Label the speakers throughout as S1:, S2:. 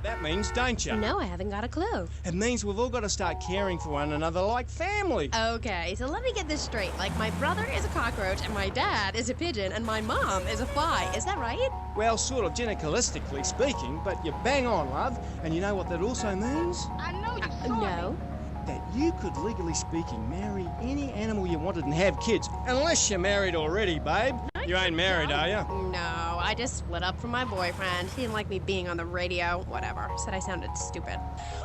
S1: that means, don't you?
S2: No, I haven't got a clue.
S1: It means we've all got to start caring for one another like family.
S2: Okay, so let me get this straight. Like, my brother is a cockroach, and my dad is a pigeon, and my mom is a fly. Is that right?
S1: Well, sort of gynecalistically speaking, but you're bang on, love. And you know what that also means?
S3: I know you saw
S2: No.
S1: That you could, legally speaking, marry any animal you wanted and have kids. Unless you're married already, babe. You ain't married, are you?
S2: No, I just split up from my boyfriend. He didn't like me being on the radio. Whatever. Said I sounded stupid.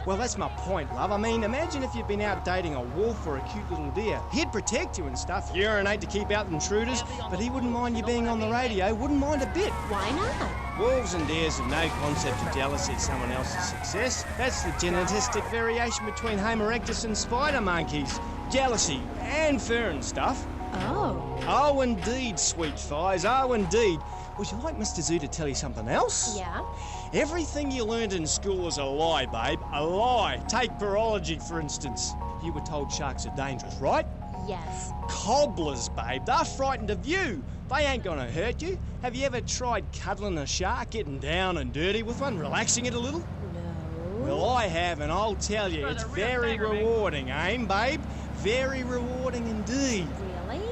S1: Well, that's my point, love. I mean, imagine if you'd been out dating a wolf or a cute little deer. He'd protect you and stuff, urinate to keep out intruders, but he wouldn't mind you being on the radio, wouldn't mind a bit.
S2: Why not?
S1: Wolves and deers have no concept of jealousy at someone else's success. That's the genetic variation between Homo erectus and spider monkeys. Jealousy and fur and stuff.
S2: Oh.
S1: Oh, indeed, sweet thighs, oh, indeed. Would you like Mr. Zoo to tell you something else?
S2: Yeah?
S1: Everything you learned in school is a lie, babe. A lie. Take virology, for instance. You were told sharks are dangerous, right?
S2: Yes.
S1: Cobblers, babe. They're frightened of you. They ain't gonna hurt you. Have you ever tried cuddling a shark, getting down and dirty with one, relaxing it a little?
S2: No.
S1: Well, I have, and I'll tell you, it's very rewarding, ain't babe? Very rewarding indeed.
S2: Really?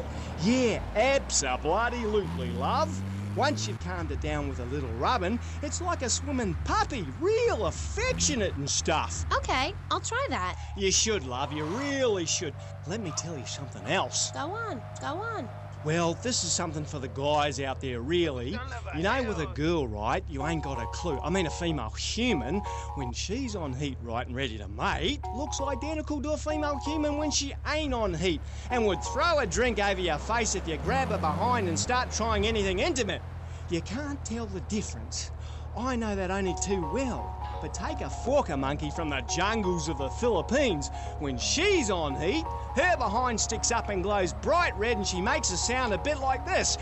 S1: Yeah, abso-bloody-lutely, love. Once you've calmed it down with a little rubbing, it's like a swimming puppy, real affectionate and stuff.
S2: Okay, I'll try that.
S1: You should, love, you really should. Let me tell you something else.
S2: Go on, go on.
S1: Well, this is something for the guys out there, really. You know, with a girl, right, you ain't got a clue. I mean, a female human, when she's on heat, right, and ready to mate, looks identical to a female human when she ain't on heat, and would throw a drink over your face if you grab her behind and start trying anything intimate. You can't tell the difference. I know that only too well. But take a forker monkey from the jungles of the Philippines. When she's on heat, her behind sticks up and glows bright red, and she makes a sound a bit like this.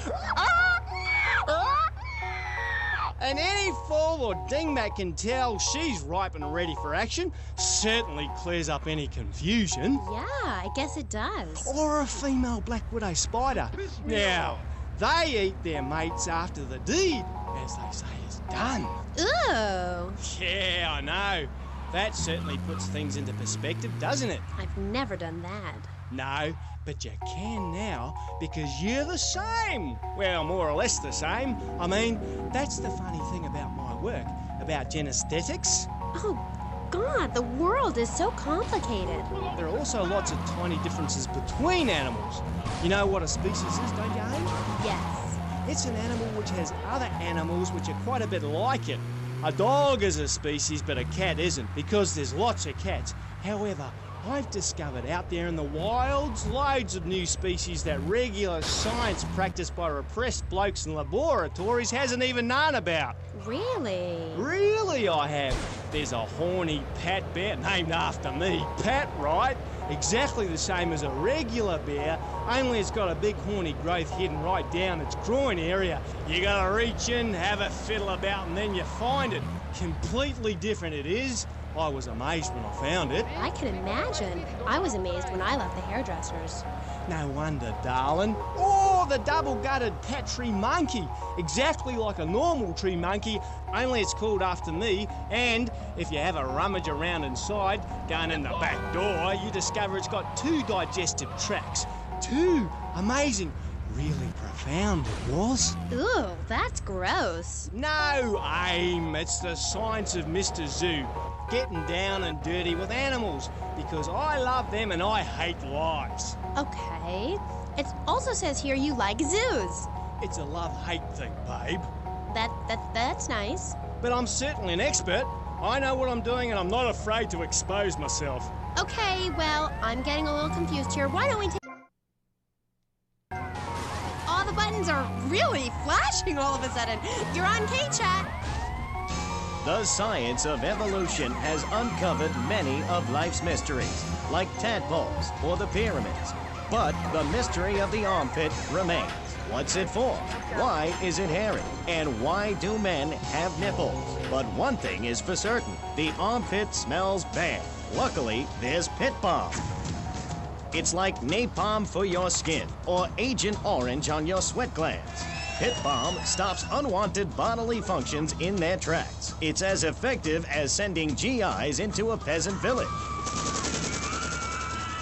S1: And any fool or dingbat can tell she's ripe and ready for action. Certainly clears up any confusion.
S2: Yeah, I guess it does.
S1: Or a female black widow spider. Now, they eat their mates after the deed, as they say, is done.
S2: Ooh.
S1: Yeah, I know. That certainly puts things into perspective, doesn't it?
S2: I've never done that.
S1: No, but you can now, because you're the same. Well, more or less the same. I mean, that's the funny thing about my work, about genesthetics.
S2: Oh, God, the world is so complicated.
S1: There are also lots of tiny differences between animals. You know what a species is, don't you, Amy?
S2: Yes.
S1: It's an animal which has other animals which are quite a bit like it. A dog is a species, but a cat isn't, because there's lots of cats. However, I've discovered out there in the wilds loads of new species that regular science practiced by repressed blokes in laboratories hasn't even known about.
S2: Really?
S1: Really, I have. There's a horny Pat bear named after me. Pat, right? Exactly the same as a regular bear, only it's got a big horny growth hidden right down its groin area. You gotta reach in, have a fiddle about, and then you find it. Completely different it is. I was amazed when I found it.
S2: I can imagine. I was amazed when I left the hairdressers.
S1: No wonder, darling. Oh, the double-gutted Pat tree monkey. Exactly like a normal tree monkey, only it's called after me. And if you have a rummage around inside, going in the back door, you discover it's got 2 digestive tracts. 2. Amazing. Really profound it was.
S2: Ooh, that's gross.
S1: No, Aim. It's the science of Mr. Zoo. Getting down and dirty with animals, because I love them and I hate lies.
S2: Okay. It also says here you like zoos.
S1: It's a love-hate thing, babe.
S2: That's nice.
S1: But I'm certainly an expert. I know what I'm doing and I'm not afraid to expose myself.
S2: Okay, well, I'm getting a little confused here. Why don't we take... All the buttons are really flashing all of a sudden. You're on K-Chat.
S4: The science of evolution has uncovered many of life's mysteries, like tadpoles or the pyramids. But the mystery of the armpit remains. What's it for? Why is it hairy? And why do men have nipples? But one thing is for certain, the armpit smells bad. Luckily, there's Pit Balm. It's like napalm for your skin or Agent Orange on your sweat glands. Pit Bomb stops unwanted bodily functions in their tracks. It's as effective as sending GIs into a peasant village.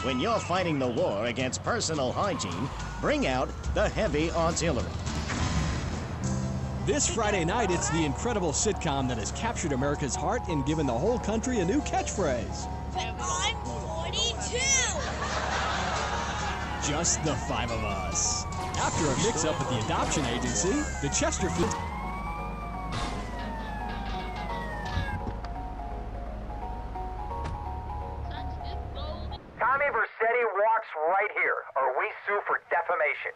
S4: When you're fighting the war against personal hygiene, bring out the heavy artillery.
S3: This Friday night, it's the incredible sitcom that has captured America's heart and given the whole country a new catchphrase.
S5: But I'm 42!
S3: Just the five of us. After a mix-up at the adoption agency, the Chesterfield...
S6: Tommy Vercetti walks right here, or we sue for defamation.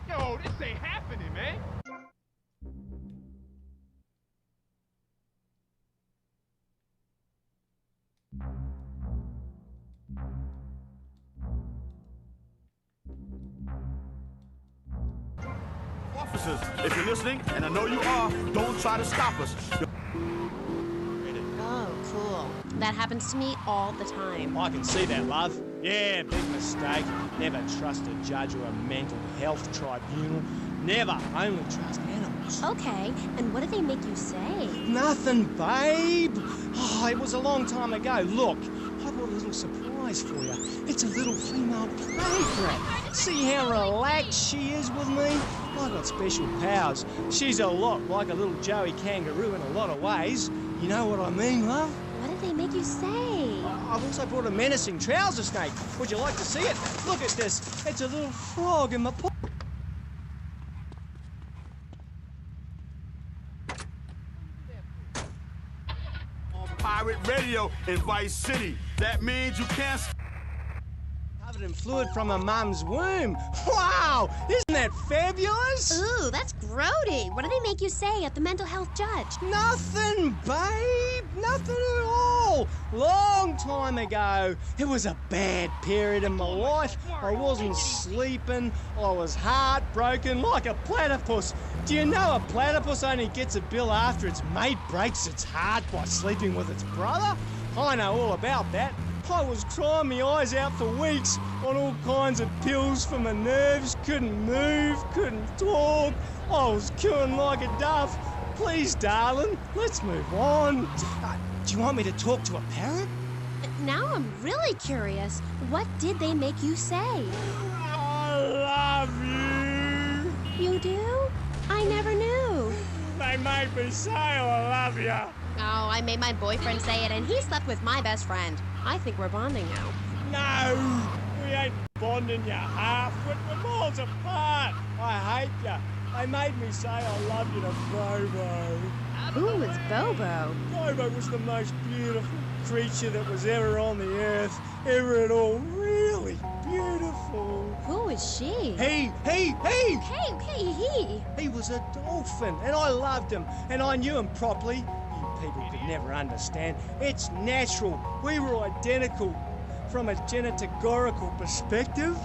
S7: Yo, this ain't happening, man.
S8: Officers, if you're listening, and I know you are, don't try to stop us.
S2: Oh, cool. That happens to me all the time.
S1: I can see that, love. Yeah, big mistake. Never trust a judge or a mental health tribunal. Never. Only trust animals.
S2: Okay, and what did they make you say?
S1: Nothing, babe. Oh, it was a long time ago. Look, I brought a little surprise for you. It's a little female playground. See how relaxed she is with me? I got special powers. She's a lot like a little Joey kangaroo in a lot of ways. You know what I mean, love?
S2: What did they make you say?
S1: I've also brought a menacing trouser snake. Would you like to see it? Look at this. It's a little frog in my pocket.
S8: On pirate radio in Vice City. That means you can't...
S1: Covered in fluid from her mum's womb. Wow! Isn't that fabulous?
S2: Ooh, that's grody. What did they make you say at the mental health judge?
S1: Nothing, babe. Nothing at all. Long time ago. It was a bad period in my life. I wasn't sleeping. I was heartbroken like a platypus. Do you know a platypus only gets a bill after its mate breaks its heart by sleeping with its brother? I know all about that. I was crying my eyes out for weeks on all kinds of pills for my nerves, couldn't move, couldn't talk. I was cooing like a dove. Please, darling, let's move on. Do you want me to talk to a parrot?
S2: Now I'm really curious. What did they make you say?
S1: I love you.
S2: You do? I never knew.
S1: They made me say I love you.
S2: Oh, I made my boyfriend say it, and he slept with my best friend. I think we're bonding now.
S1: No, We ain't bonding you half-wit. We're miles apart. I hate you. They made me say I love you to Bobo.
S2: Who was Bobo?
S1: Bobo was the most beautiful creature that was ever on the earth. Ever at all. Really beautiful.
S2: Who is she?
S1: He!
S2: Hey, he.
S1: He was a dolphin, and I loved him, and I knew him properly. You people could never understand. It's natural. We were identical from a geneticorical perspective,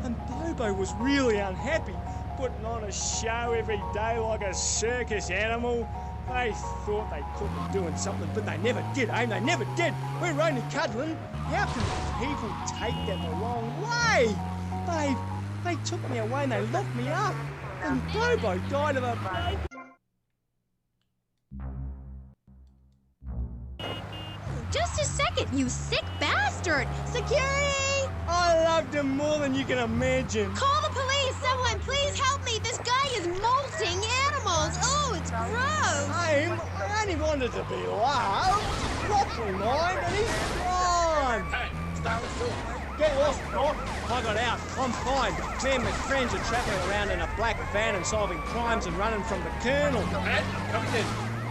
S1: and Bobo was really unhappy, putting on a show every day like a circus animal. They thought they could be doing something, but they never did, eh? They never did. We're only cuddling. How can people take that the wrong way? They took me away and they locked me up. And Bobo died of a baby.
S2: Just a second, you sick bastard! Security!
S1: I loved him more than you can imagine.
S2: Call the police! Someone, please help me! This guy is molting animals! Oh, it's gross!
S1: I only wanted to be loved, properly mine, and he's gone.
S7: Hey, stop the door.
S1: Get off, Doc. I got out. I'm fine. Me and my friends are travelling around in a black van and solving crimes and running from the Colonel.
S7: Pat, I'm coming in.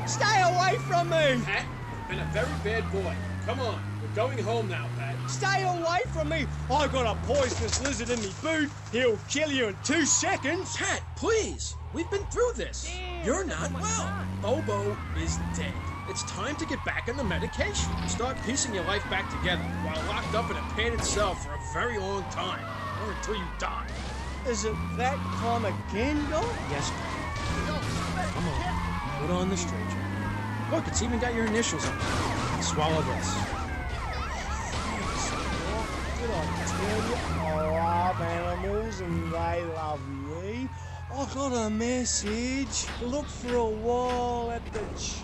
S1: Stay away from me!
S7: Pat, you've been a very bad boy. Come on, we're going home now, Pat.
S1: Stay away from me! I got a poisonous lizard in me boot. He'll kill you in 2 seconds.
S9: Pat, please! We've been through this. You're not well. Bobo is dead. It's time to get back on the medication. Start piecing your life back together while locked up in a padded cell for a very long time. Or until you die.
S1: Is it that time again, Doc?
S9: Yes, Pat. Come on. Put on the stranger. Look, it's even got your initials on it. Swallow this.
S1: Did I tell you I love animals and they love me? I got a message. Look for a wall at the China.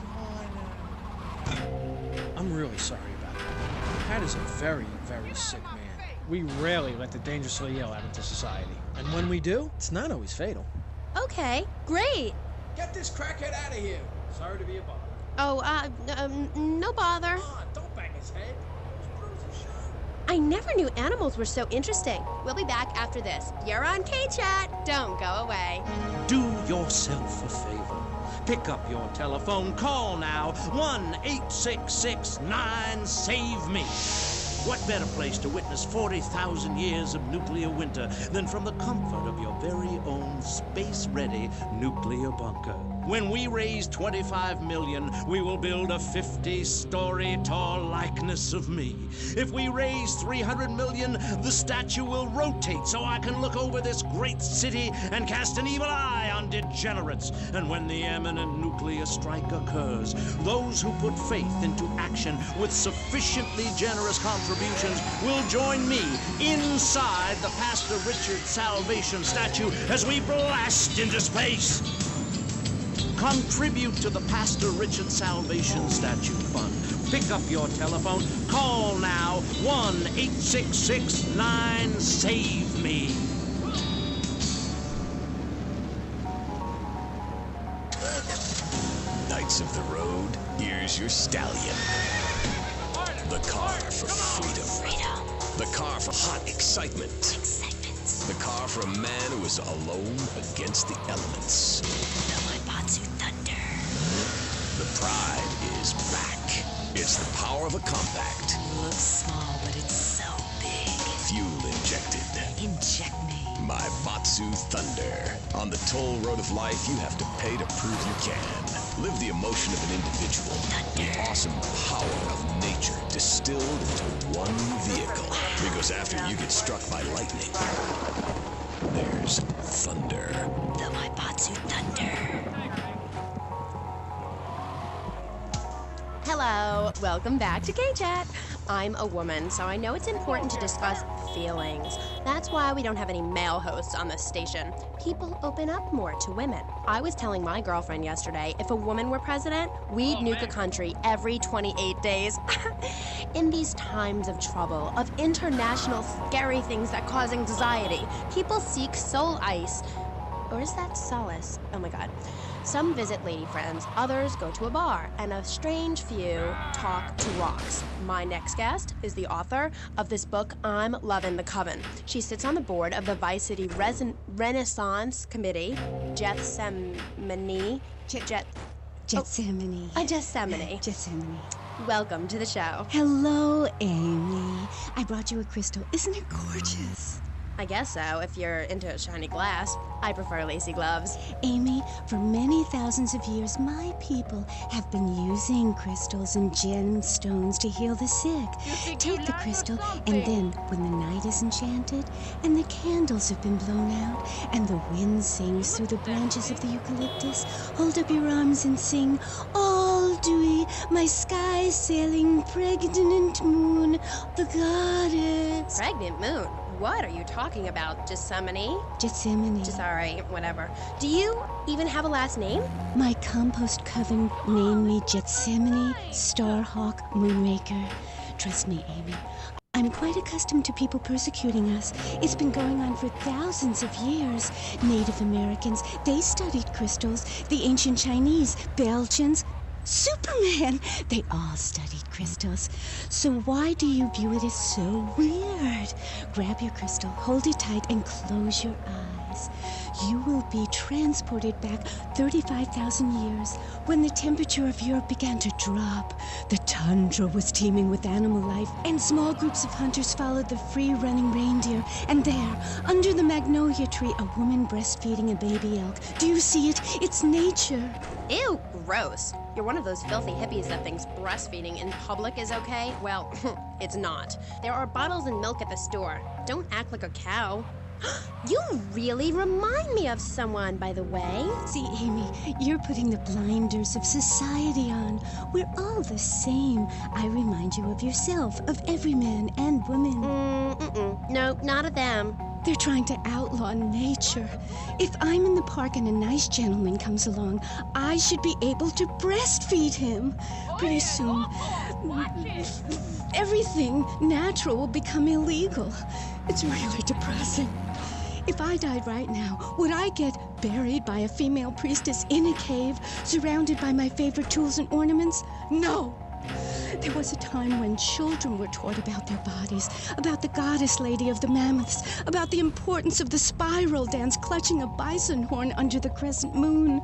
S9: I'm really sorry about that. Pat is a very, very sick man. We rarely let the dangerously ill out into society. And when we do, it's not always fatal.
S2: Okay, great.
S9: Get this crackhead out of here. Sorry to be a bother.
S2: Oh, no bother.
S9: Come on, don't bang his head. Those bruises show.
S2: I never knew animals were so interesting. We'll be back after this. You're on K-Chat. Don't go away.
S10: Do yourself a favor. Pick up your telephone. Call now. 1-866-9-SAVE-ME. What better place to witness 40,000 years of nuclear winter than from the comfort of your very own space-ready nuclear bunker? When we raise 25 million, we will build a 50-story tall likeness of me. If we raise 300 million, the statue will rotate so I can look over this great city and cast an evil eye on degenerates. And when the imminent nuclear strike occurs, those who put faith into action with sufficiently generous contributions will join me inside the Pastor Richard Salvation statue as we blast into space. Contribute to the Pastor Richard Salvation Statue Fund. Pick up your telephone. Call now. 1-866-9-SAVE-ME.
S11: Knights of the road, here's your stallion. The car for freedom. The car for hot excitement. The car for a man who is alone against the elements.
S5: Thunder.
S11: The pride is back. It's the power of a compact.
S5: Looks small, but it's so big.
S11: Fuel injected.
S5: Inject me.
S11: My Batsu Thunder. On the toll road of life, you have to pay to prove you can. Live the emotion of an individual.
S5: Thunder.
S11: The awesome power of nature distilled into one vehicle. Because after you get struck by lightning, there's thunder.
S5: The Batsu Thunder.
S2: Hello, welcome back to K-Chat. I'm a woman, so I know it's important to discuss feelings. That's why we don't have any male hosts on this station. People open up more to women. I was telling my girlfriend yesterday, if a woman were president, we'd nuke a country every 28 days. In these times of trouble, of international scary things that cause anxiety, people seek soul ice. Or is that solace? Oh my God. Some visit lady friends, others go to a bar, and a strange few talk to rocks. My next guest is the author of this book, I'm Lovin' the Coven. She sits on the board of the Vice City Renaissance Committee, Gethsemane.
S12: Gethsemane.
S2: Gethsemane. Welcome to the show.
S12: Hello, Amy. I brought you a crystal. Isn't it gorgeous?
S2: I guess so, if you're into shiny glass. I prefer lacy gloves.
S12: Amy, for many thousands of years, my people have been using crystals and gemstones to heal the sick. Take the crystal, and then, when the night is enchanted, and the candles have been blown out, and the wind sings through the branches of the eucalyptus, hold up your arms and sing, all dewy, my sky-sailing pregnant moon, the goddess.
S2: Pregnant moon? What are you talking about? Gethsemane? Sorry, whatever. Do you even have a last name?
S12: My compost coven named me Gethsemane Starhawk Moonraker. Trust me, Amy. I'm quite accustomed to people persecuting us. It's been going on for thousands of years. Native Americans, they studied crystals. The ancient Chinese, Belgians, Superman! They all studied crystals. So why do you view it as so weird? Grab your crystal, hold it tight, and close your eyes. You will be transported back 35,000 years when the temperature of Europe began to drop. The tundra was teeming with animal life, and small groups of hunters followed the free-running reindeer. And there, under the magnolia tree, a woman breastfeeding a baby elk. Do you see it? It's nature.
S2: Ew, gross. You're one of those filthy hippies that thinks breastfeeding in public is okay? Well, it's not. There are bottles and milk at the store. Don't act like a cow. You really remind me of someone, by the way.
S12: See, Amy, you're putting the blinders of society on. We're all the same. I remind you of yourself, of every man and woman.
S2: No, not of them.
S12: They're trying to outlaw nature. If I'm in the park and a nice gentleman comes along, I should be able to breastfeed him. Pretty soon, everything natural will become illegal. It's really depressing. If I died right now, would I get buried by a female priestess in a cave, surrounded by my favorite tools and ornaments? No! There was a time when children were taught about their bodies, about the goddess lady of the mammoths, about the importance of the spiral dance clutching a bison horn under the crescent moon.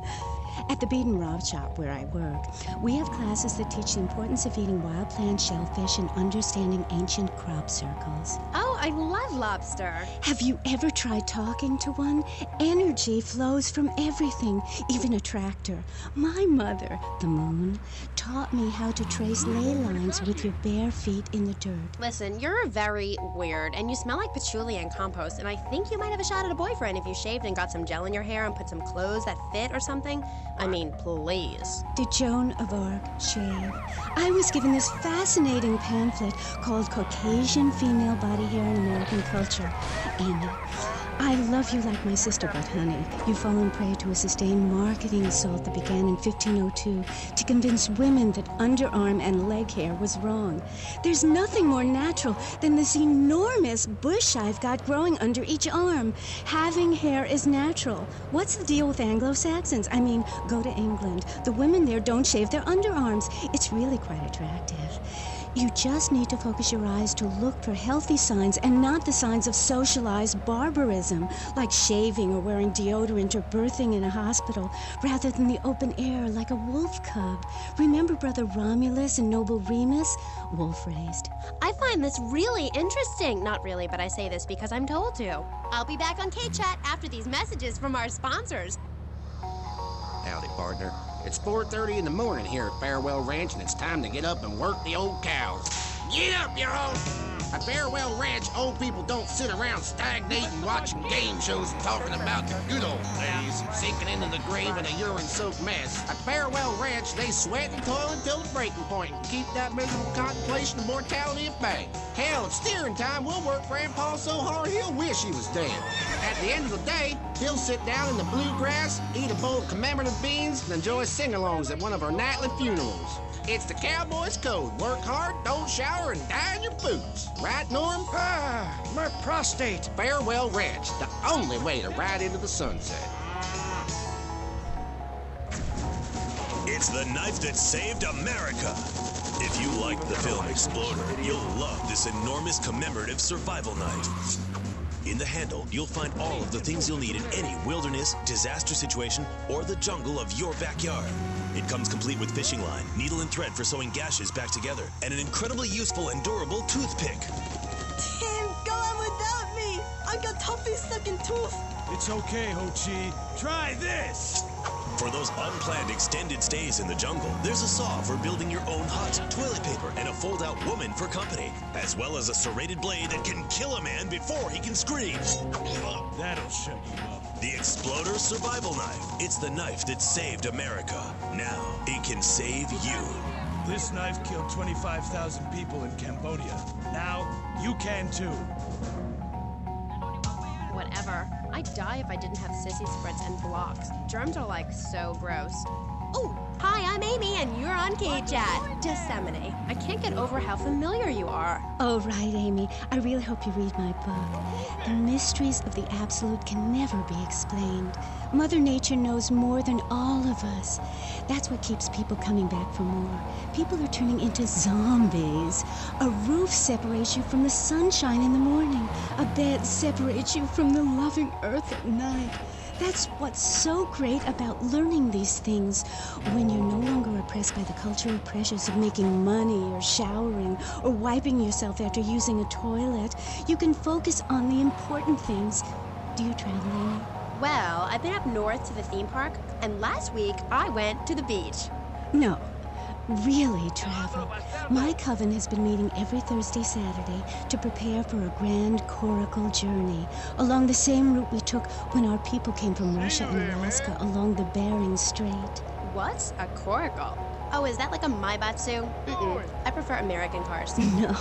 S12: At the Bead and Rob shop where I work, we have classes that teach the importance of eating wild plant shellfish and understanding ancient crop circles.
S2: Oh, I love lobster.
S12: Have you ever tried talking to one? Energy flows from everything, even a tractor. My mother, the moon, taught me how to trace ley lines with your bare feet in the dirt.
S2: Listen, you're very weird, and you smell like patchouli and compost, and I think you might have a shot at a boyfriend if you shaved and got some gel in your hair and put some clothes that fit or something. I mean, please.
S12: Did Joan of Arc shave? I was given this fascinating pamphlet called Caucasian Female Body Hair in American Culture. Amy, I love you like my sister, but honey, you've fallen prey to a sustained marketing assault that began in 1502 to convince women that underarm and leg hair was wrong. There's nothing more natural than this enormous bush I've got growing under each arm. Having hair is natural. What's the deal with Anglo-Saxons? I mean, go to England. The women there don't shave their underarms. It's really quite attractive. You just need to focus your eyes to look for healthy signs and not the signs of socialized barbarism, like shaving or wearing deodorant or birthing in a hospital, rather than the open air like a wolf cub. Remember Brother Romulus and Noble Remus? Wolf-raised.
S2: I find this really interesting. Not really, but I say this because I'm told to. I'll be back on K-Chat after these messages from our sponsors.
S13: Howdy, partner. It's 4:30 in the morning here at Farewell Ranch, and it's time to get up and work the old cows. Get up, y'all! At Farewell Ranch, old people don't sit around stagnating, watching game shows and talking about the good old days, sinking into the grave in a urine-soaked mess. At Farewell Ranch, they sweat and toil until the breaking point and keep that miserable contemplation of mortality at bay. Hell, at steering time, we'll work Grandpa so hard he'll wish he was dead. At the end of the day, he'll sit down in the bluegrass, eat a bowl of commemorative beans, and enjoy sing-alongs at one of our nightly funerals. It's the cowboy's code. Work hard, don't shower, and die in your boots. Right, Norm?
S1: My prostate.
S13: Farewell Ranch, the only way to ride into the sunset.
S11: It's the knife that saved America. If you liked the film Exploder, you'll love this enormous commemorative survival knife. In the handle, you'll find all of the things you'll need in any wilderness, disaster situation, or the jungle of your backyard. It comes complete with fishing line, needle and thread for sewing gashes back together, and an incredibly useful and durable toothpick.
S14: Tim, go on without me. I've got toffee stuck in tooth.
S8: It's okay, Ho-Chi. Try this.
S11: For those unplanned extended stays in the jungle, there's a saw for building your own hut, toilet paper, and a fold-out woman for company, as well as a serrated blade that can kill a man before he can scream.
S8: That'll shut you up.
S11: The Exploder Survival Knife. It's the knife that saved America. Now, it can save you.
S8: This knife killed 25,000 people in Cambodia. Now, you can too.
S2: Whatever. I'd die if I didn't have sissy spreads and blocks. Germs are like so gross. Oh, hi, I'm Amy, and you're on KChat. Disseminate. I can't get over how familiar you are.
S12: Oh, right, Amy. I really hope you read my book. The mysteries of the absolute can never be explained. Mother Nature knows more than all of us. That's what keeps people coming back for more. People are turning into zombies. A roof separates you from the sunshine in the morning. A bed separates you from the loving earth at night. That's what's so great about learning these things. When you're no longer oppressed by the cultural pressures of making money or showering or wiping yourself after using a toilet, you can focus on the important things. Do you travel, Amy?
S2: Well, I've been up north to the theme park, and last week I went to the beach.
S12: No. Really travel. My coven has been meeting every Thursday, Saturday to prepare for a grand coracle journey along the same route we took when our people came from Russia and Alaska along the Bering Strait.
S2: What's a coracle? Oh, is that like a Maibatsu? Mm-mm. I prefer American cars.
S12: No.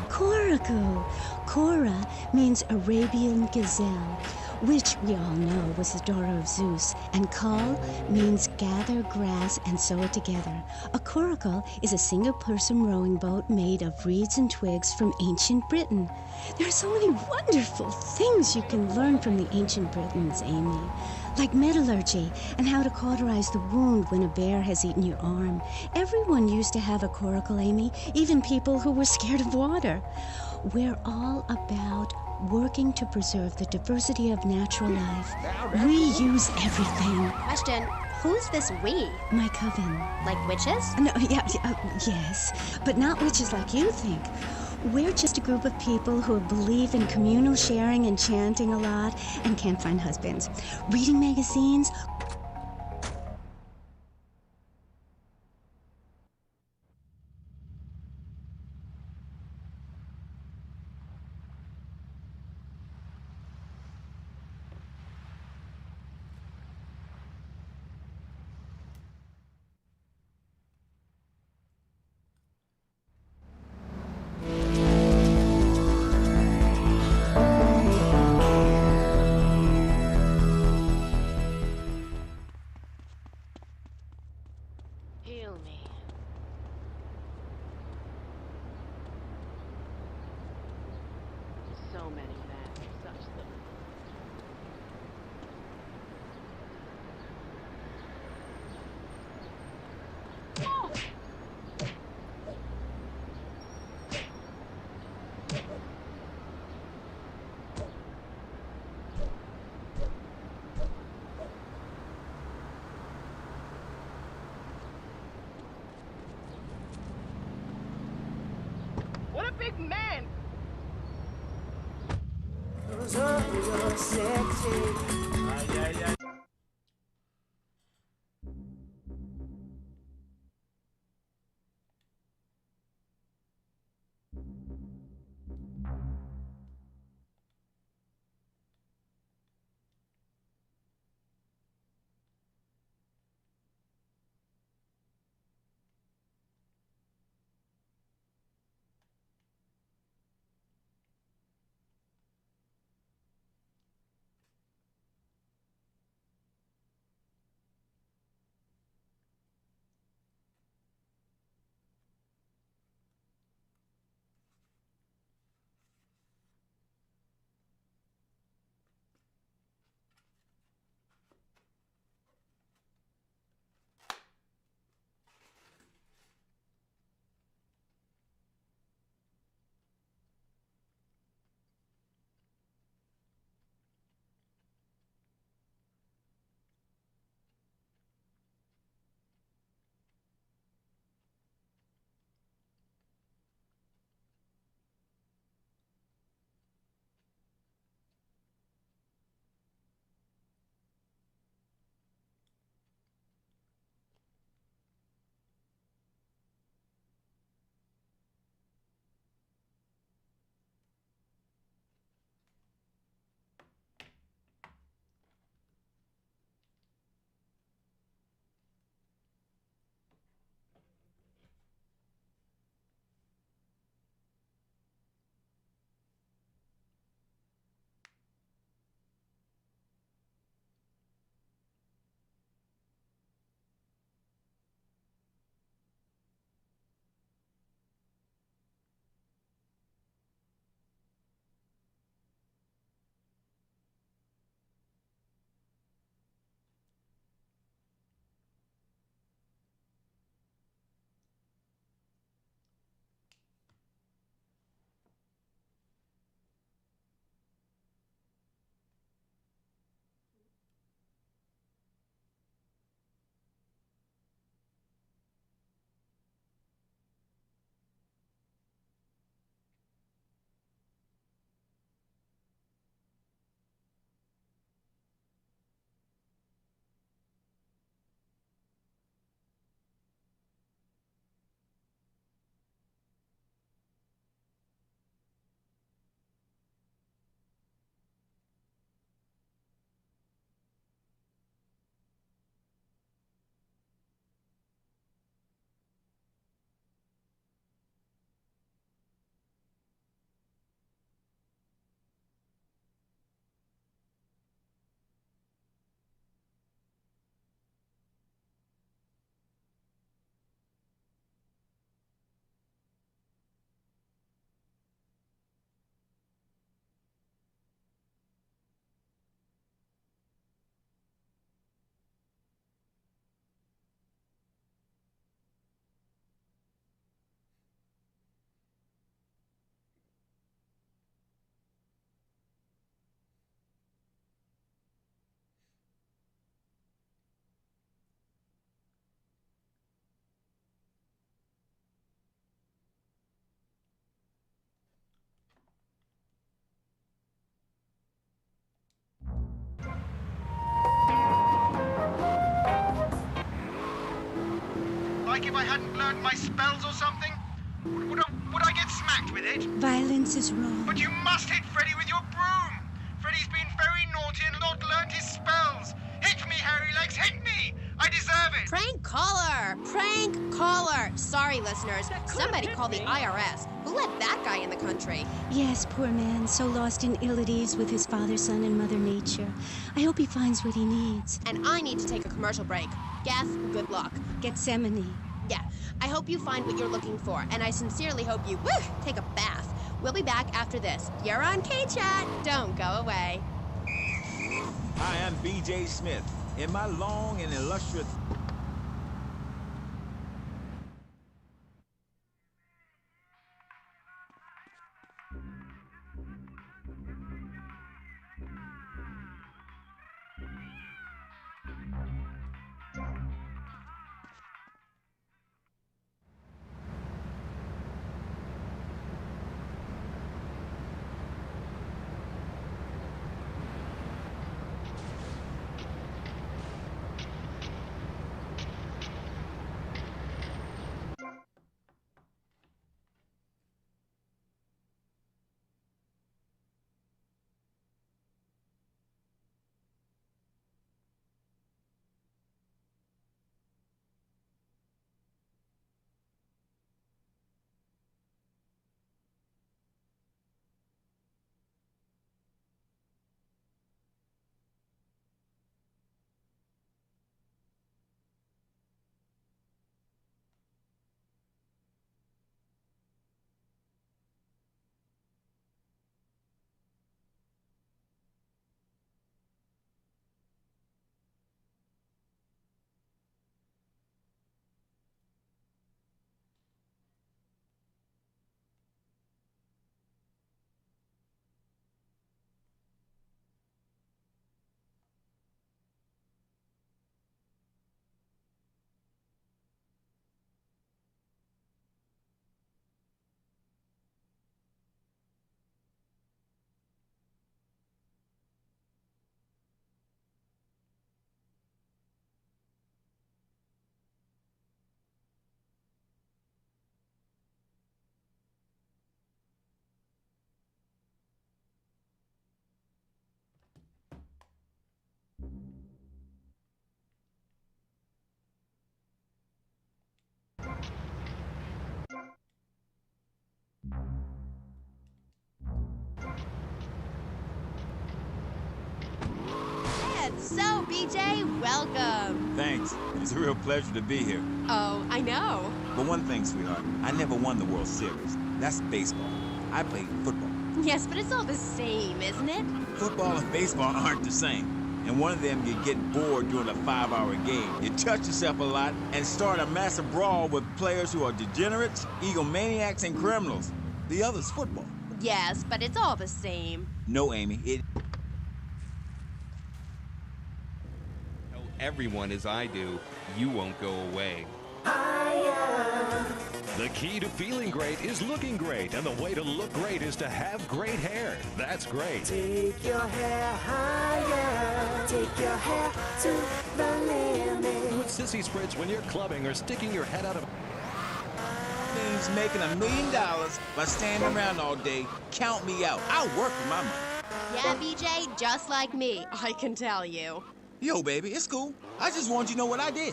S12: Coracle. Cora means Arabian gazelle, which we all know was the daughter of Zeus, and Kal means gather grass and sew it together. A coracle is a single-person rowing boat made of reeds and twigs from ancient Britain. There are so many wonderful things you can learn from the ancient Britons, Amy, like metallurgy and how to cauterize the wound when a bear has eaten your arm. Everyone used to have a coracle, Amy, even people who were scared of water. We're all about working to preserve the diversity of natural life. We use everything.
S2: Question, who's this we?
S12: My coven.
S2: Like witches?
S12: No, yes, but not witches like you think. We're just a group of people who believe in communal sharing and chanting a lot and can't find husbands. Reading magazines.
S5: Heal me. So many men, such them. Oh!
S14: What a big man!
S6: if I hadn't learned my spells or something? Would I get smacked with it?
S12: Violence is wrong.
S6: But you must hit Freddy with your broom! Freddy's been very naughty and not learned his spells! Hit me, Hairy Legs, hit me! I deserve it!
S2: Prank caller! Prank caller! Sorry, listeners. Somebody call the IRS. Who let that guy in the country?
S12: Yes, poor man, so lost in ill at ease with his father, son, and Mother Nature. I hope he finds what he needs.
S2: And I need to take a commercial break. Gaff, good luck.
S12: Gethsemane.
S2: Yeah, I hope you find what you're looking for, and I sincerely hope you, take a bath. We'll be back after this. You're on K-Chat. Don't go away.
S15: Hi, I'm B.J. Smith. In my long and illustrious...
S2: So, BJ, welcome.
S15: Thanks. It's a real pleasure to be here.
S2: Oh, I know.
S15: But one thing, sweetheart, I never won the World Series. That's baseball. I played football.
S2: Yes, but it's all the same, isn't it?
S15: Football and baseball aren't the same. And one of them, you get bored during a 5-hour game. You touch yourself a lot and start a massive brawl with players who are degenerates, egomaniacs, and criminals. The other's football.
S2: Yes, but it's all the same.
S15: No, Amy, it...
S16: Everyone as I do, you won't go away.
S17: The key to feeling great is looking great, and the way to look great is to have great hair. That's great.
S18: Take your hair higher. Take your hair to the limit.
S17: Put sissy spritz when you're clubbing or sticking your head out of...
S15: Means making $1 million by standing around all day. Count me out. I'll work for my money.
S2: Yeah, BJ, just like me, I can tell you.
S15: Yo, baby, it's cool. I just want you to know what I did.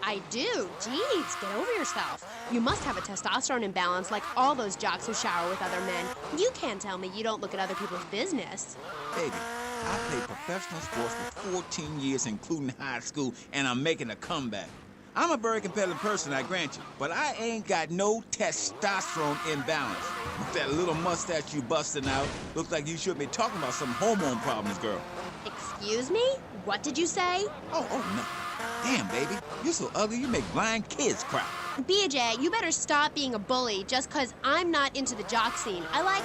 S2: I do. Jeez, get over yourself. You must have a testosterone imbalance like all those jocks who shower with other men. You can't tell me you don't look at other people's business.
S15: Baby, I played professional sports for 14 years, including high school, and I'm making a comeback. I'm a very competitive person, I grant you, but I ain't got no testosterone imbalance. With that little mustache you busting out, looks like you should be talking about some hormone problems, girl.
S2: Excuse me? What did you say?
S15: Oh, no. Damn, baby, you're so ugly you make blind kids cry.
S2: BJ, you better stop being a bully just 'cause I'm not into the jock scene. I like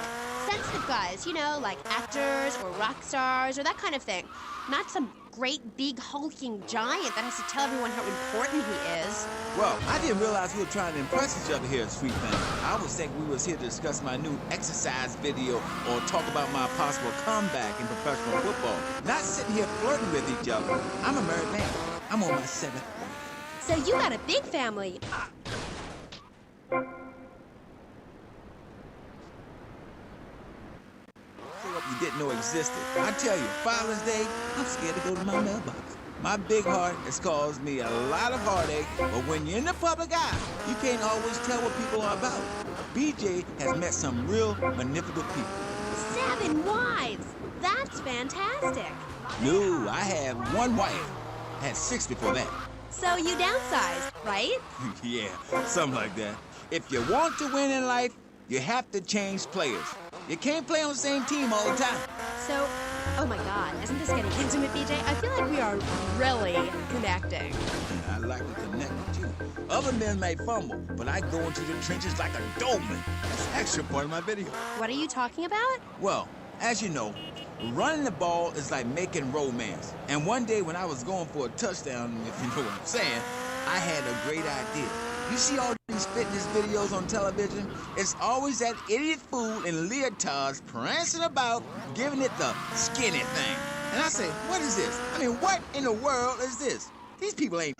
S2: sensitive guys, you know, like actors or rock stars or that kind of thing. Not some great, big, hulking giant that has to tell everyone how important he is.
S15: Well, I didn't realize we were trying to impress each other here at Sweet Thing. I was thinking we was here to discuss my new exercise video or talk about my possible comeback in professional football. Not sitting here flirting with each other. I'm a married man. I'm on my 7th.
S2: So you got a big family.
S15: What you didn't know existed. I tell you, Father's Day, I'm scared to go to my mailbox. My big heart has caused me a lot of heartache, but when you're in the public eye, you can't always tell what people are about. BJ has met some real magnificent people.
S2: 7 wives! That's fantastic.
S15: No, I have 1 wife. I had 6 before that.
S2: So you downsized, right?
S15: Yeah, something like that. If you want to win in life, you have to change players. You can't play on the same team all the time.
S2: So, oh my God, isn't this getting intimate, BJ? I feel like we are really connecting.
S15: I like to connect with you. Other men may fumble, but I go into the trenches like a doorman. That's the extra part of my video.
S2: What are you talking about?
S15: Well, as you know, running the ball is like making romance. And one day when I was going for a touchdown, if you know what I'm saying, I had a great idea. You see all these fitness videos on television? It's always that idiot fool in leotards prancing about, giving it the skinny thing. And I say, what is this? I mean, what in the world is this? These people ain't...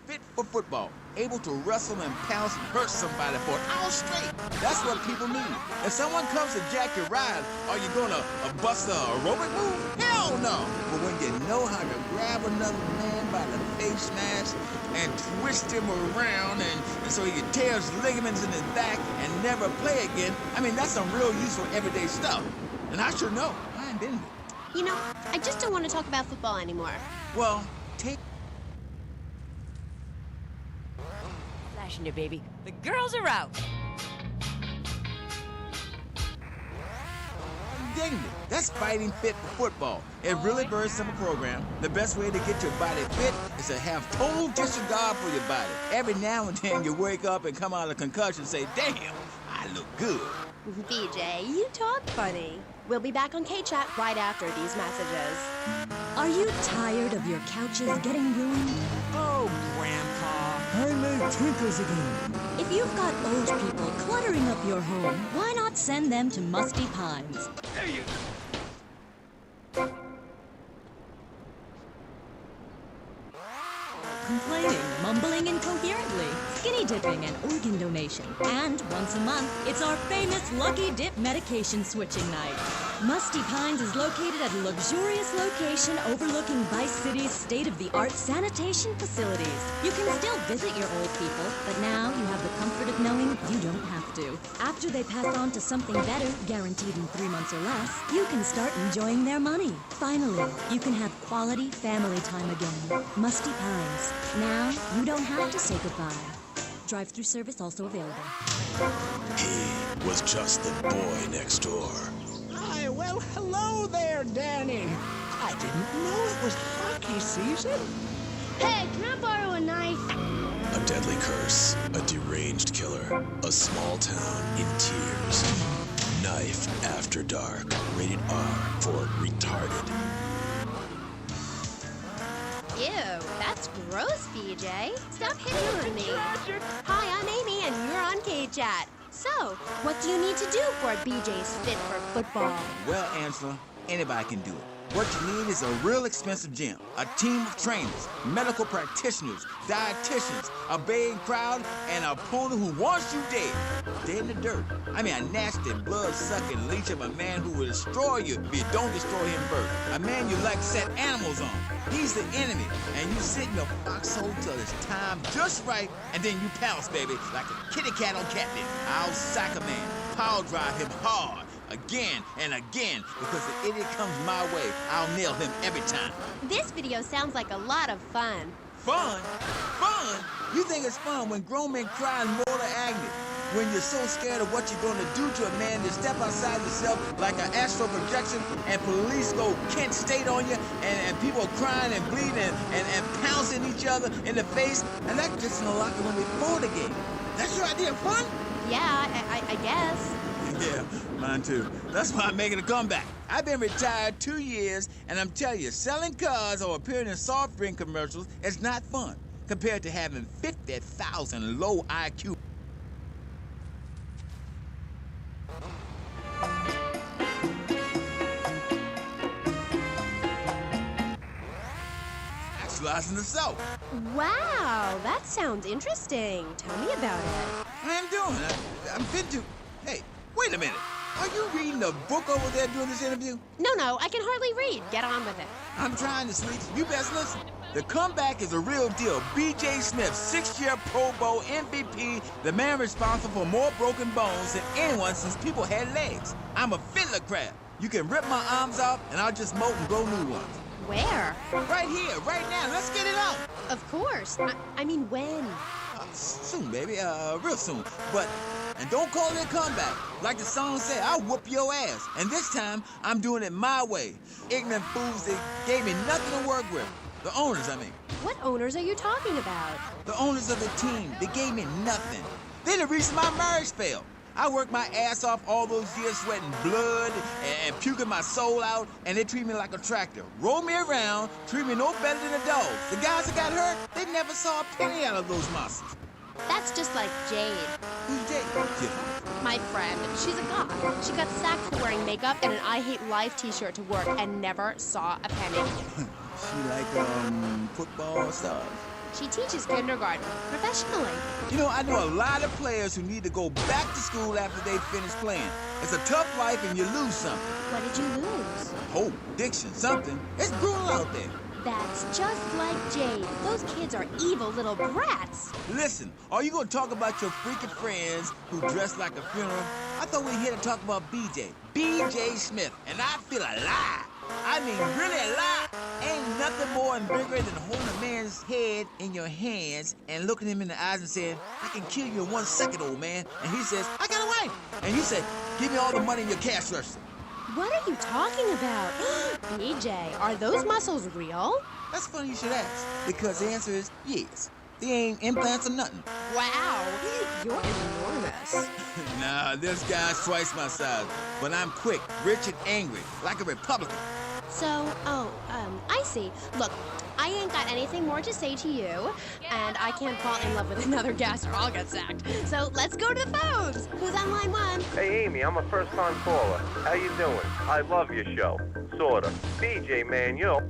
S15: fit for football, able to wrestle and pounce and hurt somebody for an hour straight. That's what people need. If someone comes to jack your ride, are you gonna bust a aerobic move? Hell no! But when you know how to grab another man by the face mask and twist him around and so he can tear his ligaments in his back and never play again, I mean, that's some real useful everyday stuff. And I sure know. I invented it.
S2: You know, I just don't want to talk about football anymore.
S15: Well, take...
S19: Flashing you, baby. The girls are out.
S15: Dang it. That's fighting fit for football. It really very simple program. The best way to get your body fit is to have total disregard for your body. Every now and then you wake up and come out of concussion and say, damn, I look good.
S2: BJ, you talk funny. We'll be back on K-Chat right after these messages.
S20: Are you tired of your couches getting ruined?
S8: Oh, Grandpa.
S20: I made twinkles again. If you've got old people cluttering up your home, why not send them to Musty Pines?
S8: There you
S20: Complaining, mumbling incoherently, skinny dipping, and organ donation. And once a month, it's our famous Lucky Dip medication switching night. Musty Pines is located at a luxurious location overlooking Vice City's state-of-the-art sanitation facilities. You can still visit your old people, but now you have the comfort of knowing you don't have to. After they pass on to something better, guaranteed in 3 months or less, you can start enjoying their money. Finally, you can have quality family time again. Musty Pines. Now, you don't have to say goodbye. Drive-through service also available.
S11: He was just the boy next door.
S21: Hi, well, hello there, Danny. I didn't know it was hockey season.
S22: Hey, can I borrow a knife?
S11: A deadly curse, a deranged killer, a small town in tears. Knife After Dark, rated R for retarded.
S2: Ew, that's gross, BJ. Stop hitting on me. Hi, I'm Amy, and you're on K-Chat. So, what do you need to do for BJ's fit for football?
S15: Well, Angela, anybody can do it. What you need is a real expensive gym, a team of trainers, medical practitioners, dietitians, a baying crowd, and an opponent who wants you dead. Dead in the dirt. I mean, a nasty, blood-sucking leech of a man who will destroy you if you don't destroy him first. A man you like set animals on. He's the enemy, and you sit in your foxhole till it's time just right, and then you pounce, baby, like a kitty cat on catnip. I'll sack a man, power drive him hard. Again and again, because the idiot comes my way, I'll nail him every time.
S2: This video sounds like a lot of fun.
S15: Fun? Fun? You think it's fun when grown men cry in mortal agony? When you're so scared of what you're gonna do to a man to step outside yourself like an astral projection and police go Kent State on you and people are crying and bleeding and pouncing each other in the face, and that gets in the locker room before the game. That's your idea of fun?
S2: Yeah, I guess.
S15: Yeah, mine too. That's why I'm making a comeback. I've been retired 2 years, and I'm telling you, selling cars or appearing in soft drink commercials is not fun compared to having 50,000 low IQ. or so.
S2: Wow, that sounds interesting. Tell me about it.
S15: I am doing. I'm fit to. Hey, wait a minute. Are you reading a book over there during this interview?
S2: No, I can hardly read. Get on with it.
S15: I'm trying to, sweets. You best listen. The comeback is a real deal. B.J. Smith, 6-year Pro Bowl MVP, the man responsible for more broken bones than anyone since people had legs. I'm a fiddler crab. You can rip my arms off, and I'll just molt and grow new ones.
S2: Where?
S15: Right here, right now. Let's get it on.
S2: Of course. I mean, when?
S15: Soon, baby. Real soon. And don't call it a comeback. Like the song said, I'll whoop your ass. And this time, I'm doing it my way. Ignorant fools that gave me nothing to work with. The owners, I mean.
S2: What owners are you talking about?
S15: The owners of the team. They gave me nothing. They the reason my marriage failed. I worked my ass off all those years sweating blood and puking my soul out, and they treat me like a tractor. Roll me around, treat me no better than a dog. The guys that got hurt, they never saw a penny out of those muscles.
S2: That's just like Jade.
S15: Who's Jade?
S2: My friend. She's a goth. She got sacked for wearing makeup and an I Hate Life t-shirt to work and never saw a penny.
S15: She like, football stars?
S2: She teaches kindergarten, professionally.
S15: You know, I know a lot of players who need to go back to school after they finish playing. It's a tough life and you lose something.
S2: What did you lose?
S15: Hope, addiction, something. It's brutal out there.
S2: That's just like Jade. Those kids are evil little brats.
S15: Listen, are you gonna talk about your freaking friends who dress like a funeral? I thought we were here to talk about B.J. B.J. Smith, and I feel alive. I mean, really alive. Ain't nothing more and bigger than holding a man's head in your hands and looking him in the eyes and saying, I can kill you in 1 second, old man. And he says, I got a wife. And you say, give me all the money in your cash register.
S2: What are you talking about? BJ, are those muscles real?
S15: That's funny you should ask, because the answer is yes. They ain't implants or nothing.
S2: Wow, you're enormous.
S15: Nah, this guy's twice my size, but I'm quick, rich, and angry, like a Republican.
S2: So, I see. Look, I ain't got anything more to say to you, and I can't fall in love with another guest or I'll get sacked. So let's go to the phones. Who's on line 1?
S3: Hey, Amy, I'm a first-time caller. How you doing? I love your show. Sorta. BJ, man, you know.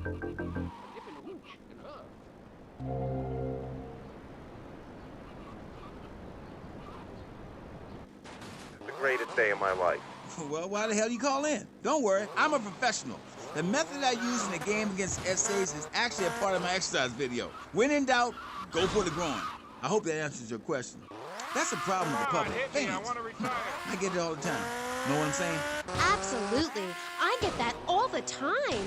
S3: It's the greatest day of my life.
S15: Well, why the hell you call in? Don't worry, I'm a professional. The method I use in the game against essays is actually a part of my exercise video. When in doubt, go for the groin. I hope that answers your question. That's the problem with the public. Fans. I get it all the time. Know what I'm saying?
S2: Absolutely. I get that all the time.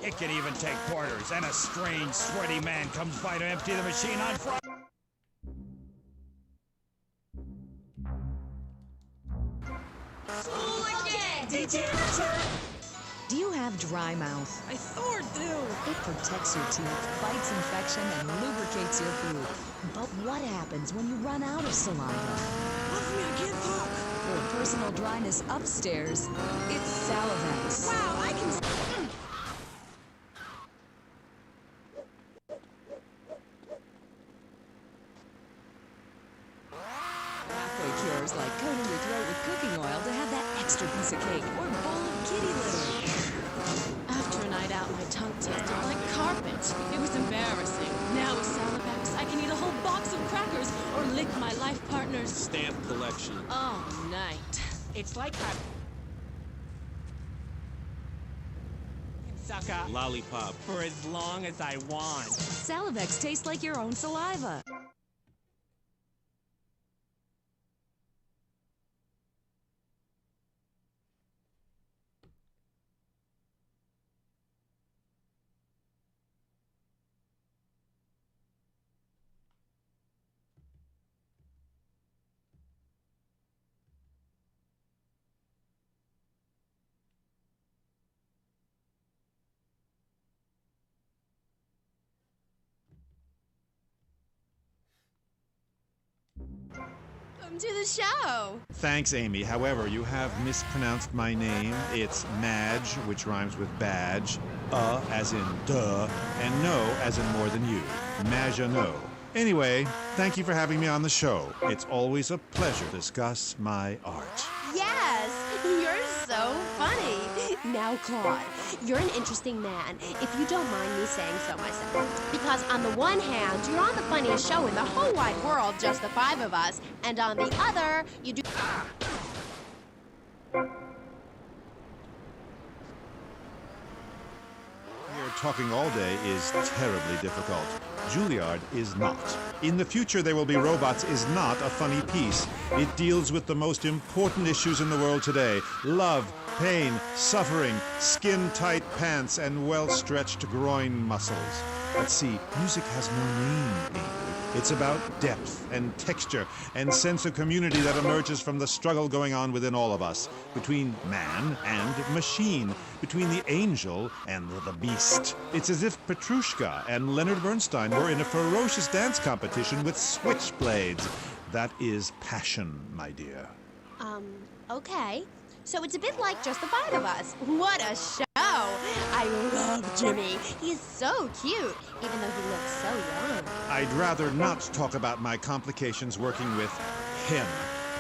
S8: It can even take quarters, and a strange, sweaty man comes by to empty the machine on Friday.
S18: School again! Did you
S4: Do you have dry mouth?
S18: I sure do.
S4: It protects your teeth, fights infection, and lubricates your food. But what happens when you run out of saliva?
S18: I can't talk.
S4: For personal dryness upstairs, it's Salivex.
S18: Wow, I can...
S4: Halfway cures like coating your throat with cooking oil to have that extra piece of cake or bowl of kitty litter.
S5: After a night out, my tongue tasted like carpet. It was embarrassing. Now with Salivex, I can eat a
S20: whole box of crackers or lick my life partner's
S7: stamp collection.
S20: all night.
S21: It's like a sucker
S7: Lollipop.
S21: for as long as I want.
S4: Salivex tastes like your own saliva.
S2: Welcome to the show.
S9: Thanks, Amy. However, you have mispronounced my name. It's Madge, which rhymes with badge, as in duh, and no as in more than you. Maginot. Anyway, thank you for having me on the show. It's always a pleasure to discuss my art.
S2: Yes, you're so funny. Now, Claude, you're an interesting man, if you don't mind me saying so myself. Because on the one hand, you're on the funniest show in the whole wide world, just the five of us, and on the other, you do...
S9: Here, talking all day is terribly difficult. Juilliard is not. In the future There Will Be Robots is not a funny piece. It deals with the most important issues in the world today. Love, pain, suffering, skin-tight pants, and well-stretched groin muscles. But see, music has no name, Amy. It's about depth and texture and sense of community that emerges from the struggle going on within all of us, between man and machine, between the angel and the beast. It's as if Petrushka and Leonard Bernstein were in a ferocious dance competition with switchblades. That is passion, my dear.
S2: Okay. So it's a bit like just the five of us. What a show! I love Jimmy. He's so cute, even though he looks so young.
S9: I'd rather not talk about my complications working with him.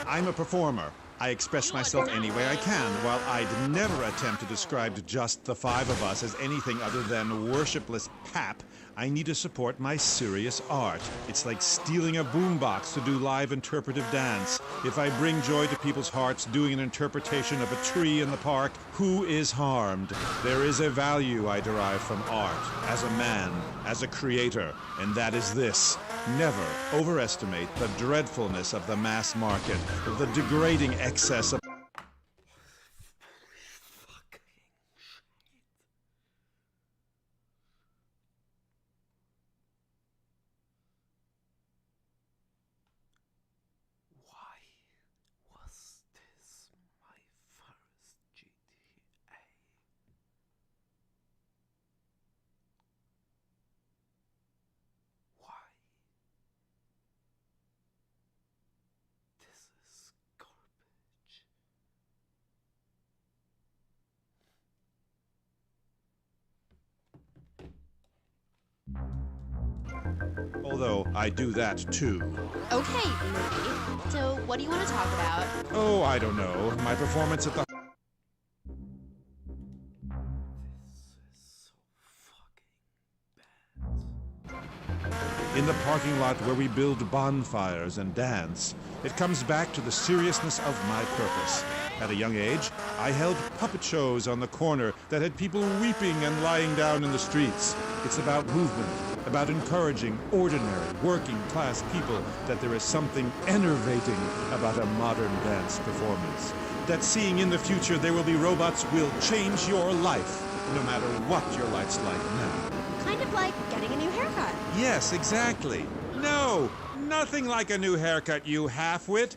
S9: I'm a performer. I express myself any way I can, while I'd never attempt to describe just the five of us as anything other than worshipless pap. I need to support my serious art. It's like stealing a boombox to do live interpretive dance. If I bring joy to people's hearts doing an interpretation of a tree in the park, who is harmed? There is a value I derive from art, as a man, as a creator, and that is this. Never overestimate the dreadfulness of the mass market, the degrading excess of... Although I do that too.
S2: Okay, movie. So what do you want to talk about?
S9: Oh, I don't know. My performance at the... In the parking lot where we build bonfires and dance, it comes back to the seriousness of my purpose. At a young age, I held puppet shows on the corner that had people weeping and lying down in the streets. It's about movement, about encouraging ordinary, working-class people that there is something enervating about a modern dance performance. That seeing in the future There Will Be Robots will change your life, no matter what your life's like now.
S2: Kind of like getting a new haircut.
S9: Yes, exactly. No, nothing like a new haircut, you half-wit.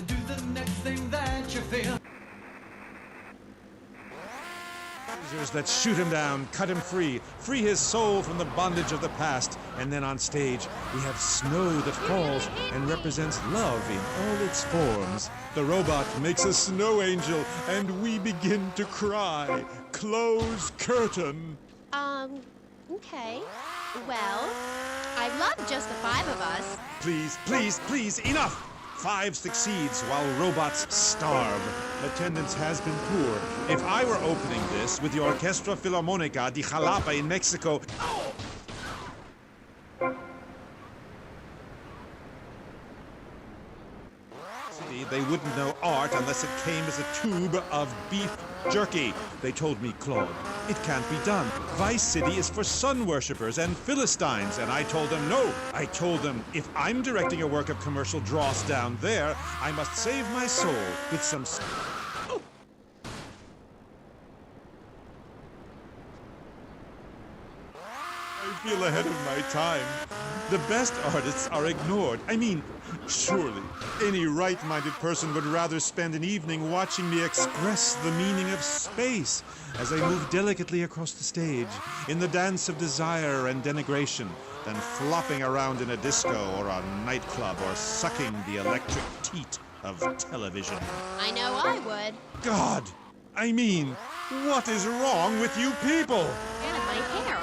S23: Do the next thing that you feel.
S9: That shoot him down, cut him free, free his soul from the bondage of the past. And then on stage, we have snow that falls and represents love in all its forms. The robot makes a snow angel, and we begin to cry. Close curtain.
S2: Okay. Well, I love just the five of us.
S9: Please, please, please, enough! 5 succeeds while robots starve. Attendance has been poor. If I were opening this with the Orquestra Filarmonica de Jalapa in Mexico... They wouldn't know art unless it came as a tube of beef jerky. They told me, Claude, it can't be done. Vice City is for sun worshippers and Philistines. And I told them, no. I told them, if I'm directing a work of commercial dross down there, I must save my soul with some... I feel ahead of my time. The best artists are ignored. I mean, surely any right-minded person would rather spend an evening watching me express the meaning of space as I move delicately across the stage in the dance of desire and denigration than flopping around in a disco or a nightclub or sucking the electric teat of television.
S2: I know I would.
S9: God! I mean, what is wrong with you people?
S2: And my hair.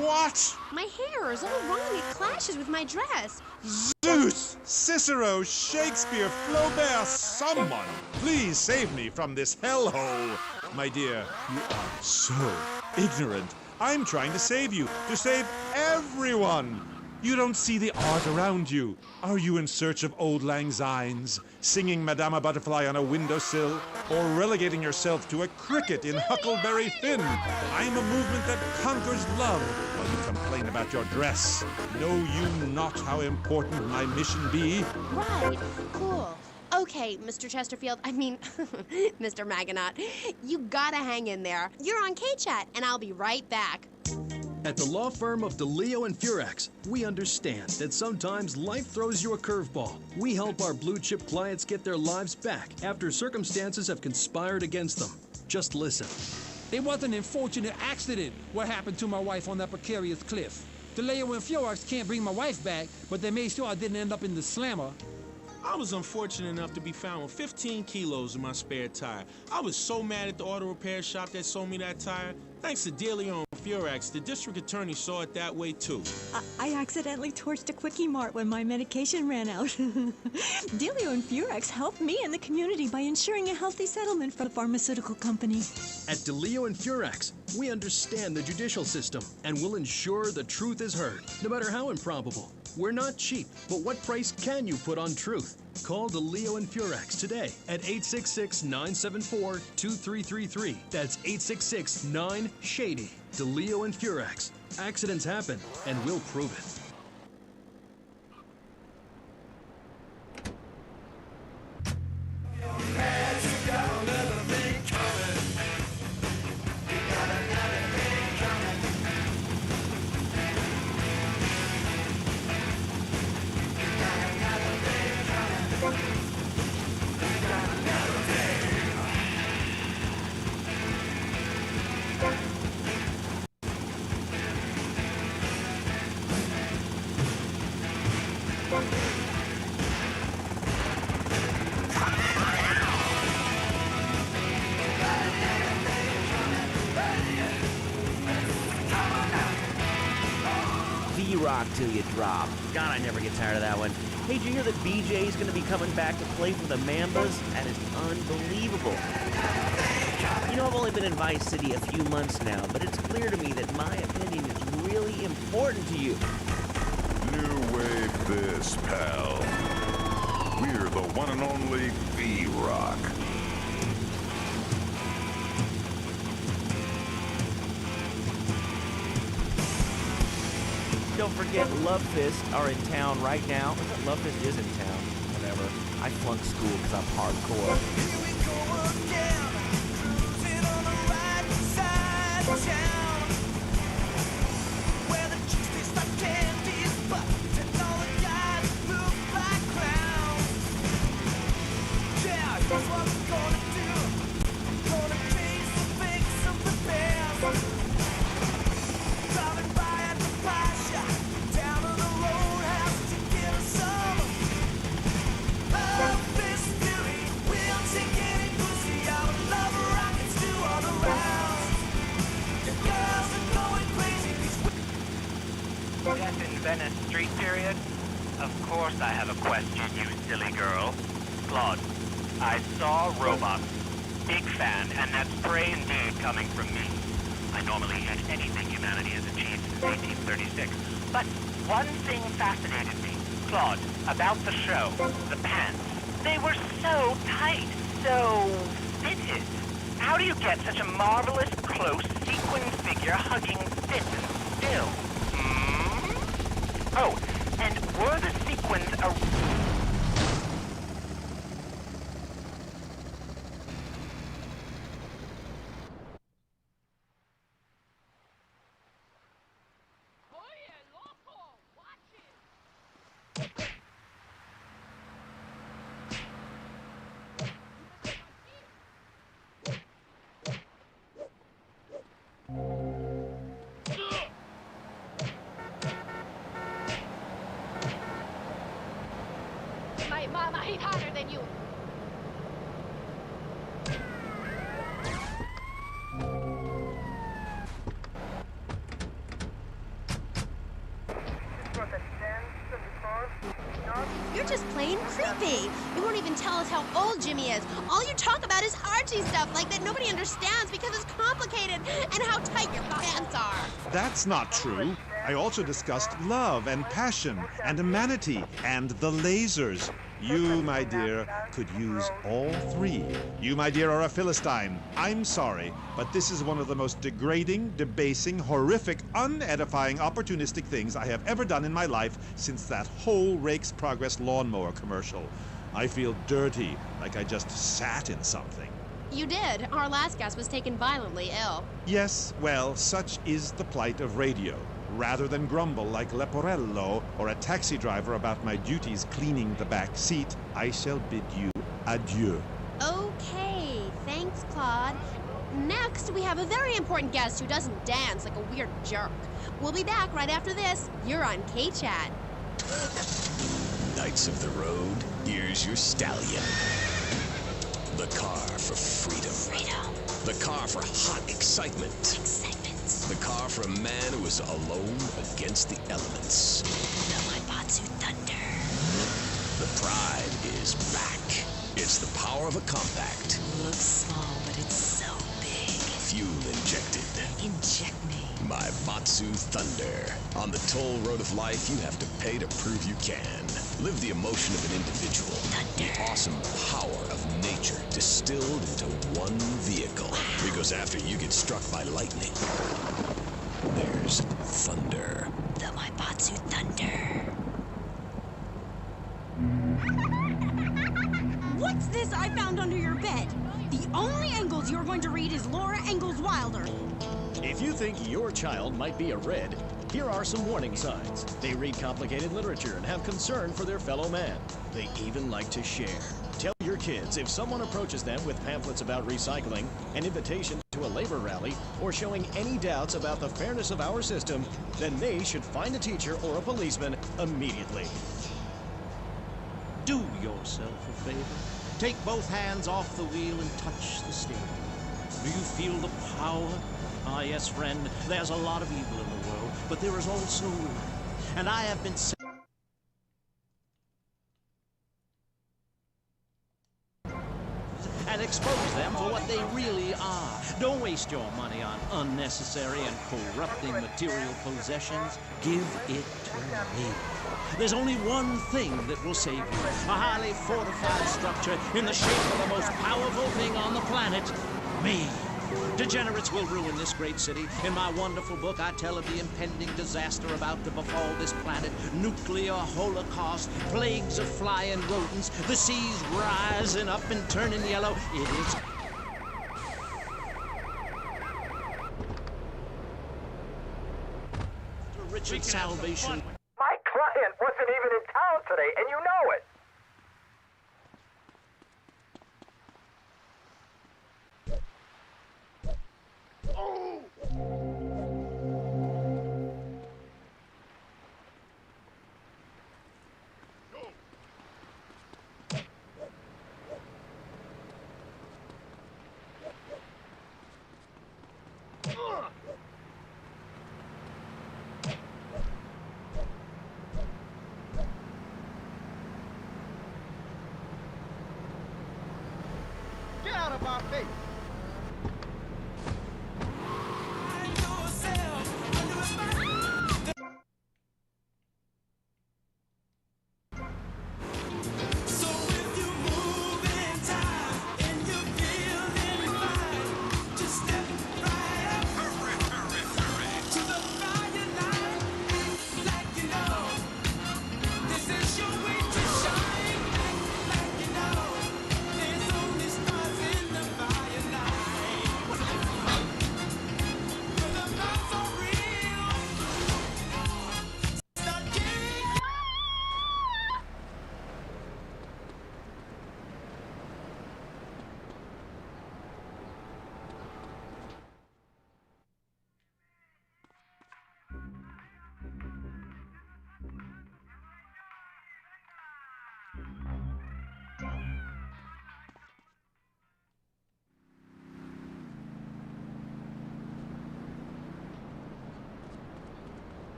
S9: What?
S2: My hair is all wrong. It clashes with my dress.
S9: Zeus! Cicero! Shakespeare! Flaubert! Someone! Please save me from this hellhole! My dear, you are so ignorant. I'm trying to save you, to save everyone! You don't see the art around you. Are you in search of old lang synes, singing Madama Butterfly on a windowsill, or relegating yourself to a cricket in Huckleberry Finn? I'm a movement that conquers love, while you complain about your dress. Know you not how important my mission be?
S2: Right. Cool. Okay, Mr. Chesterfield, I mean, Mr. Magonaut, you gotta hang in there. You're on K-Chat, and I'll be right back.
S1: At the law firm of DeLeo and Furax, we understand that sometimes life throws you a curveball. We help our blue-chip clients get their lives back after circumstances have conspired against them. Just listen.
S7: It was an unfortunate accident what happened to my wife on that precarious cliff. DeLeo and Furax can't bring my wife back, but they made sure I didn't end up in the slammer.
S10: I was unfortunate enough to be found with 15 kilos in my spare tire. I was so mad at the auto repair shop that sold me that tire. Thanks to DeLeo and Furax, the district attorney saw it that way too.
S24: I accidentally torched a Quickie Mart when my medication ran out. DeLeo and Furax helped me and the community by ensuring a healthy settlement from the pharmaceutical company.
S1: At DeLeo and Furax, we understand the judicial system and will ensure the truth is heard, no matter how improbable. We're not cheap, but what price can you put on truth? Call DeLeo and Furax today at 866-974-2333. That's 866-9-SHADY. DeLeo and Furax. Accidents happen, and we'll prove it.
S25: V-Rock till you drop. God, I never get tired of that one. Hey, did you hear that BJ's gonna be coming back to play for the Mambas? That is unbelievable. You know, I've only been in Vice City a few months now, but it's clear to me that my opinion is really important to you.
S26: New wave this, pal. We're the one and only V-Rock.
S25: Don't forget, Love Fist are in town right now. Love Fist is in town. Whatever. I flunked school because I'm hardcore.
S27: Venice Street period.
S6: Of course I have a question, you silly girl. Claude, I saw robots. Big fan, and that's prey indeed coming from me. I normally hate anything humanity has achieved since 1836. But one thing fascinated me. Claude, about the show, the pants. They were so tight, so fitted. How do you get such a marvelous, close, sequined figure hugging fit and still? Hmm? Oh, and were the sequins
S5: My mama hit harder than you.
S2: You're just plain creepy. You won't even tell us how old Jimmy is. All you talk about is Archie stuff, like that nobody understands because it's complicated, and how tight your pants are.
S9: That's not true. I also discussed love and passion and humanity and the lasers. You, my dear, could use all three. You, my dear, are a Philistine. I'm sorry, but this is one of the most degrading, debasing, horrific, unedifying, opportunistic things I have ever done in my life since that whole Rake's Progress lawnmower commercial. I feel dirty, like I just sat in something.
S2: You did. Our last guest was taken violently ill.
S9: Yes, well, such is the plight of radio. Rather than grumble like Leporello or a taxi driver about my duties cleaning the back seat, I shall bid you adieu.
S2: Okay, thanks, Claude. Next, we have a very important guest who doesn't dance like a weird jerk. We'll be back right after this. You're on K-Chat.
S11: Knights of the road, here's your stallion. The car for freedom. The car for hot excitement. The car for a man who is alone against the elements.
S4: The Maibatsu Thunder.
S11: The pride is back. It's the power of a compact.
S4: Looks small, but it's so big.
S11: Fuel injected.
S4: Inject me.
S11: Maibatsu Thunder. On the toll road of life, you have to pay to prove you can. Live the emotion of an individual.
S4: Thunder.
S11: The awesome power of nature distilled into one vehicle. Because after you get struck by lightning, there's thunder.
S4: The Maibatsu Thunder.
S12: What's this I found under your bed? The only Engels you're going to read is Laura Ingalls Wilder.
S13: If you think your child might be a red, here are some warning signs. They read complicated literature and have concern for their fellow man. They even like to share. Tell your kids if someone approaches them with pamphlets about recycling, an invitation to a labor rally, or showing any doubts about the fairness of our system, then they should find a teacher or a policeman immediately.
S14: Do yourself a favor. Take both hands off the wheel and touch the steering. Do you feel the power? Ah, yes, friend, there's a lot of evil in the world, but there is also good. And I have been and expose them for what they really are. Don't waste your money on unnecessary and corrupting material possessions. Give it to me. There's only one thing that will save you. A highly fortified structure in the shape of the most powerful thing on the planet. Me. Degenerates will ruin this great city. In my wonderful book, I tell of the impending disaster about to befall this planet. Nuclear holocaust, plagues of flying rodents, the seas rising up and turning yellow. It is... Richard salvation.
S3: My client wasn't even in town today, and you know it.
S8: my face.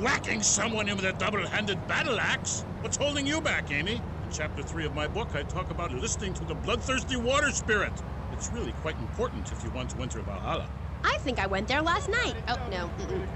S15: Whacking someone in with a double-handed battle axe? What's holding you back, Amy? In Chapter 3 of my book, I talk about listening to the bloodthirsty water spirit. It's really quite important if you want to enter Valhalla.
S2: I think I went there last night. Oh, no,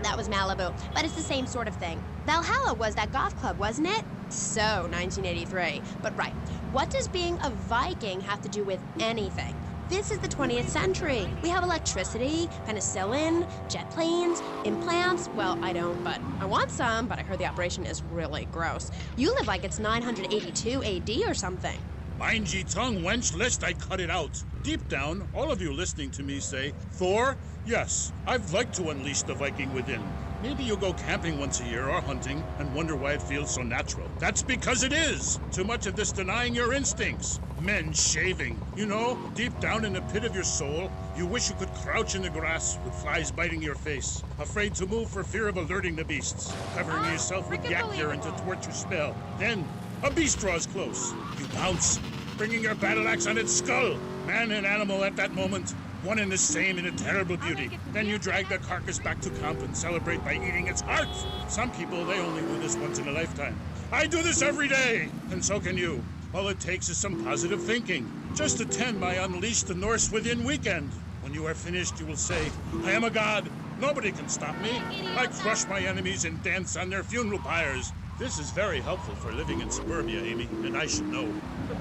S2: that was Malibu. But it's the same sort of thing. Valhalla was that golf club, wasn't it? So, 1983. But right, what does being a Viking have to do with anything? This is the 20th century. We have electricity, penicillin, jet planes, implants. Well, I don't, but I want some, but I heard the operation is really gross. You live like it's 982 AD or something.
S15: Mind ye tongue, wench, lest I cut it out. Deep down, all of you listening to me say, Thor, yes, I'd like to unleash the Viking within. Maybe you'll go camping once a year or hunting and wonder why it feels so natural. That's because it is! Too much of this denying your instincts. Men shaving. You know, deep down in the pit of your soul, you wish you could crouch in the grass with flies biting your face, afraid to move for fear of alerting the beasts, covering yourself with yak urine to thwart your spell. Then, a beast draws close. You pounce, bringing your battle axe on its skull. Man and animal at that moment, one and the same in a terrible beauty. Then you drag the carcass back to camp and celebrate by eating its heart. Some people, they only do this once in a lifetime. I do this every day, and so can you. All it takes is some positive thinking. Just attend my Unleash the Norse Within weekend. When you are finished, you will say, I am a god. Nobody can stop me. I crush my enemies and dance on their funeral pyres. This is very helpful for living in suburbia, Amy, and I should know.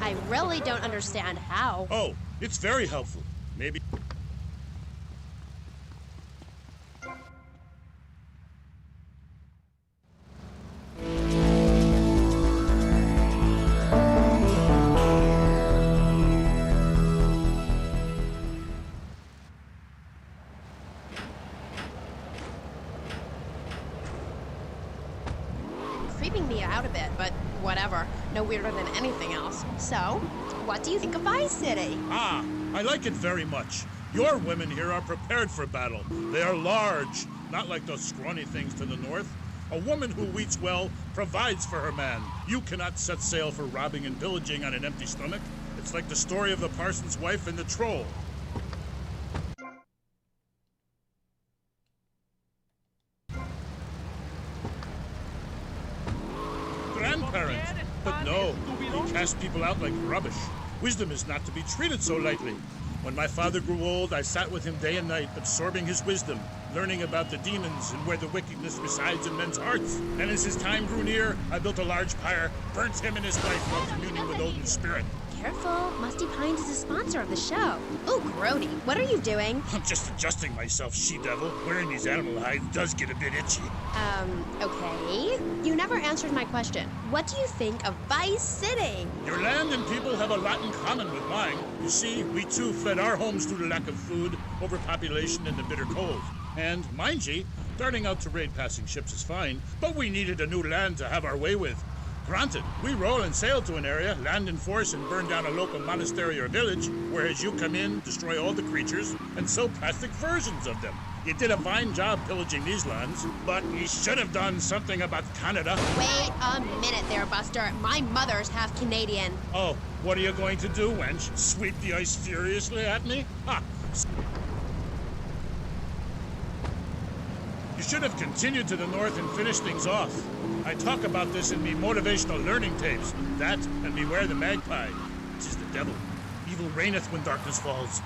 S2: I really don't understand how.
S15: Oh, it's very helpful. Maybe...
S2: Creeping me out a bit, but whatever. No weirder than anything else. So, what do you think of Vice City?
S15: Ah, I like it very much. Your women here are prepared for battle. They are large, not like those scrawny things to the north. A woman who eats well provides for her man. You cannot set sail for robbing and pillaging on an empty stomach. It's like the story of the parson's wife and the troll. Grandparent. But no, he cast people out like rubbish. Wisdom is not to be treated so lightly. When my father grew old, I sat with him day and night, absorbing his wisdom, learning about the demons and where the wickedness resides in men's hearts. And as his time grew near, I built a large pyre, burnt him and his wife while communing with Odin's spirit.
S2: Careful, Musty Pines is a sponsor of the show. Ooh, Grody, what are you doing?
S15: I'm just adjusting myself, she-devil. Wearing these animal hides does get a bit itchy.
S2: Okay. You never answered my question. What do you think of Vice City?
S15: Your land and people have a lot in common with mine. You see, we too fled our homes due to lack of food, overpopulation, and the bitter cold. And, mind ye, starting out to raid passing ships is fine, but we needed a new land to have our way with. Granted, we roll and sail to an area, land in force, and burn down a local monastery or village, whereas you come in, destroy all the creatures, and sell plastic versions of them. You did a fine job pillaging these lands, but you should have done something about Canada.
S2: Wait a minute there, Buster. My mother's half Canadian.
S15: Oh, what are you going to do, wench? Sweep the ice furiously at me? Ha! You should have continued to the north and finished things off. I talk about this in me motivational learning tapes. That and beware the magpie. 'Tis the devil. Evil reigneth when darkness falls.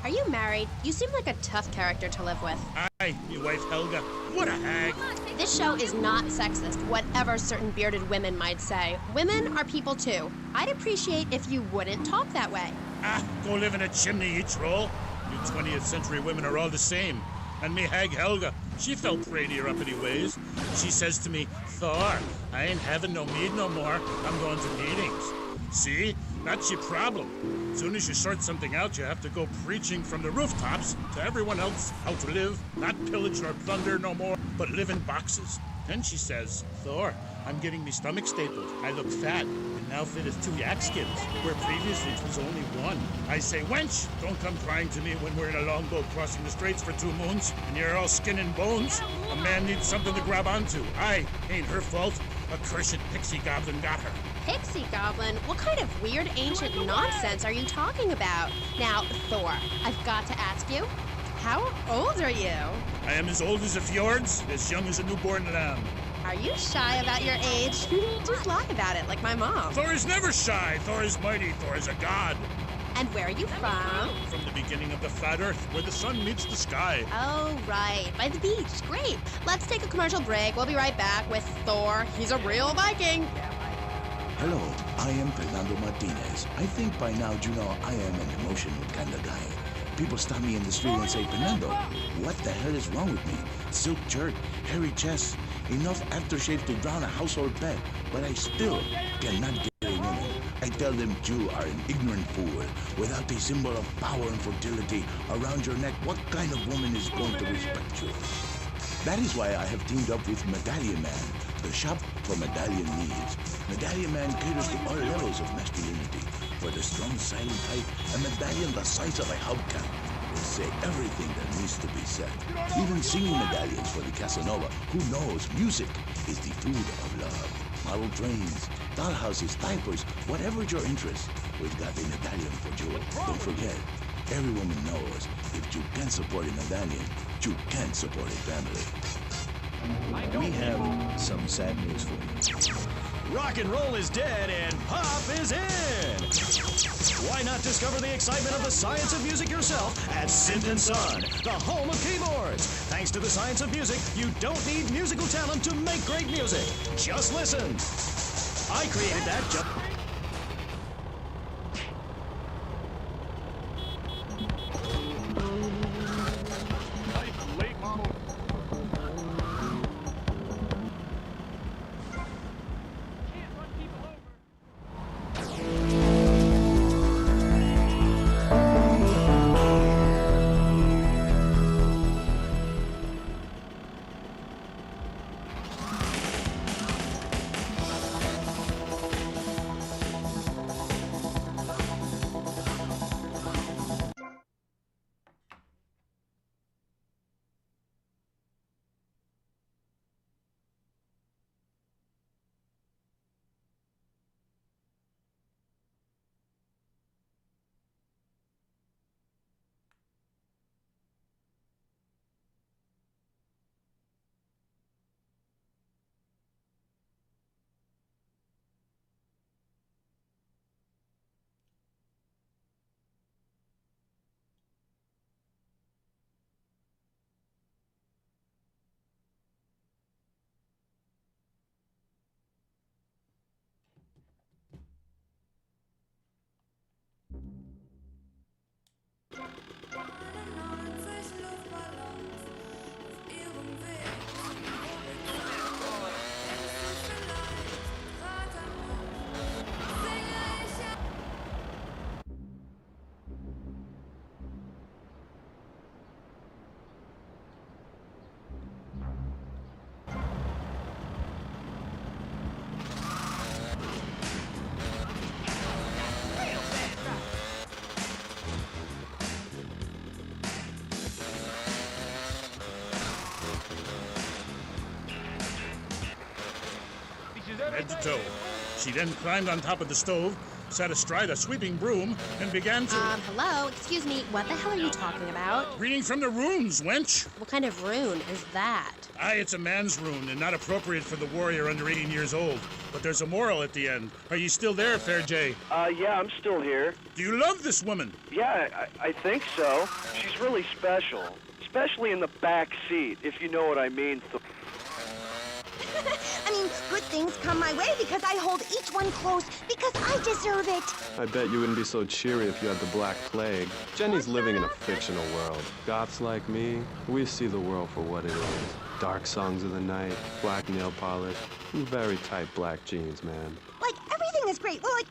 S2: Are you married? You seem like a tough character to live with.
S15: Aye, your wife Helga. What a hag.
S2: This show is not sexist, whatever certain bearded women might say. Women are people too. I'd appreciate if you wouldn't talk that way.
S15: Ah, go live in a chimney, you troll. You 20th century women are all the same. And me hag Helga, she fell prey to your uppity ways. She says to me, Thor, I ain't having no mead no more. I'm going to meetings. See? That's your problem. As soon as you sort something out, you have to go preaching from the rooftops to everyone else how to live, not pillage nor plunder no more, but live in boxes. Then she says, Thor, I'm getting me stomach stapled. I look fat. It now fitteth 2 yak skins, where previously it was only 1. I say, wench, don't come crying to me when we're in a longboat crossing the straits for 2 moons, and you're all skin and bones. A man needs something to grab onto. Aye, ain't her fault. A cursed pixie goblin got her.
S2: Pixie goblin? What kind of weird ancient nonsense are you talking about? Now, Thor, I've got to ask you, how old are you?
S15: I am as old as the fjords, as young as a newborn lamb.
S2: Are you shy about your age? Just lie about it, like my mom.
S15: Thor is never shy. Thor is mighty. Thor is a god.
S2: And where are you from?
S15: From the beginning of the flat earth, where the sun meets the sky.
S2: Oh, right. By the beach. Great. Let's take a commercial break. We'll be right back with Thor. He's a real Viking.
S8: Hello, I am Fernando Martinez. I think by now you know I am an emotional kind of guy. People stop me in the street and say, Fernando, what the hell is wrong with me? Silk shirt, hairy chest, enough aftershave to drown a household pet, but I still cannot get a woman. I tell them you are an ignorant fool. Without a symbol of power and fertility around your neck, what kind of woman is going to respect you? That is why I have teamed up with Medallion Man, the shop for medallion needs. Medallion Man caters to all levels of masculinity. For the strong, silent type, a medallion the size of a hubcap will say everything that needs to be said. Even singing medallions for the Casanova, who knows music is the food of love. Model trains, dollhouses, diapers, whatever your interest, we've got a medallion for you. Don't forget, every woman knows if you can support a medallion, you can support a family.
S13: We have some sad news for you. Rock and roll is dead and pop is in! Why not discover the excitement of the science of music yourself at Synth & Son, the home of keyboards? Thanks to the science of music, you don't need musical talent to make great music. Just listen. I created that just...
S15: head to toe. She then climbed on top of the stove, sat astride a sweeping broom, and began to...
S2: Hello? Excuse me, what the hell are you talking about?
S15: Reading from the runes, wench.
S2: What kind of rune is that?
S15: Aye, it's a man's rune, and not appropriate for the warrior under 18 years old. But there's a moral at the end. Are you still there, Fair Jay?
S3: Yeah, I'm still here.
S15: Do you love this woman?
S3: Yeah, I think so. She's really special. Especially in the back seat, if you know what I mean.
S12: I mean, good things come my way because I hold each one close because I deserve it.
S16: I bet you wouldn't be so cheery if you had the Black Plague. Jenny's living in a fictional world. Goths like me, we see the world for what it is. Dark songs of the night, black nail polish, and very tight black jeans, man.
S12: Like, everything is great. Well, like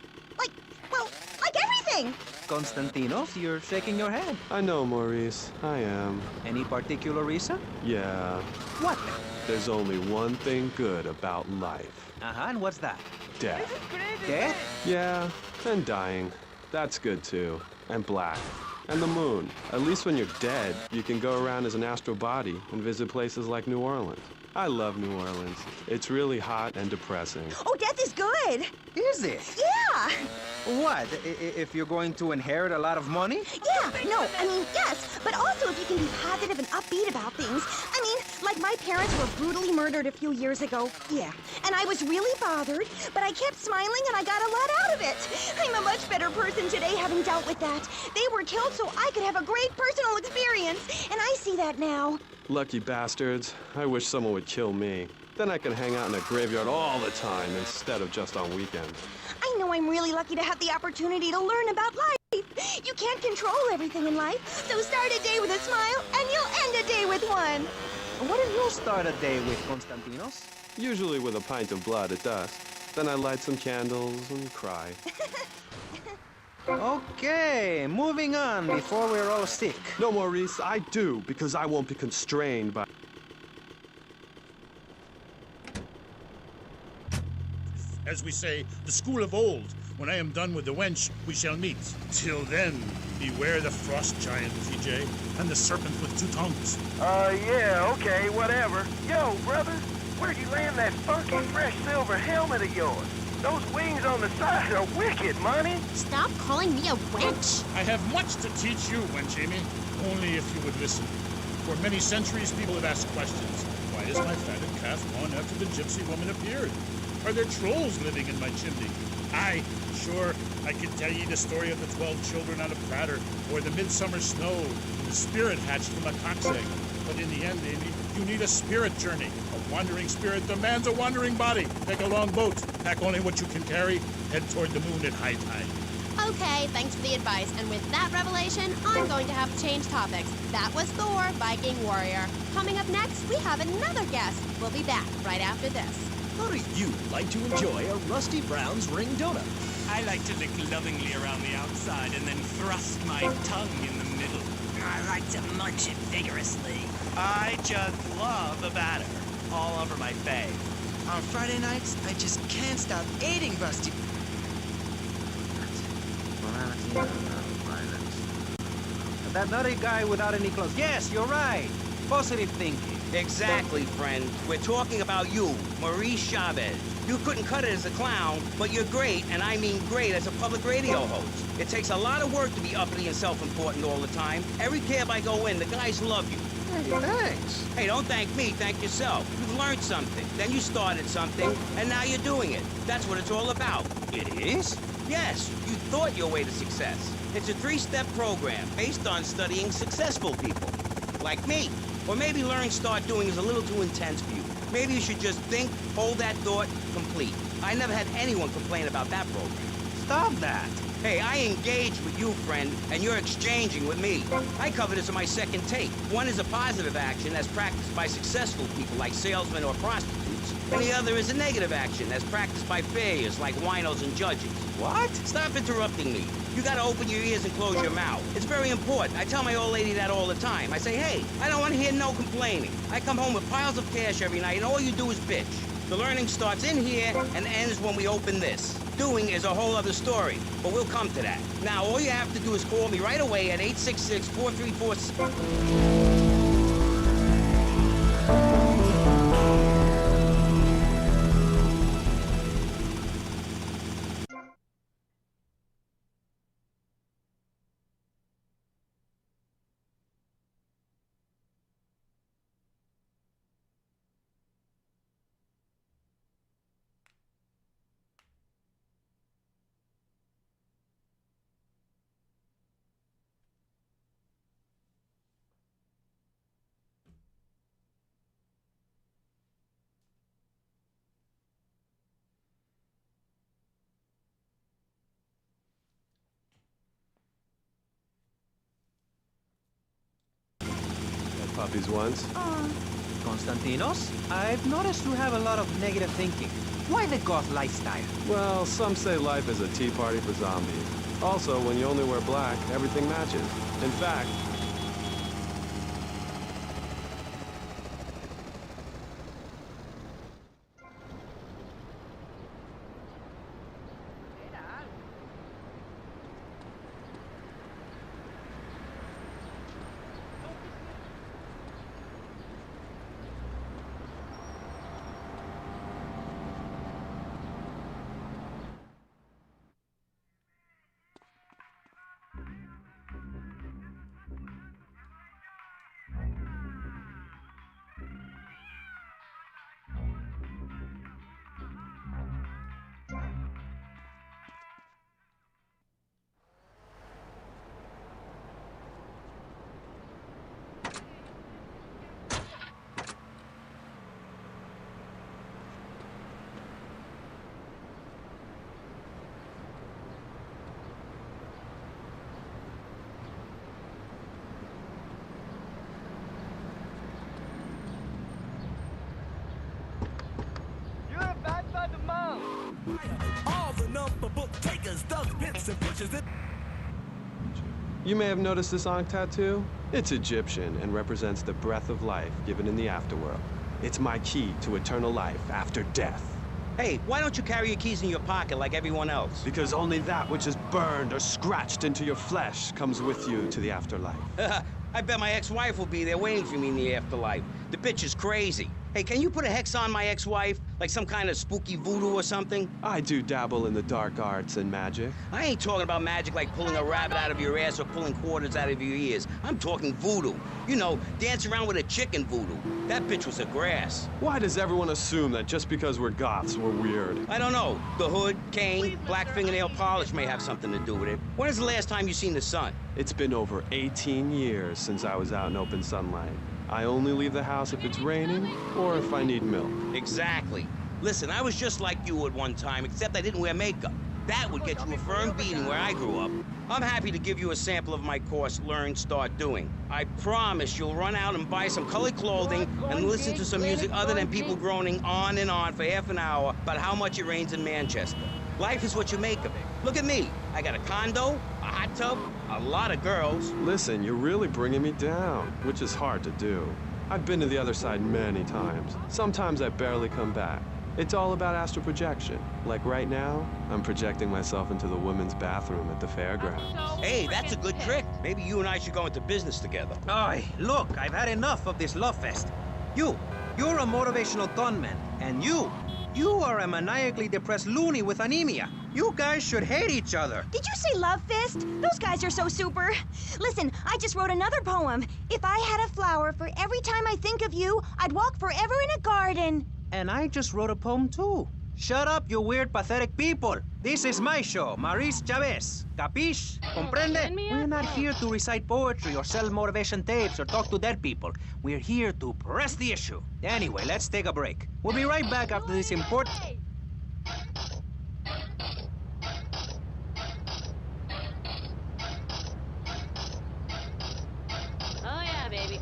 S12: everything.
S17: Konstantinos, you're shaking your head.
S16: I know, Maurice. I am.
S17: Any particular reason?
S16: Yeah.
S17: What?
S16: There's only one thing good about life.
S17: And what's that?
S16: Death.
S17: Death?
S16: Yeah, and dying. That's good too. And black. And the moon. At least when you're dead, you can go around as an astral body and visit places like New Orleans. I love New Orleans. It's really hot and depressing.
S12: Oh, death is good.
S17: Is it?
S12: Yeah.
S17: What? If you're going to inherit a lot of money?
S12: Yeah, no, I mean, yes. But also if you can be positive and upbeat about things. I mean, like my parents were brutally murdered a few years ago. Yeah. And I was really bothered, but I kept smiling and I got a lot out of it. I'm a much better person today having dealt with that. They were killed so I could have a great personal experience, and I see that now.
S16: Lucky bastards. I wish someone would kill me. Then I can hang out in a graveyard all the time instead of just on weekends.
S12: I know I'm really lucky to have the opportunity to learn about life. You can't control everything in life, so start a day with a smile and you'll end a day with one.
S17: What do you start a day with, Konstantinos?
S16: Usually with a pint of blood at dusk. Then I light some candles and cry.
S17: Okay, moving on before we're all sick.
S16: No, Maurice, I do, because I won't be constrained by...
S15: As we say, the school of old. When I am done with the wench, we shall meet. Till then, beware the frost giant, TJ, and the serpent with two tongues.
S3: Yeah, okay, whatever. Yo, brother, where'd you land that funky fresh silver helmet of yours? Those wings on the side are wicked, money.
S2: Stop calling me a wench.
S15: I have much to teach you, wench Amy. Only if you would listen. For many centuries, people have asked questions. Why is my fatted calf gone after the gypsy woman appeared? Are there trolls living in my chimney? Aye, sure, I could tell ye the story of the 12 children on a platter, or the midsummer snow, and the spirit hatched from a cock's egg. But in the end, Amy, you need a spirit journey. A wandering spirit demands a wandering body. Take a long boat, pack only what you can carry, head toward the moon at high tide.
S2: Okay, thanks for the advice. And with that revelation, I'm going to have to change topics. That was Thor, Viking warrior. Coming up next, we have another guest. We'll be back right after this.
S13: How do you like to enjoy a Rusty Brown's ring donut?
S6: I like to lick lovingly around the outside and then thrust my tongue in the middle.
S18: I like to munch it vigorously.
S6: I just love a batter all over my face.
S18: On Friday nights, I just can't stop eating Rusty.
S17: That nutty guy without any clothes. Yes, you're right. Positive thinking.
S19: Exactly, friend. We're talking about you, Maurice Chavez. You couldn't cut it as a clown, but you're great, and I mean great, as a public radio host. It takes a lot of work to be uppity and self-important all the time. Every cab I go in, the guys love you.
S17: Hey, thanks.
S19: Hey, don't thank me, thank yourself. You've learned something, then you started something, and now you're doing it. That's what it's all about.
S17: It is?
S19: Yes, you thought your way to success. It's a 3-step program based on studying successful people, like me. Or maybe learning start doing is a little too intense for you. Maybe you should just think, hold that thought, complete. I never had anyone complain about that program.
S17: Stop that.
S19: Hey, I engage with you, friend, and you're exchanging with me. I cover this in my second take. One is a positive action as practiced by successful people like salesmen or prostitutes. And the other is a negative action as practiced by failures like winos and judges.
S17: What?
S19: Stop interrupting me. You gotta open your ears and close your mouth. It's very important. I tell my old lady that all the time. I say, hey, I don't want to hear no complaining. I come home with piles of cash every night and all you do is bitch. The learning starts in here and ends when we open this. Doing is a whole other story, but we'll come to that. Now, all you have to do is call me right away at 866-434...
S16: puppies once.
S17: Konstantinos, I've noticed you have a lot of negative thinking. Why the goth lifestyle?
S16: Well, some say life is a tea party for zombies. Also, when you only wear black, everything matches. In fact,
S11: All the number book takers, thugs, pimps, and pushers.
S16: you may have noticed this Ankh tattoo. It's Egyptian and represents the breath of life given in the afterworld. It's my key to eternal life after death.
S19: Hey, why don't you carry your keys in your pocket like everyone else?
S16: Because only that which is burned or scratched into your flesh comes with you to the afterlife.
S19: I bet my ex-wife will be there waiting for me in the afterlife. The bitch is crazy. Hey, can you put a hex on my ex-wife? Like some kind of spooky voodoo or something?
S16: I do dabble in the dark arts and magic.
S19: I ain't talking about magic like pulling a rabbit out of your ass or pulling quarters out of your ears. I'm talking voodoo. You know, dance around with a chicken voodoo. That bitch was a grass.
S16: Why does everyone assume that just because we're goths, we're weird?
S19: I don't know. The hood, cane, black fingernail polish may have something to do with it. When is the last time you seen the sun?
S16: It's been over 18 years since I was out in open sunlight. I only leave the house if it's raining or if I need milk.
S19: Exactly. Listen, I was just like you at one time, except I didn't wear makeup. That would get you a firm beating where I grew up. I'm happy to give you a sample of my course, Learn, Start Doing. I promise you'll run out and buy some colored clothing and listen to some music other than people groaning on and on for half an hour about how much it rains in Manchester. Life is what you make of it. Look at me. I got a condo, a hot tub, a lot of girls.
S16: Listen, you're really bringing me down, which is hard to do. I've been to the other side many times. Sometimes I barely come back. It's all about astral projection. Like right now, I'm projecting myself into the women's bathroom at the fairgrounds.
S19: Hey, that's a good trick. Maybe you and I should go into business together.
S17: Oi, look, I've had enough of this love fest. You're a motivational gunman, and you are a maniacally depressed loony with anemia. You guys should hate each other.
S12: Did you say love fist? Those guys are so super. Listen, I just wrote another poem. If I had a flower for every time I think of you, I'd walk forever in a garden.
S17: And I just wrote a poem too. Shut up, you weird, pathetic people. This is my show, Maurice Chavez. Capiche? Comprende? We're not here to recite poetry or sell motivation tapes or talk to dead people. We're here to press the issue. Anyway, let's take a break. We'll be right back after this important...
S5: Oh yeah, baby.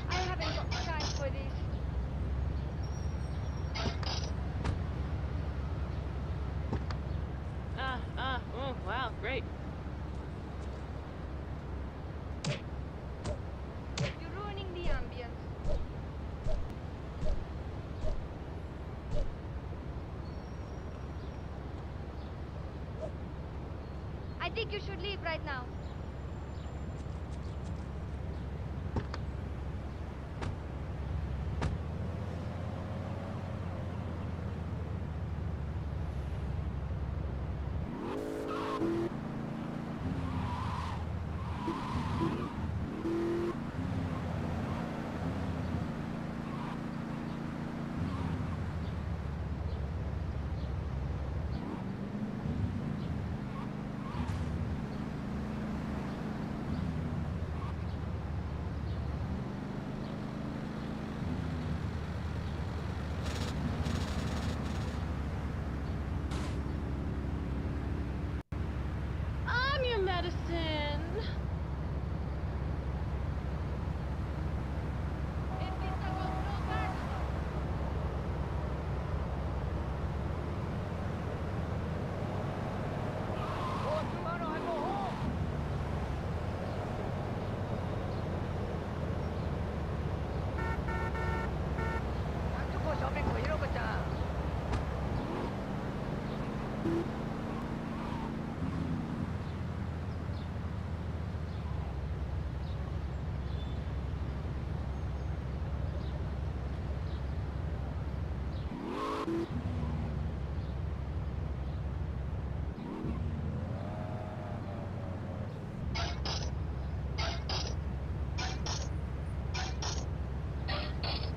S5: I haven't got time for this. Oh, wow, great. You're ruining the ambience. I think you should leave right now.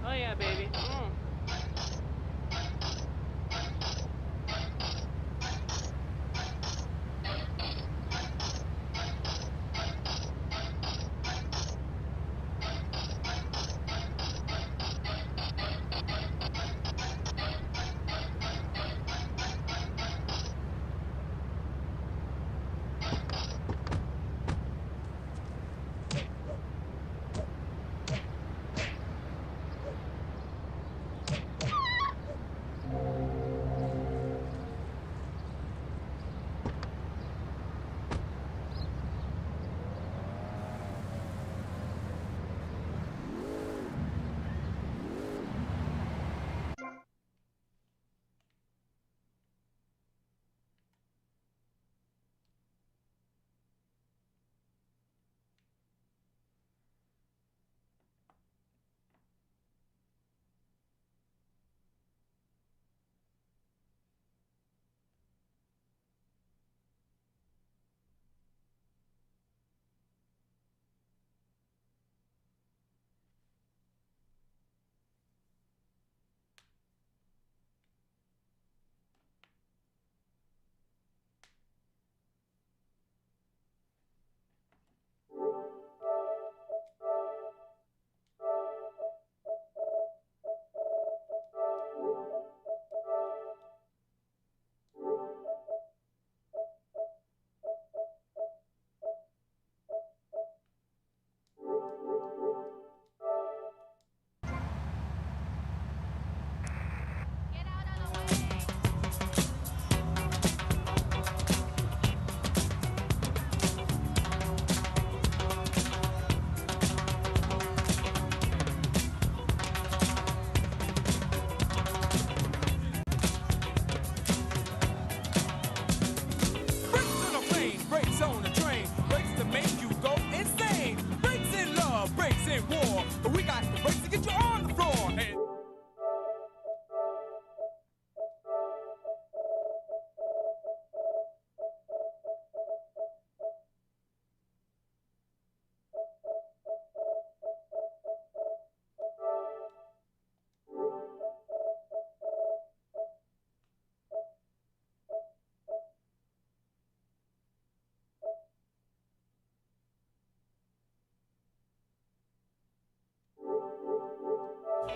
S5: Oh yeah, baby.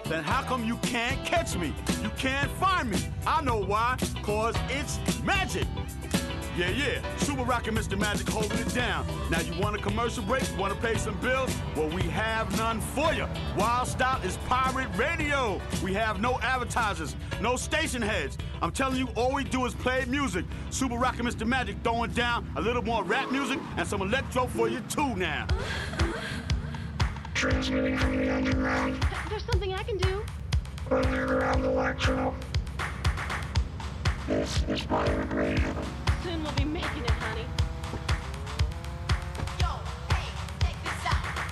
S7: Then how come you can't catch me? You can't find me. I know why, cause it's magic. Yeah, Super Rock and Mr. Magic holding it down. Now you want a commercial break? Want to pay some bills? Well, we have none for you. Wild Style is pirate radio. We have no advertisers, no station heads. I'm telling you, all we do is play music. Super Rock and Mr. Magic throwing down a little more rap music and some electro for you too now.
S10: Transmitting from the underground.
S2: There's something I can do.
S10: Underground electro. This is pirate radio.
S2: Soon we'll be making it, honey. Yo, hey, check this out.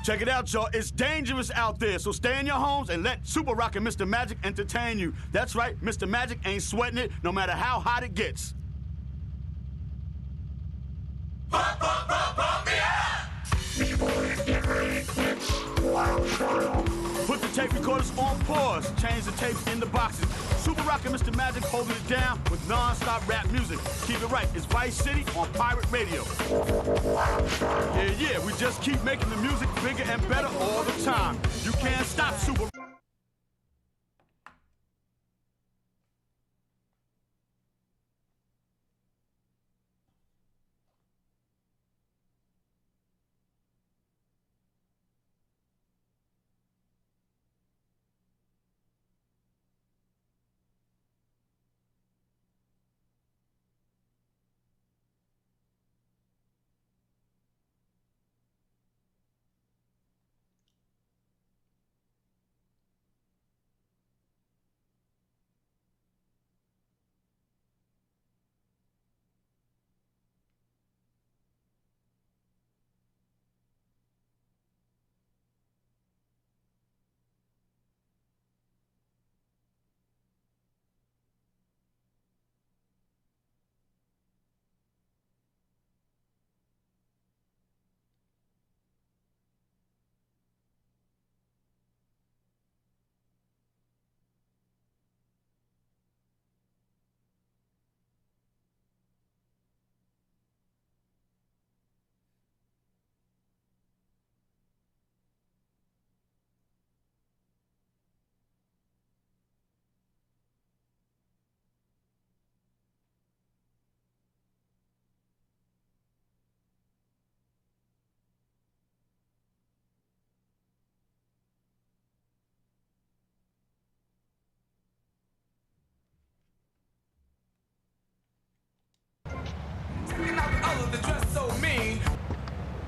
S7: Check it out, y'all. It's dangerous out there, so stay in your homes and let Super Rock and Mr. Magic entertain you. That's right, Mr. Magic ain't sweating it, no matter how hot it gets. Put the tape recorders on pause, change the tapes in the boxes. Super Rock and Mr. Magic holding it down with non-stop rap music. Keep it right, it's Vice City on Pirate Radio. Yeah, we just keep making the music bigger and better all the time. You can't stop Super Rock.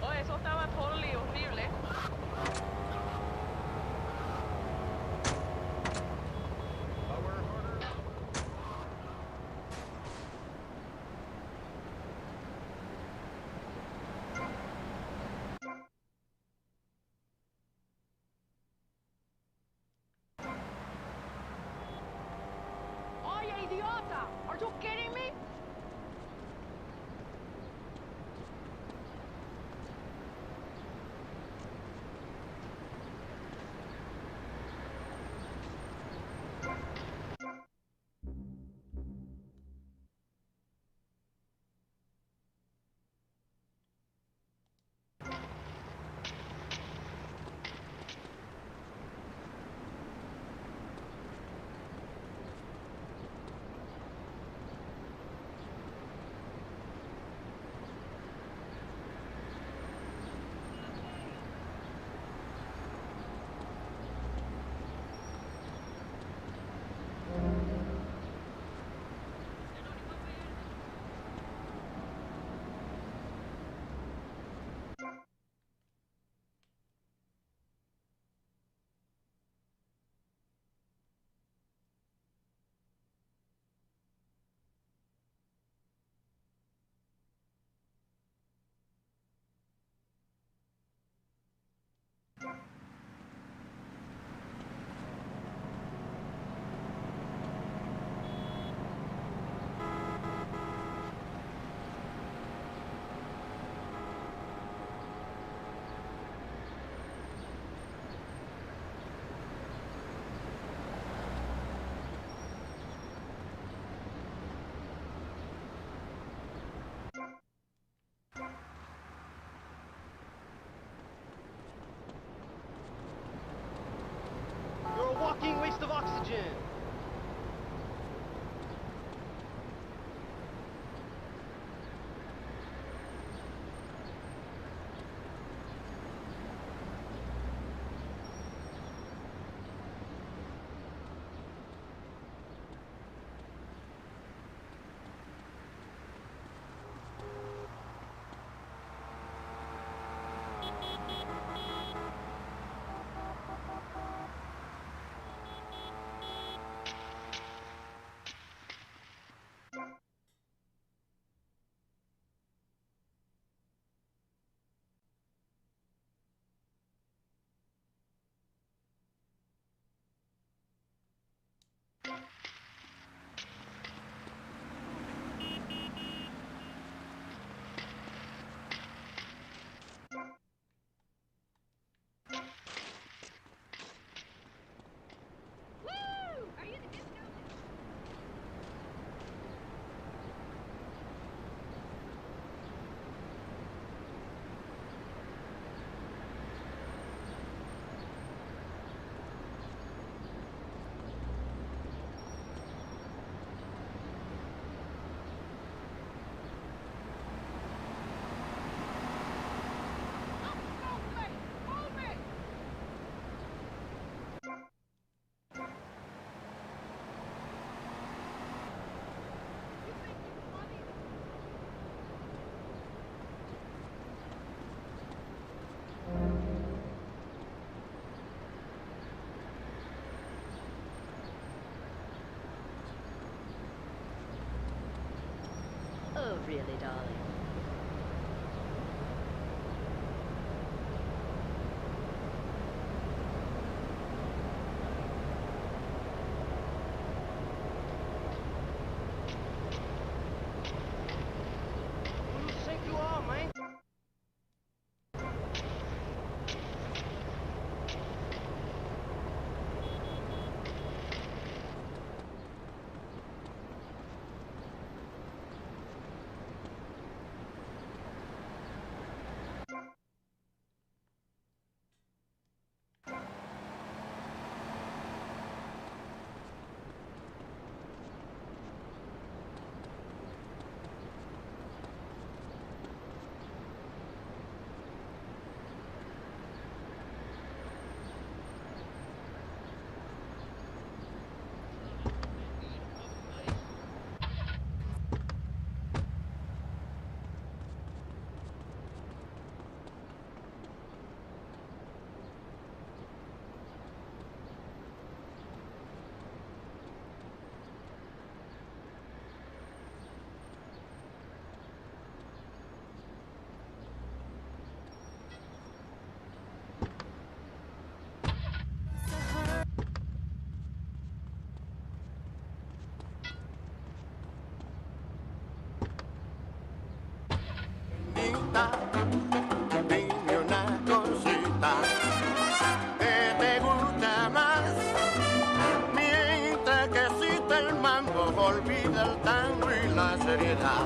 S5: Oh, eso estaba totally horrible. Oye, idiota! Are you kidding me? You're a walking waste of oxygen.
S1: Oh, really, darling?
S17: Who you think you are, man?
S20: Dime una cosita que te gusta más. Mientras que existe el mambo, olvida el tango y la seriedad.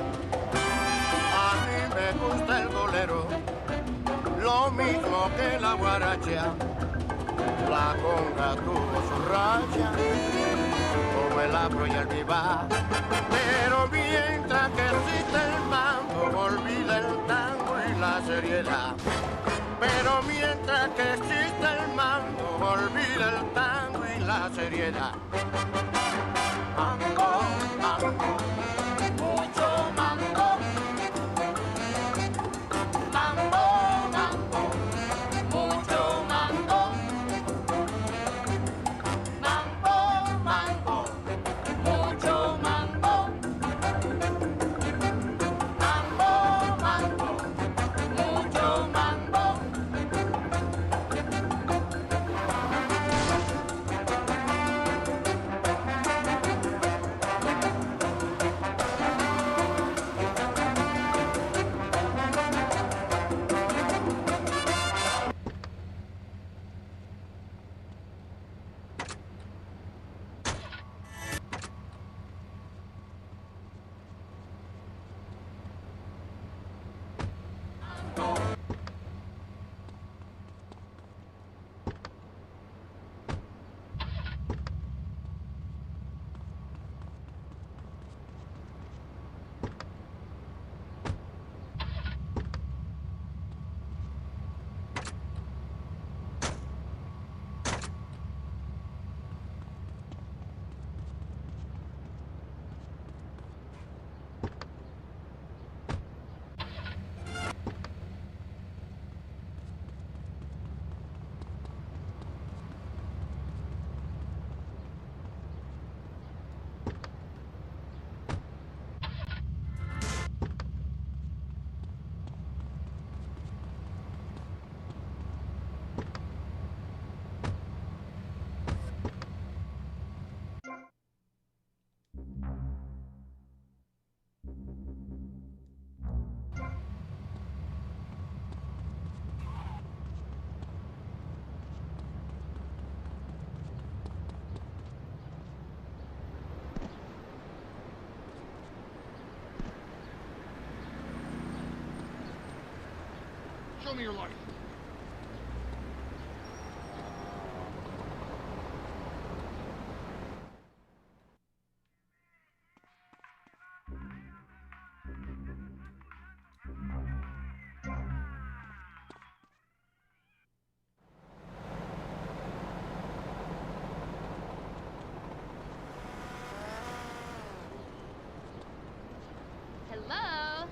S20: A mí me gusta el bolero, lo mismo que la guaracha. La conga tuvo su racha, como el afro y el vivá. Pero mientras que existe el mambo, olvida el tango y la seriedad. Pero mientras que existe el mambo, olvida el tango y la seriedad. Mambo, mambo, mucho mambo. Mambo, mambo, mucho mambo. Mambo, mambo, mucho mambo. Mambo, mambo, mucho mambo.
S15: me your life.
S1: Hello?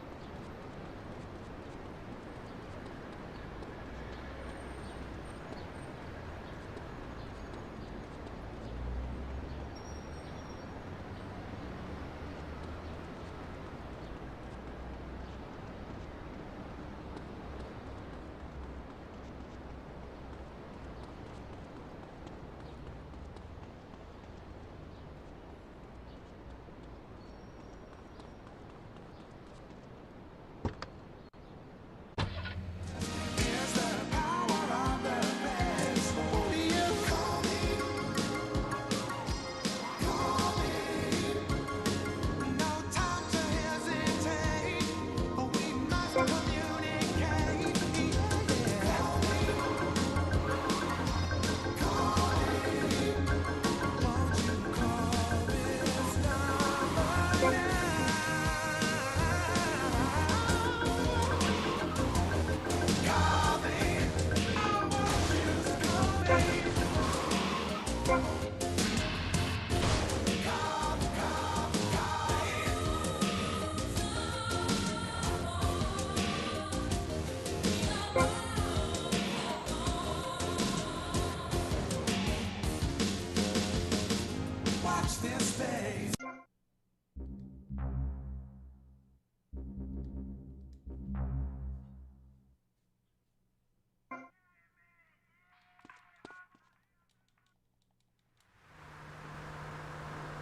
S21: Watch this space.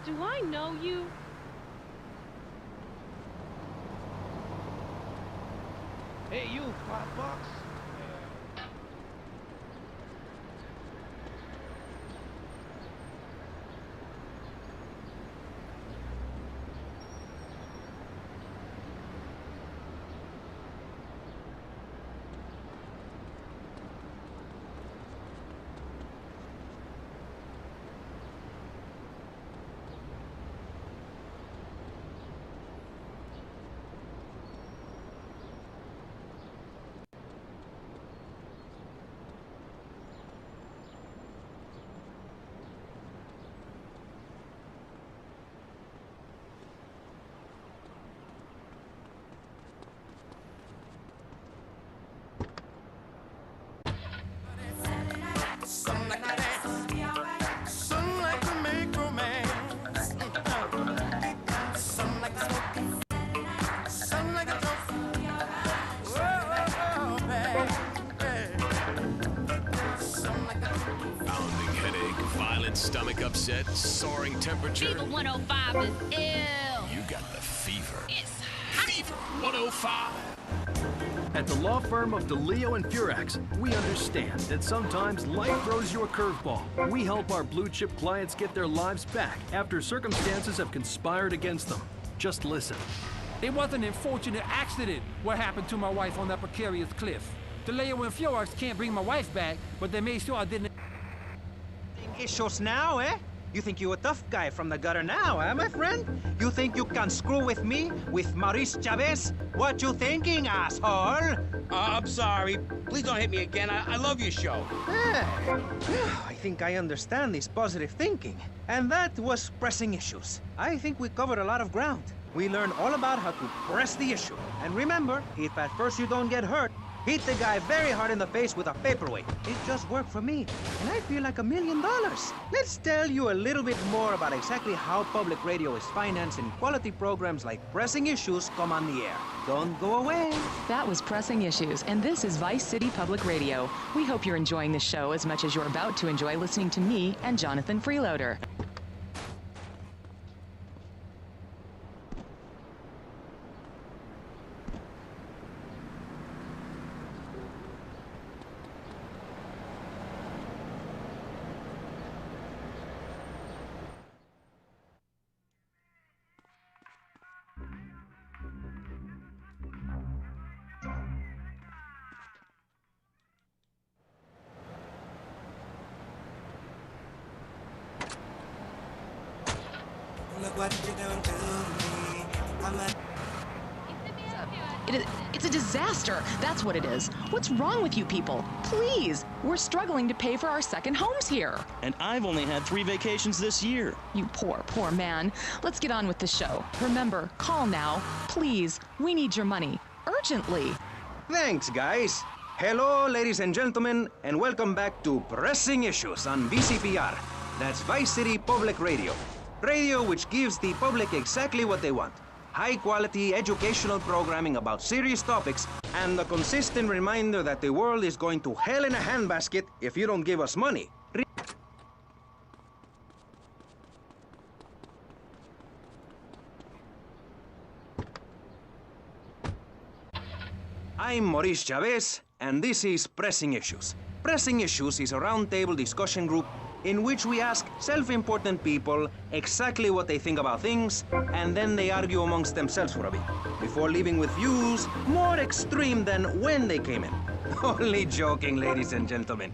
S5: Do I know you?
S22: Hey, you, Pop Box.
S20: Some like to dance, some like to make romance. Some like to smoke, some like to talk. Whoa, baby. Some like to
S11: Pounding headache, violent stomach upset, soaring temperature.
S23: Fever 105 is ill.
S11: You got the fever.
S23: It's
S11: Fever 105.
S13: At the law firm of DeLeo and Furax, we understand that sometimes life throws you a curveball. We help our blue-chip clients get their lives back after circumstances have conspired against them. Just listen.
S24: It was an unfortunate accident what happened to my wife on that precarious cliff. DeLeo and Furax can't bring my wife back, but they made sure I didn't...
S17: Issues now, eh? You think you a tough guy from the gutter now, eh, my friend? You think you can screw with me, with Maurice Chavez? What you thinking, asshole?
S19: I'm sorry. Please don't hit me again. I love your show.
S17: Hey, I think I understand this positive thinking. And that was pressing issues. I think we covered a lot of ground. We learned all about how to press the issue. And remember, if at first you don't get hurt, hit the guy very hard in the face with a paperweight. It just worked for me, and I feel like $1 million. Let's tell you a little bit more about exactly how public radio is financing quality programs like Pressing Issues come on the air. Don't go away.
S4: That was Pressing Issues, and this is Vice City Public Radio. We hope you're enjoying the show as much as you're about to enjoy listening to me and Jonathan Freeloader.
S21: Look what you done to me. I'm a
S4: It's a disaster. That's what it is. What's wrong with you people? Please, we're struggling to pay for our second homes here.
S3: And I've only had 3 vacations this year.
S4: You poor man. Let's get on with the show. Remember, call now. Please, we need your money. Urgently.
S17: Thanks, guys. Hello, ladies and gentlemen, and welcome back to Pressing Issues on VCPR. That's Vice City Public Radio. Radio which gives the public exactly what they want. High-quality educational programming about serious topics and a consistent reminder that the world is going to hell in a handbasket if you don't give us money. I'm Maurice Chavez, and this is Pressing Issues. Pressing Issues is a roundtable discussion group in which we ask self-important people exactly what they think about things, and then they argue amongst themselves for a bit, before leaving with views more extreme than when they came in. Only joking, ladies and gentlemen.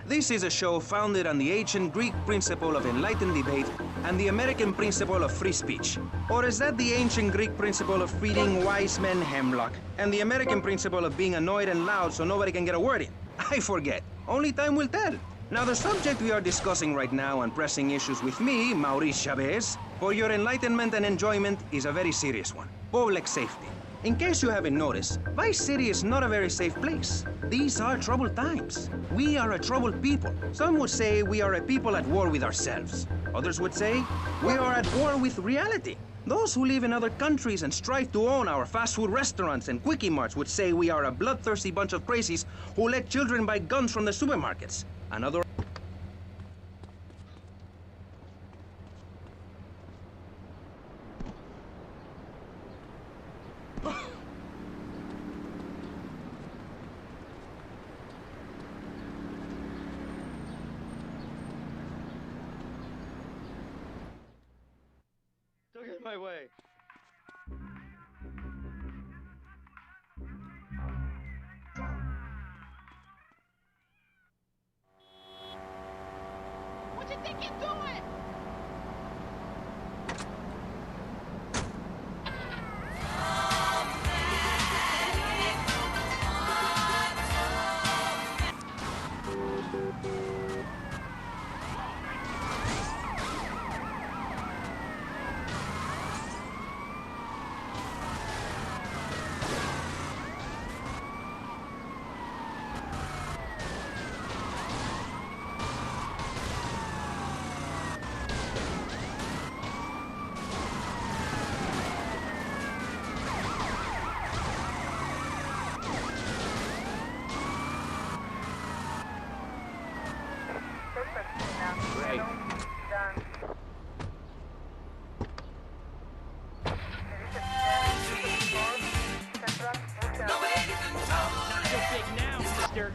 S17: This is a show founded on the ancient Greek principle of enlightened debate and the American principle of free speech. Or is that the ancient Greek principle of feeding wise men hemlock and the American principle of being annoyed and loud so nobody can get a word in? I forget. Only time will tell. Now, the subject we are discussing right now on Pressing Issues with me, Maurice Chavez, for your enlightenment and enjoyment is a very serious one. Public safety. In case you haven't noticed, Vice City is not a very safe place. These are troubled times. We are a troubled people. Some would say we are a people at war with ourselves. Others would say we are at war with reality. Those who live in other countries and strive to own our fast food restaurants and quickie marts would say we are a bloodthirsty bunch of crazies who let children buy guns from the supermarkets. Another
S22: Don't get in my way.
S5: What you think you're doing?
S17: Great.
S22: Not so big now, mister.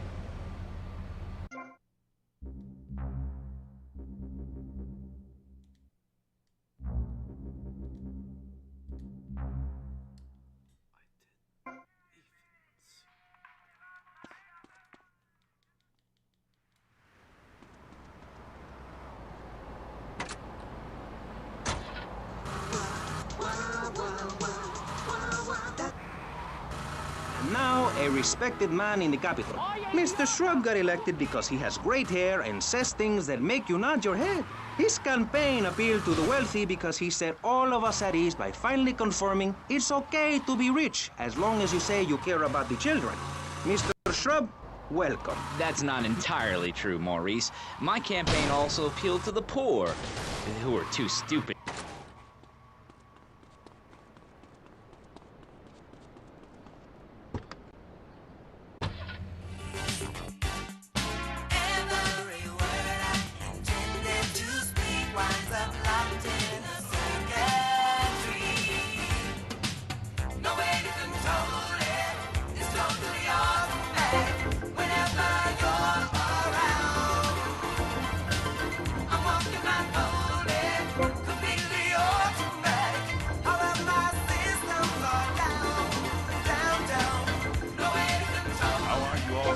S17: And now, a respected man in the Capitol. Mr. Shrub got elected because he has great hair and says things that make you nod your head. His campaign appealed to the wealthy because he set all of us at ease by finally confirming it's okay to be rich as long as you say you care about the children. Mr. Shrub, welcome.
S8: That's not entirely true, Maurice. My campaign also appealed to the poor, who are too stupid.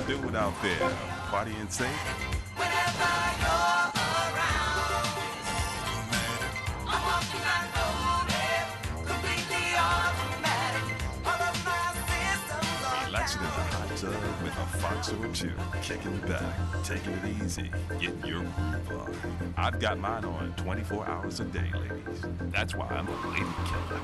S9: Doing out there, body and safe?
S21: Whenever you're around, I'm walking like
S9: or two, kicking back, taking it easy, getting your groove on. I've got mine on 24 hours a day, ladies. That's why I'm a lady killer.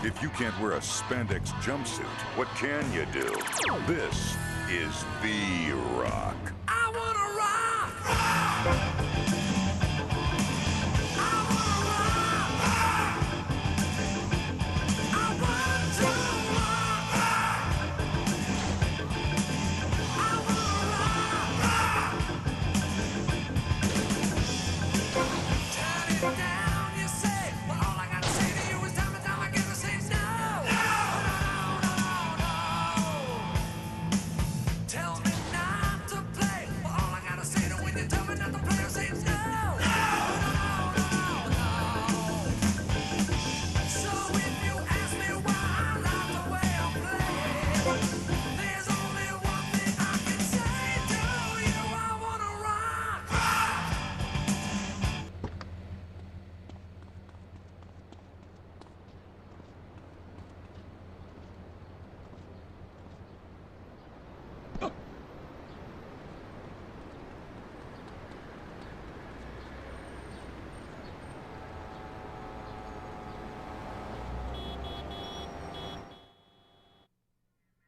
S6: If you can't wear a spandex jumpsuit, what can you do? This is The Rock.
S21: I wanna rock! I wanna rock! I want to rock! I wanna rock! Turn it down, you say. Well, all I gotta say to you is time and time again to say no. Tell me not to play. Well, all I gotta say to when you tell me not to play, I say no. So if you ask me why I like the way I play, there's only one thing I can say to you. I wanna rock.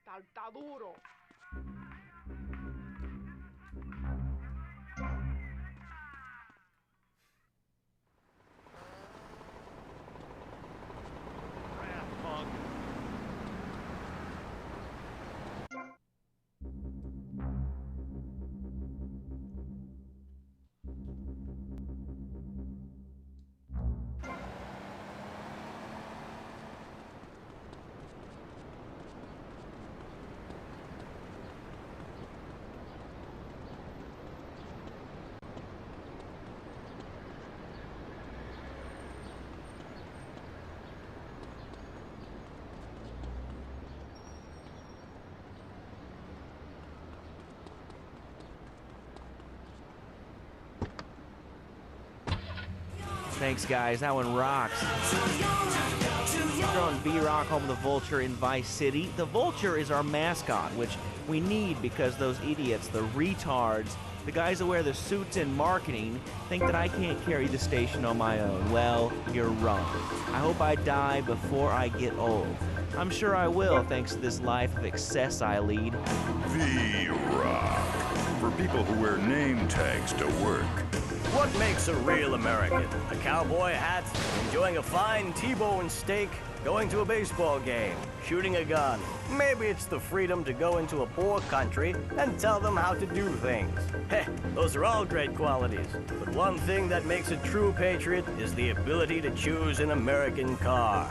S5: Salta duro.
S14: Thanks, guys. That one rocks. We're on V-Rock, home of the Vulture in Vice City. The Vulture is our mascot, which we need because those idiots, the retards, the guys that wear the suits in marketing, think that I can't carry the station on my own. Well, you're wrong. I hope I die before I get old. I'm sure I will, thanks to this life of excess I lead.
S6: V-Rock. For people who wear name tags to work.
S16: What makes a real American? A cowboy hat, enjoying a fine T-bone steak, going to a baseball game, shooting a gun. Maybe it's the freedom to go into a poor country and tell them how to do things. Heh, those are all great qualities. But one thing that makes a true patriot is the ability to choose an American car.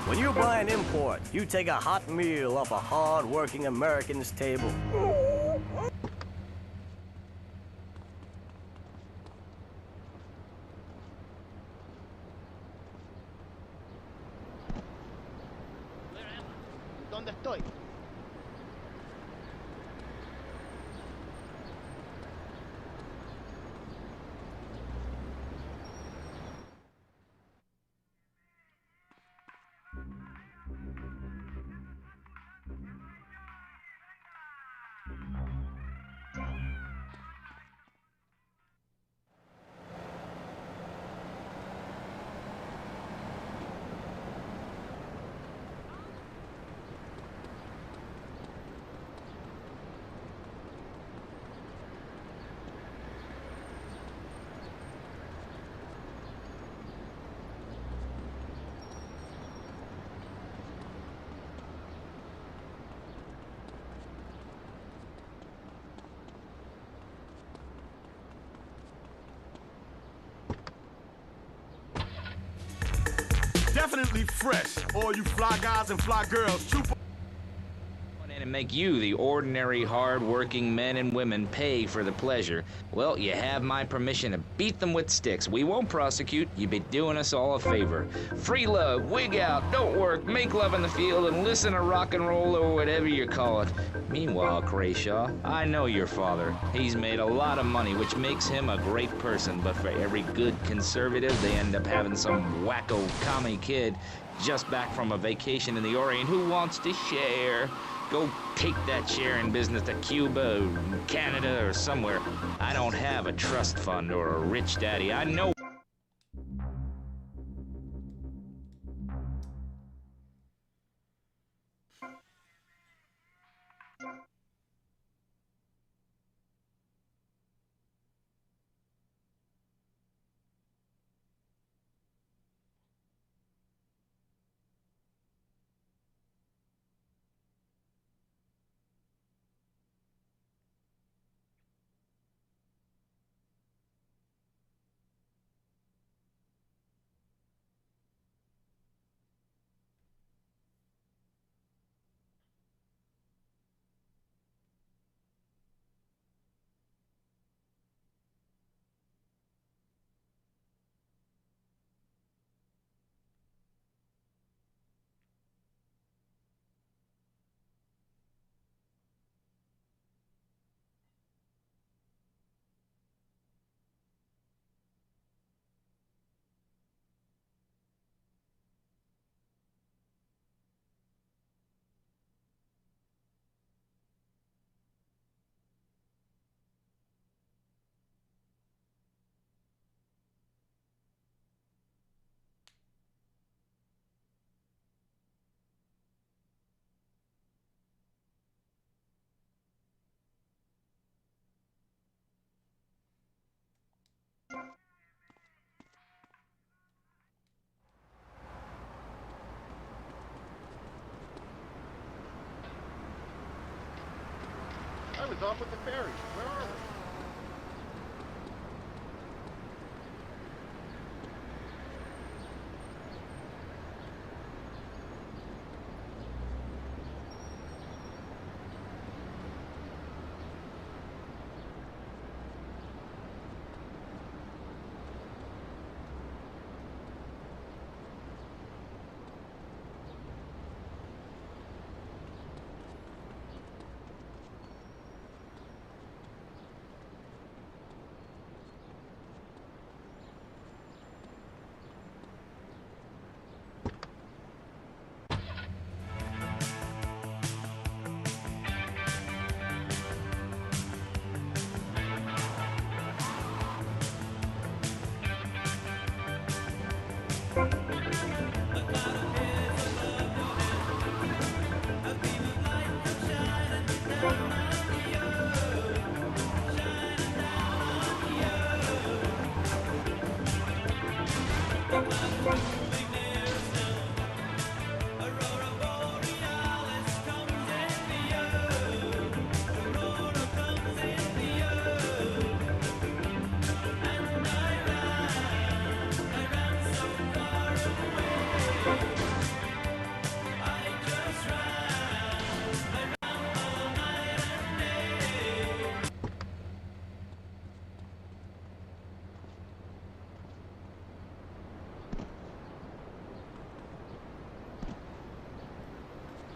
S16: When you buy an import, you take a hot meal off a hard-working American's table.
S18: ¿Dónde estoy?
S7: definitely fresh. All you fly guys and fly girls,
S8: And make you, the ordinary, hard-working men and women, pay for the pleasure. Well, you have my permission to beat them with sticks. We won't prosecute. You'd be doing us all a favor. Free love, wig out, don't work, make love in the field, and listen to rock and roll or whatever you call it. Meanwhile, Crayshaw, I know your father. He's made a lot of money, which makes him a great person, but for every good conservative, they end up having some wacko commie kid just back from a vacation in the Orient who wants to share. Go take that sharing business to Cuba or Canada or somewhere. I don't have a trust fund or a rich daddy. I know.
S2: I was off with the ferry. Where are we?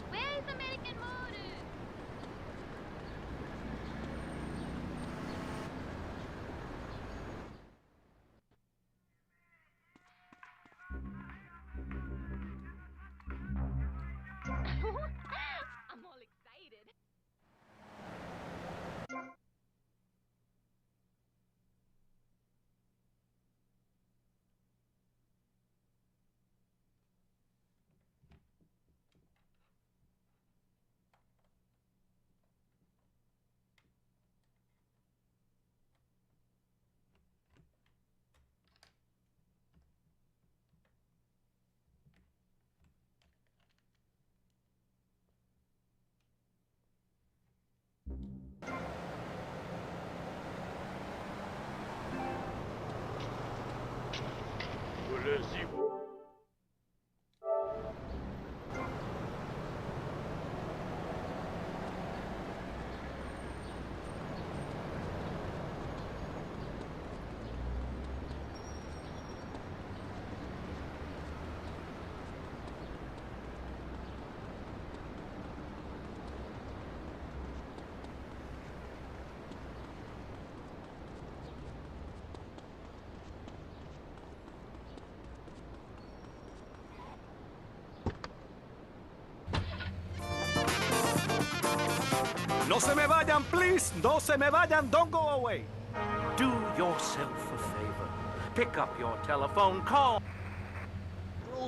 S23: Where's American Motor? I'm all excited.
S10: No se me vayan, please. No se me vayan. Don't go away. Do yourself a favor. Pick up your telephone, call.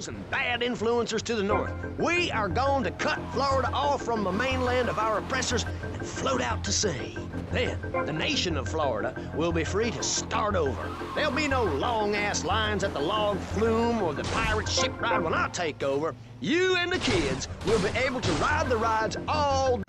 S16: And bad influencers to the north. We are going to cut Florida off from the mainland of our oppressors and float out to sea. Then, the nation of Florida will be free to start over. There'll be no long-ass lines at the log flume or the pirate ship ride when I take over. You and the kids will be able to ride the rides all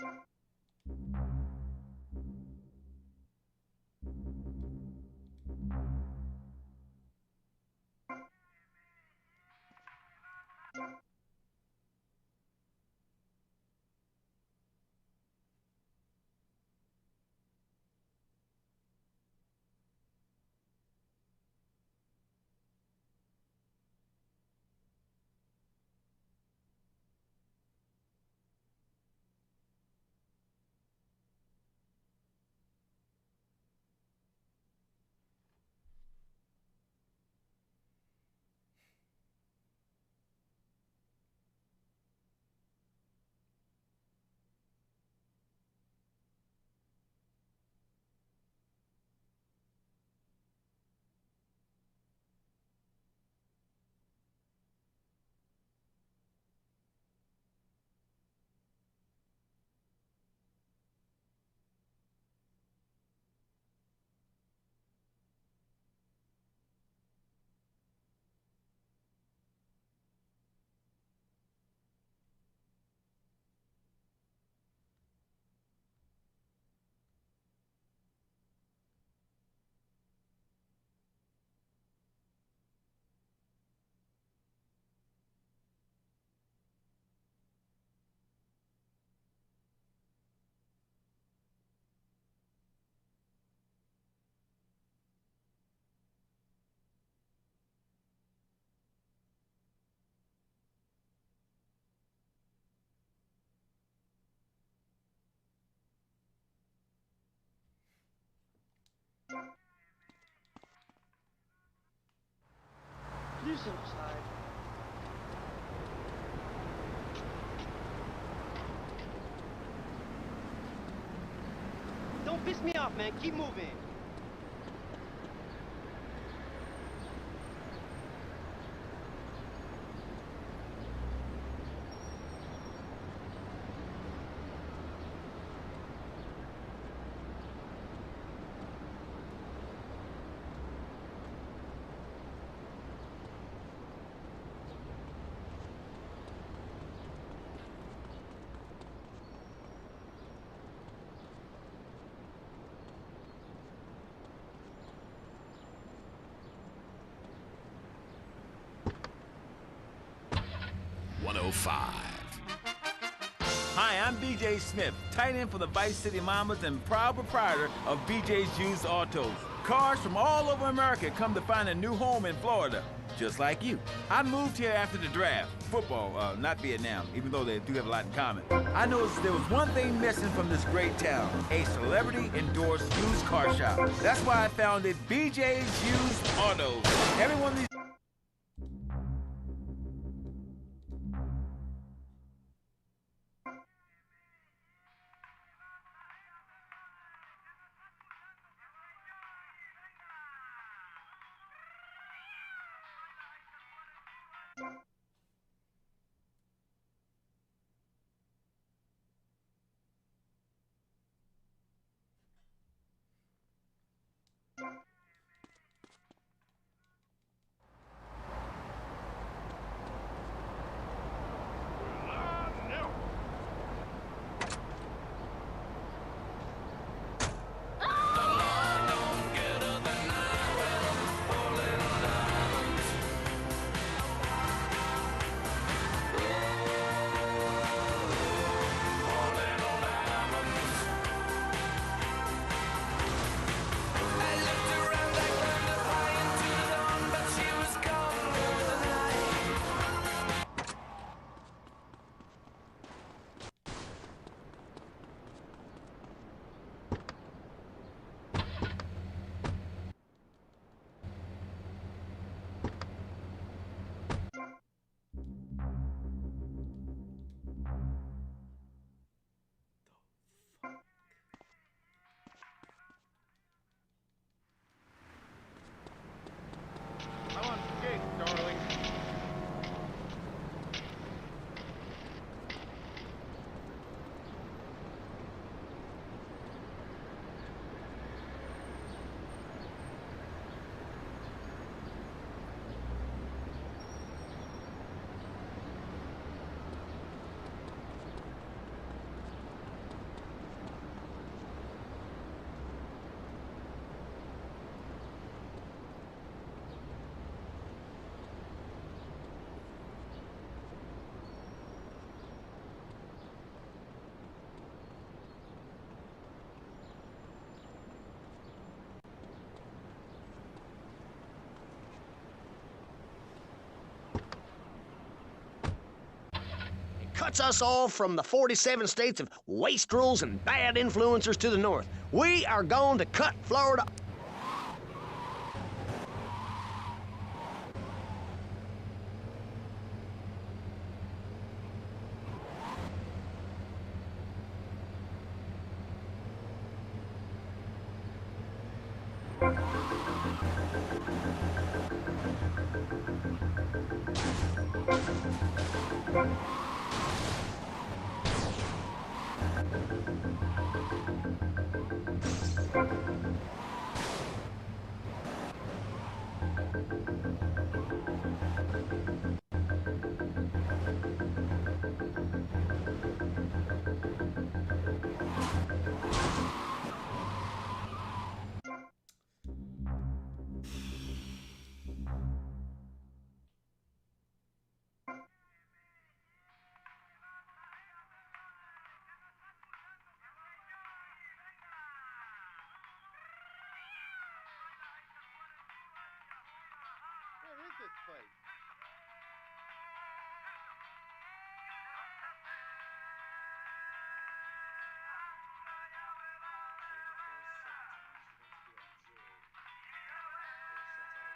S22: Please step aside. Don't piss me off, man. Keep moving.
S10: Hi, I'm BJ Smith, tight end for the Vice City Mamas and proud proprietor of BJ's Used Autos. Cars from all over America come to find a new home in Florida, just like you. I moved here after the draft. Football, not Vietnam, even though they do have a lot in common. I noticed there was one thing missing from this great town, a celebrity-endorsed used car shop. That's why I founded BJ's Used Autos. Every one of these
S16: cuts us off from the 47 states of wastrels and bad influencers to the north. We are going to cut Florida.
S2: Where is this place?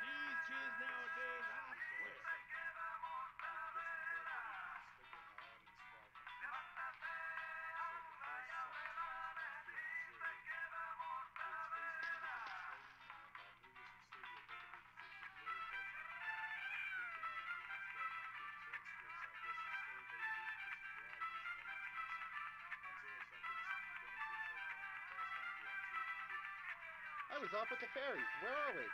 S10: These kids nowadays, I swear.
S2: I was off with the fairies. Where are we?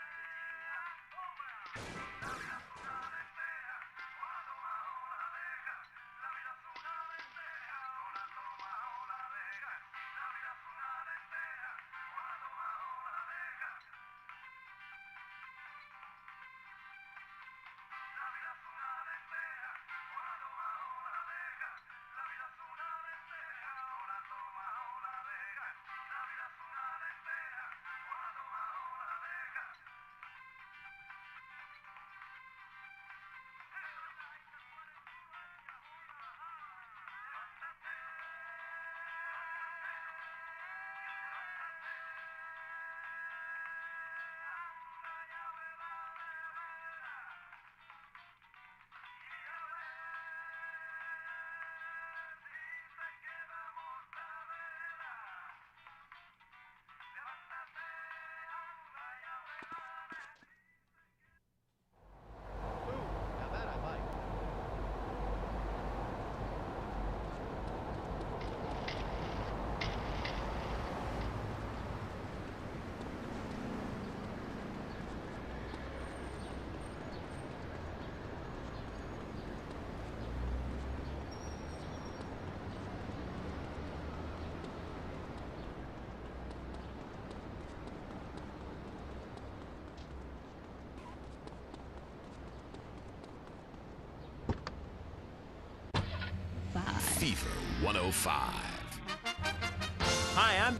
S2: Now that I like.
S11: Fever 105.
S10: Hi, I'm...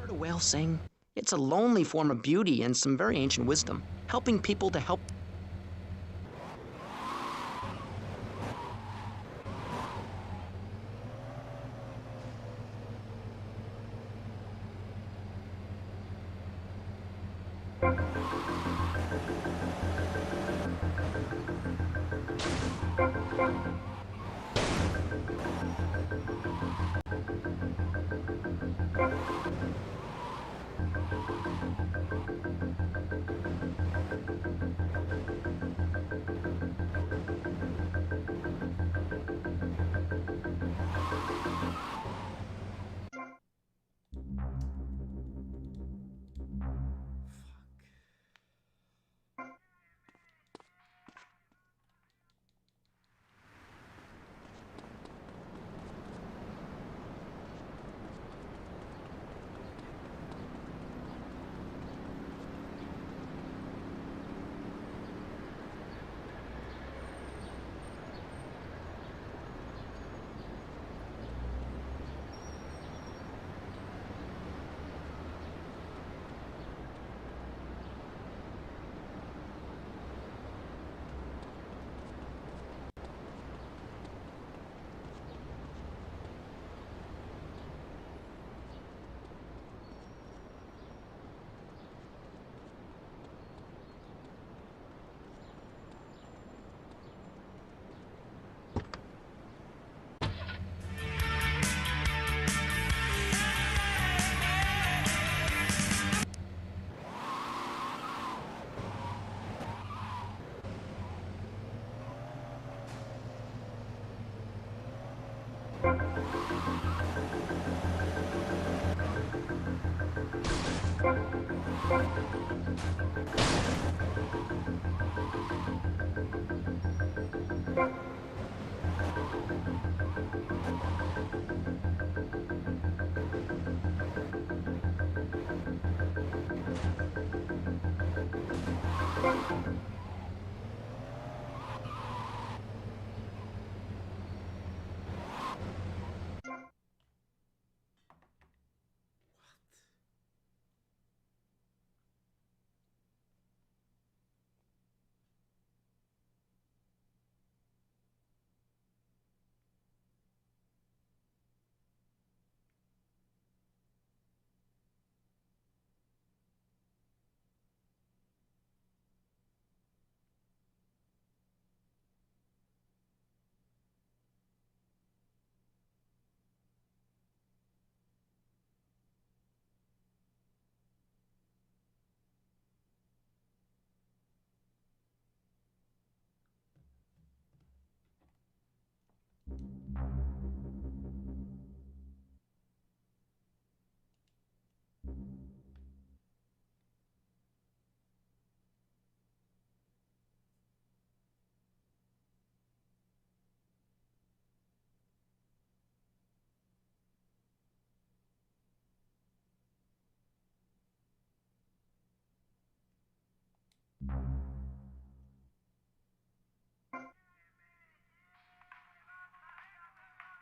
S1: Heard a whale sing? It's a lonely form of beauty and some very ancient wisdom, helping people to help.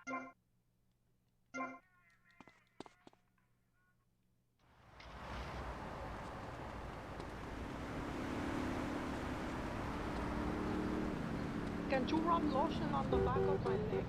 S22: Can you rub lotion on the back of my neck?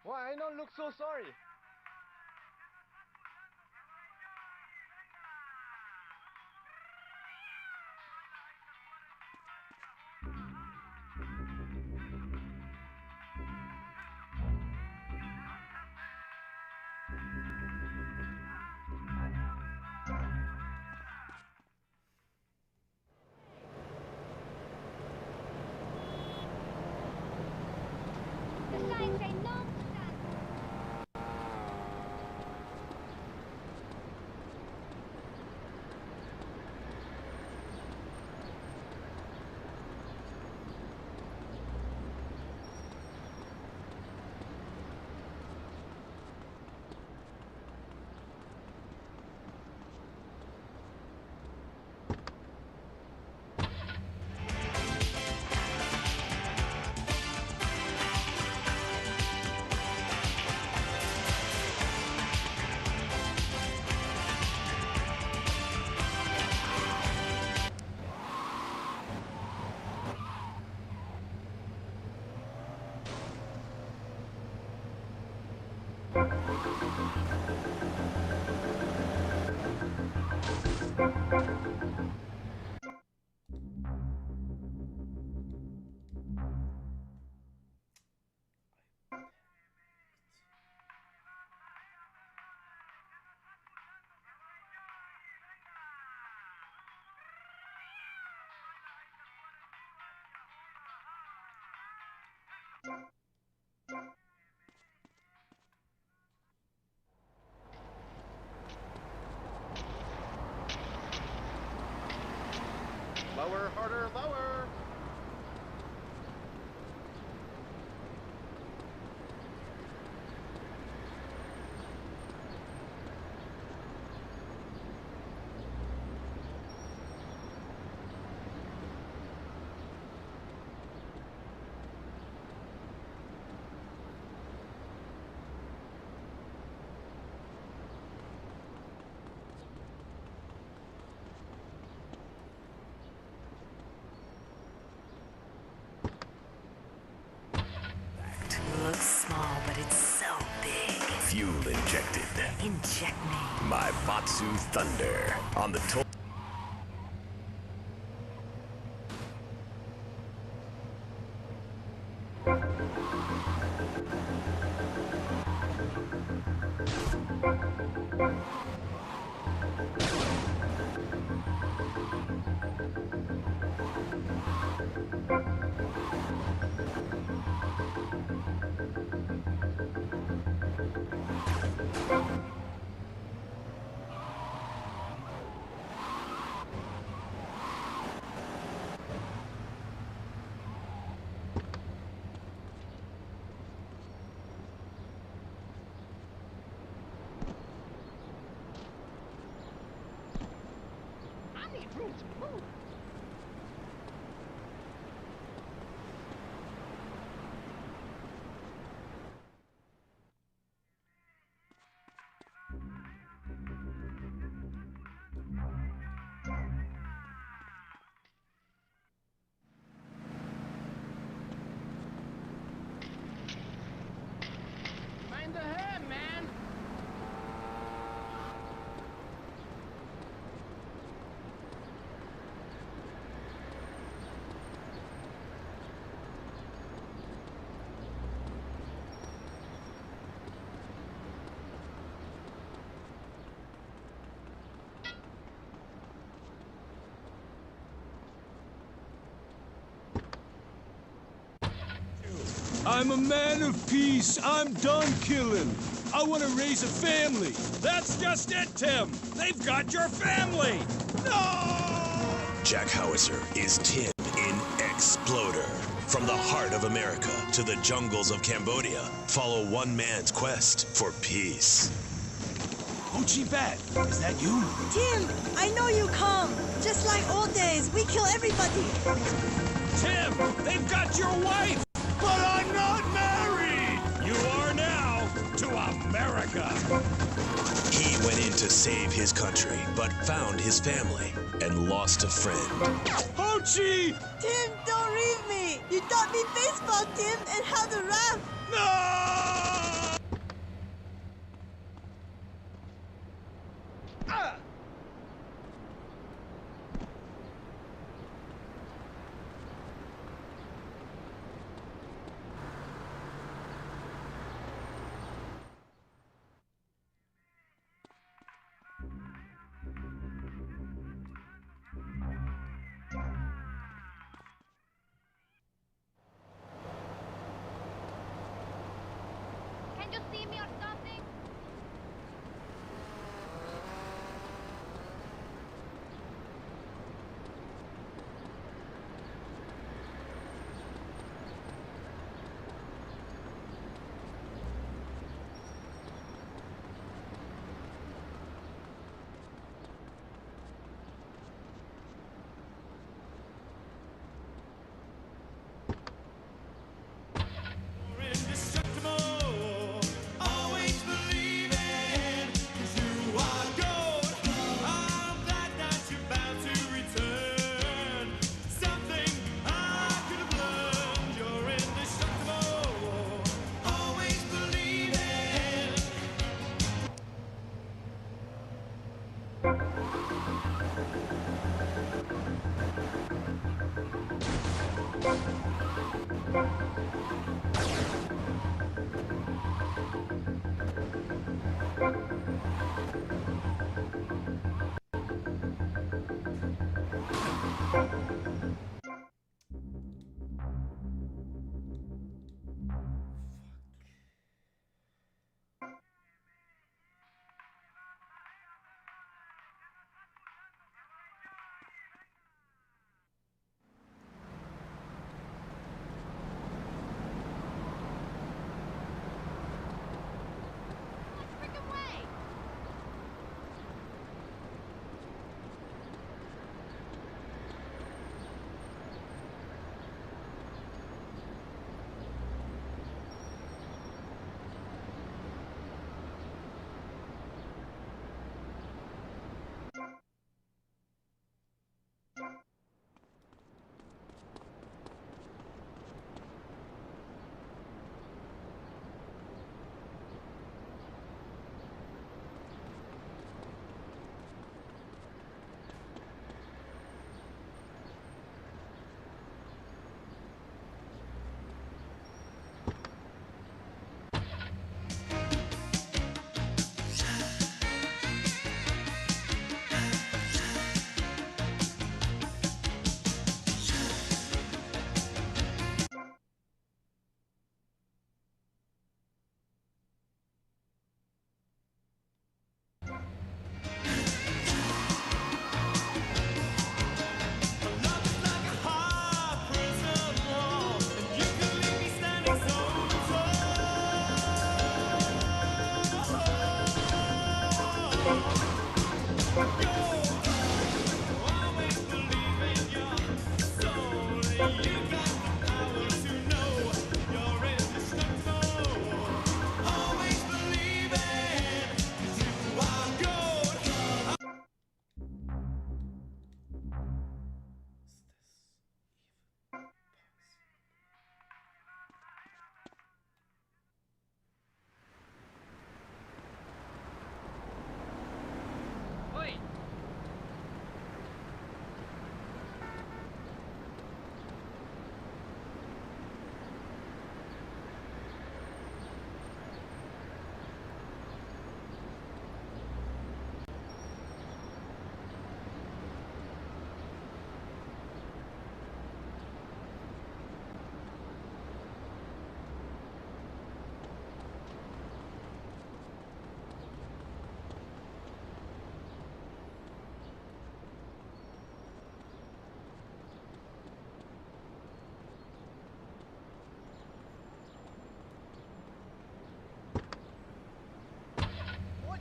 S2: Why I don't look so sorry?
S23: The signs say no.
S2: Lower, harder, lower.
S12: Looks small, but it's so big.
S11: Fuel injected.
S12: Inject me.
S11: My Batsu Thunder on the toll.
S5: I need room to move. Mind ahead, man.
S15: I'm a man of peace. I'm done killing.
S13: I want to raise a family. That's just it, Tim. They've got your family. No!
S11: Jack Howitzer is Tim in Exploder. From the heart of America to the jungles of Cambodia, follow one man's quest for peace.
S13: Ho Chi Bet, is that you?
S15: Tim, I know you come. Just like old days, we kill everybody.
S13: Tim, they've got your wife. But I'm not married. You are now to America.
S11: He went in to save his country, but found his family and lost a friend.
S13: Ho Chi!
S15: Tim, don't leave me. You taught me baseball, Tim, and how to rap.
S13: No!
S23: Can you see me or something?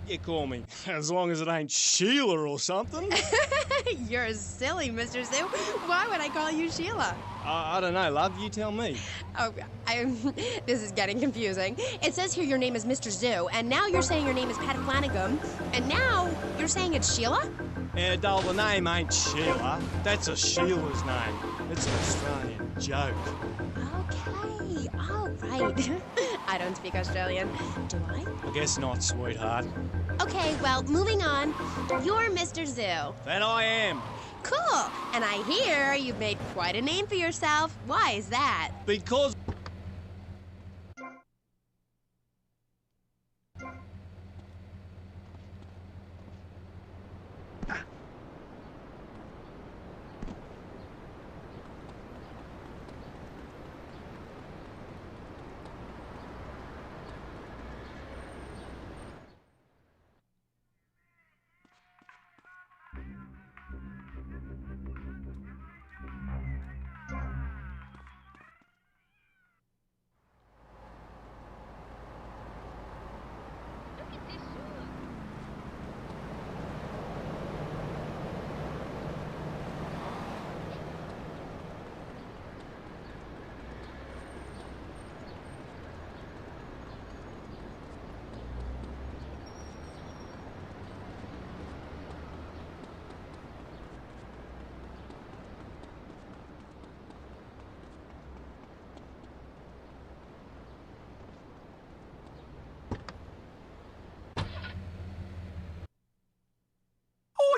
S13: you call me, as long as it ain't Sheila or something.
S18: You're silly, Mr. Zoo. Why would I call you Sheila?
S13: I don't know, love. You tell me.
S18: Oh, this is getting confusing. It says here your name is Mr. Zoo, and now you're saying your name is Pat Flanagan, and now you're saying it's Sheila?
S13: Yeah, doll, the name ain't Sheila. That's a Sheila's name. It's an Australian joke.
S18: Okay, all right. I don't speak Australian. Do I?
S13: I guess not, sweetheart.
S18: Okay, well, moving on. You're Mr. Zoo.
S13: That I am.
S18: Cool. And I hear you've made quite a name for yourself. Why is that?
S13: Because...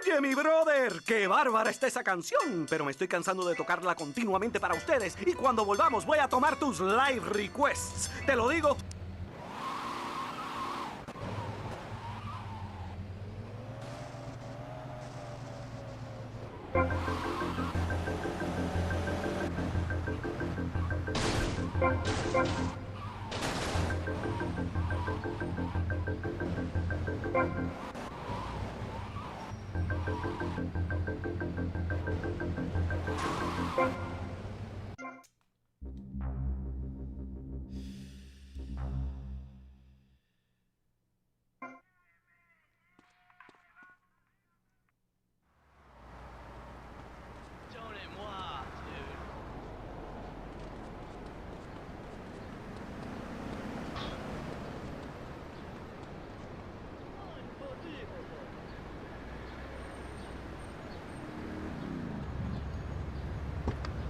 S19: Oye, mi brother, qué bárbara está esa canción, pero me estoy cansando de tocarla continuamente para ustedes y cuando volvamos voy a tomar tus live requests. Te lo digo.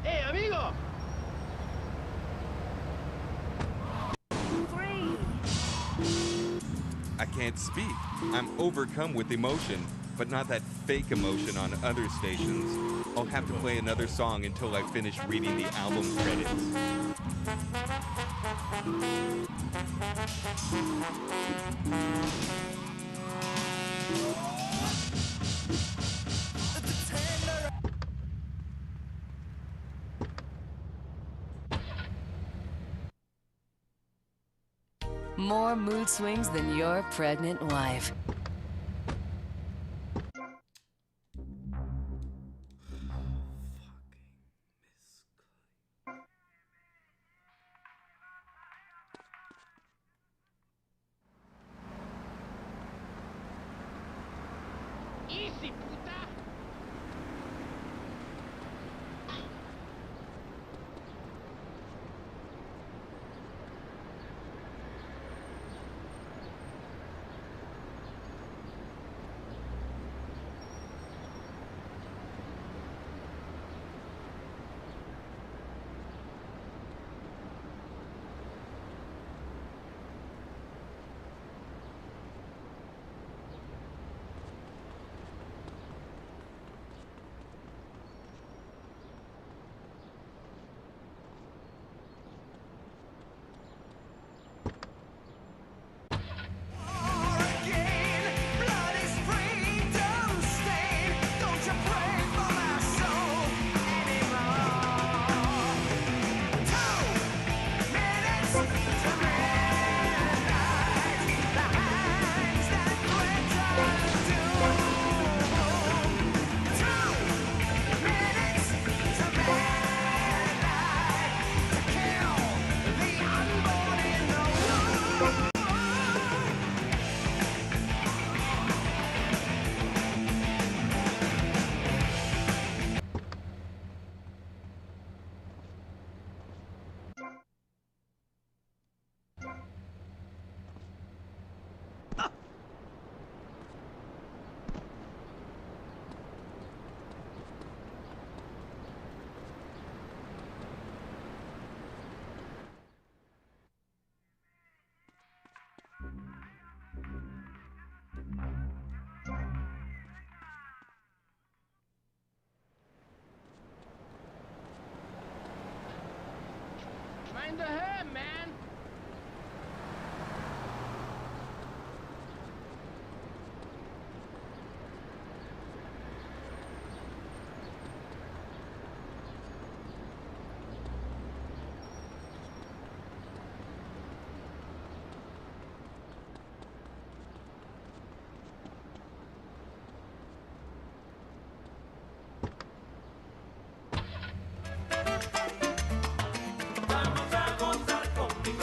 S2: ¡Eh, amigo!
S20: I can't speak. I'm overcome with emotion, but not that fake emotion on other stations. I'll have to play another song until I finish reading the album credits.
S24: More mood swings than your pregnant wife.
S2: Easy, puta!
S5: happened to him, man?
S21: Vamos a gozar con mi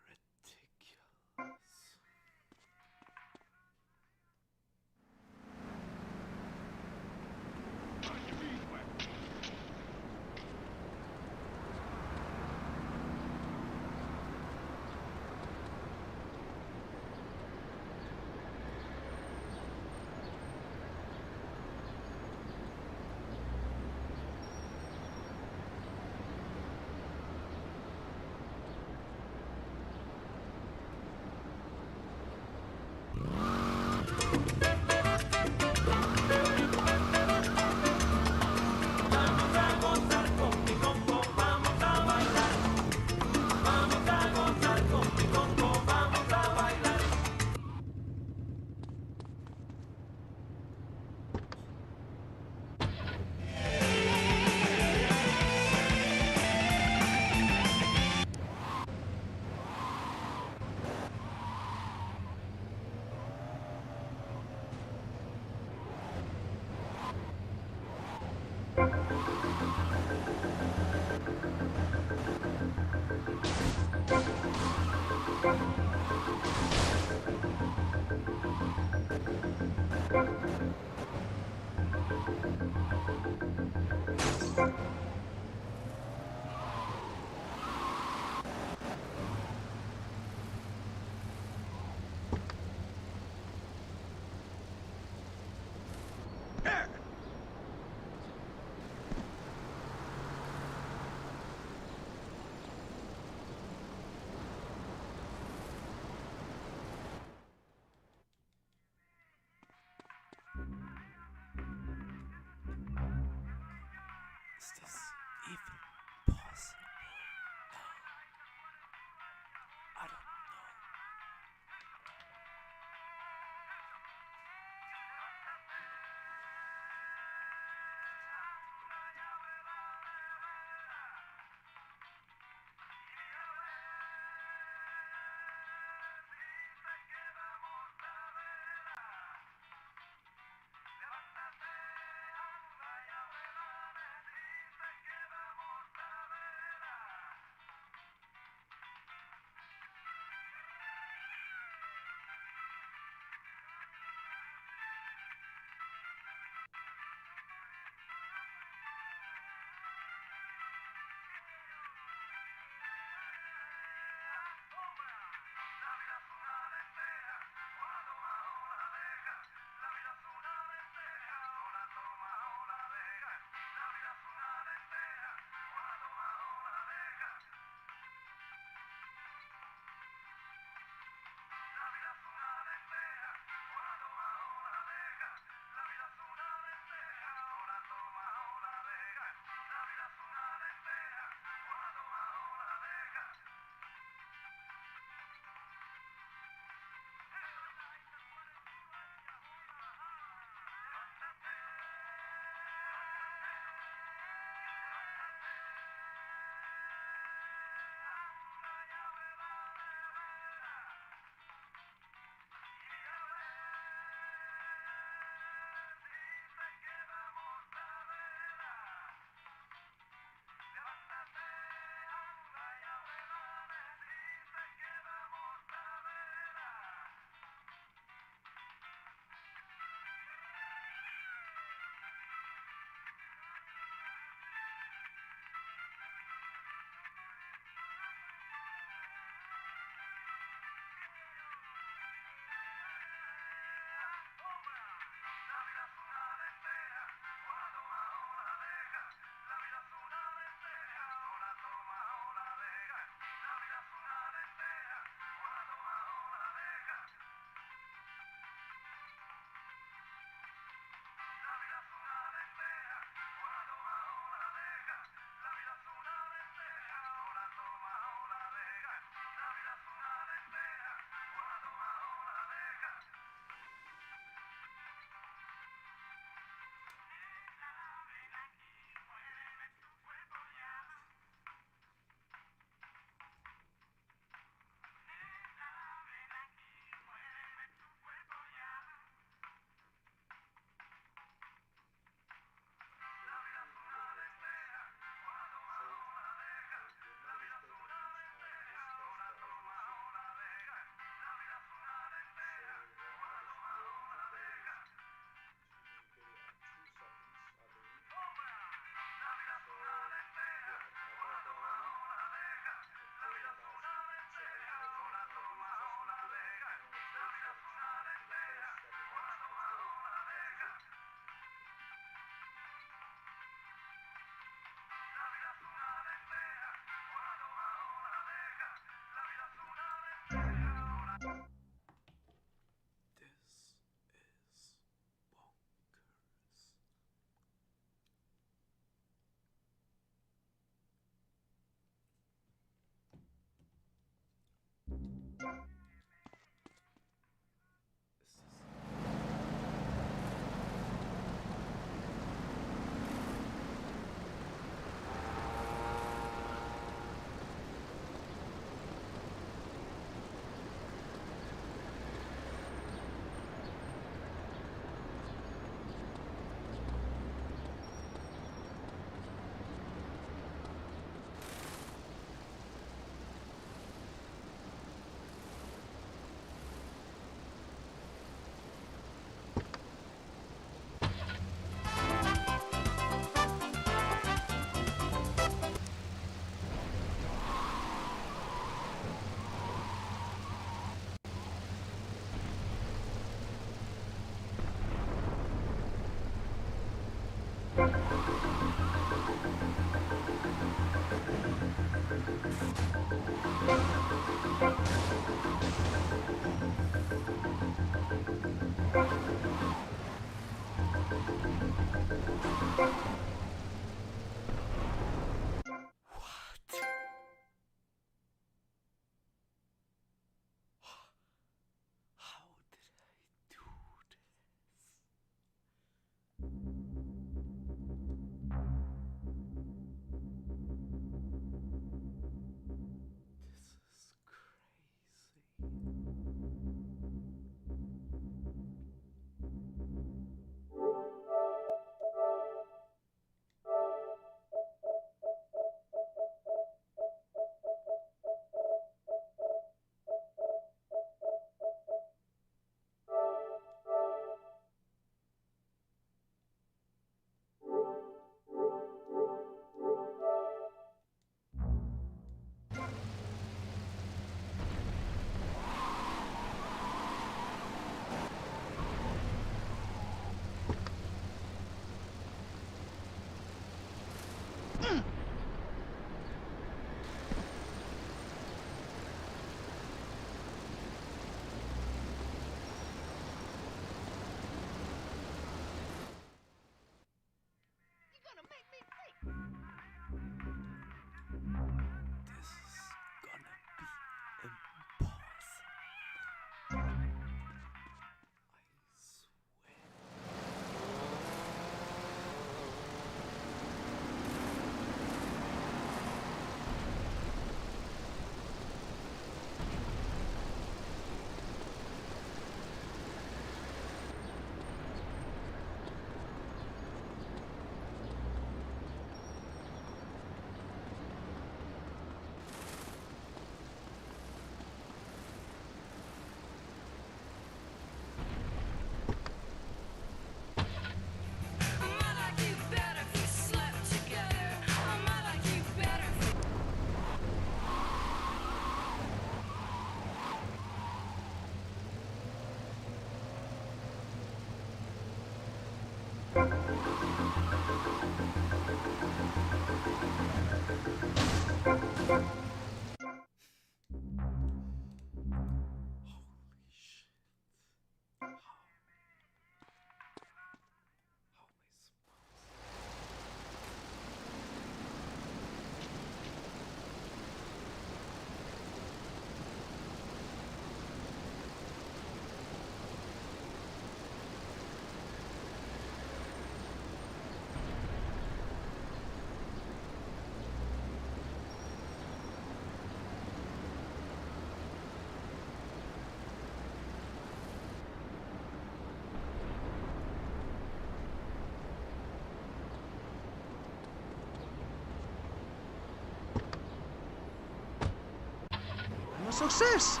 S3: A success!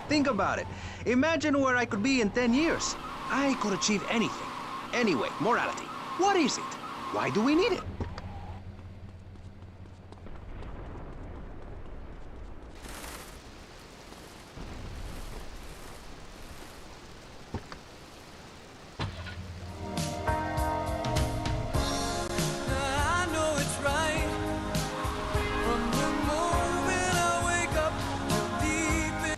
S3: Think about it. Imagine where I could be in 10 years. I could achieve anything. Anyway, morality. What is it? Why do we need it?
S21: I know it's right. From the moment I wake up till deep in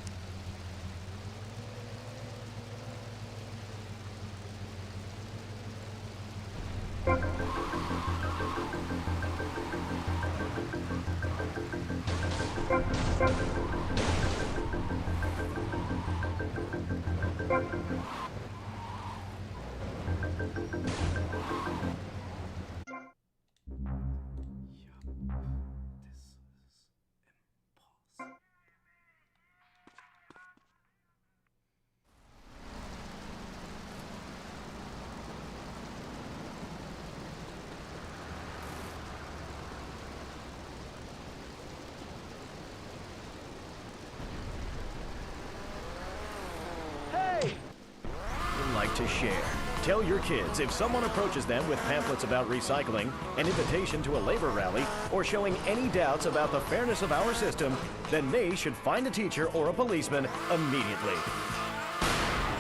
S4: Like to share. Tell your kids if someone approaches them with pamphlets about recycling, an invitation to a labor rally, or showing any doubts about the fairness of our system, then they should find a teacher or a policeman immediately.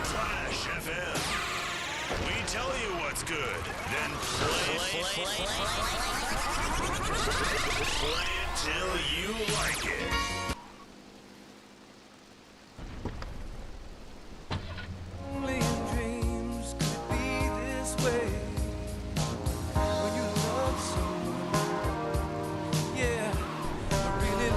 S11: Flash FM. We tell you what's good, then
S13: Play it till you like it.
S21: Only in dreams could it be this way. When you love someone, yeah, I really.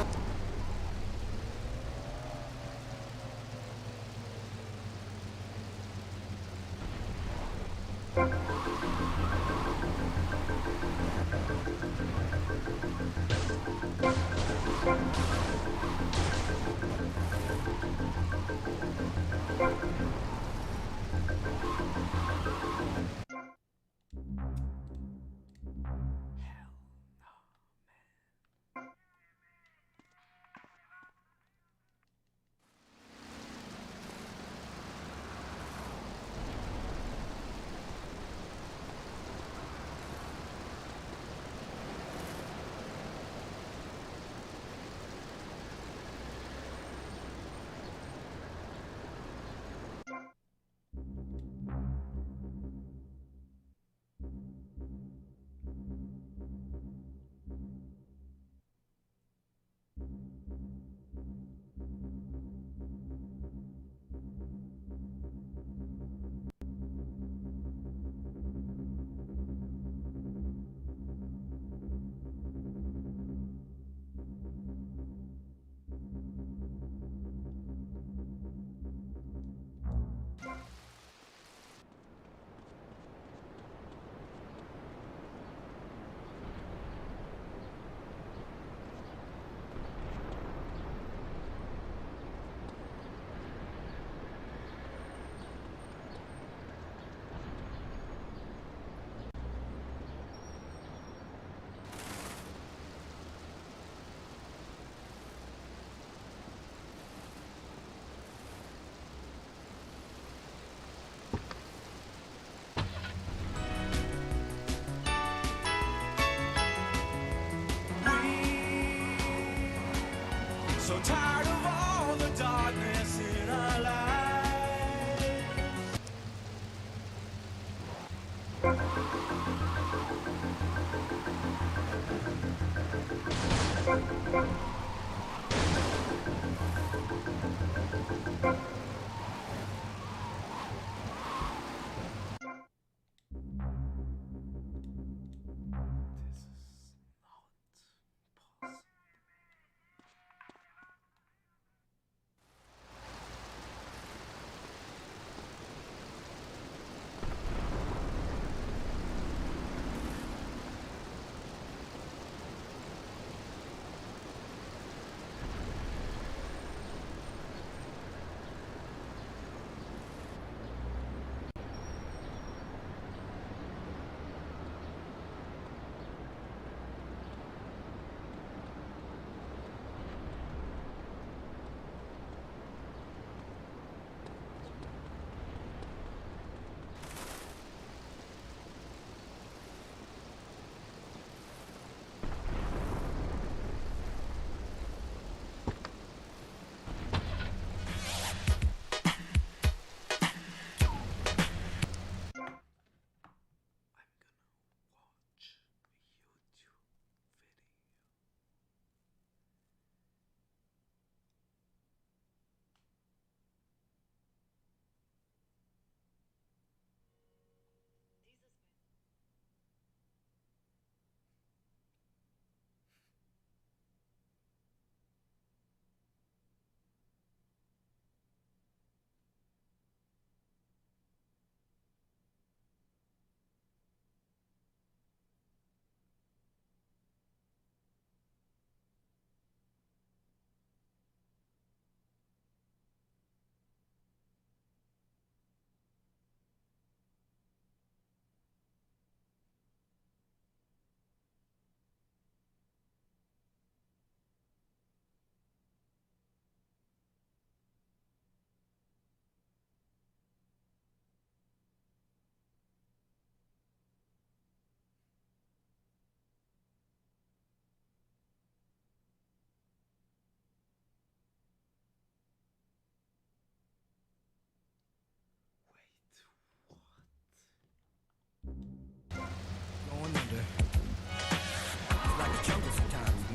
S21: So tired of all the darkness in our lives.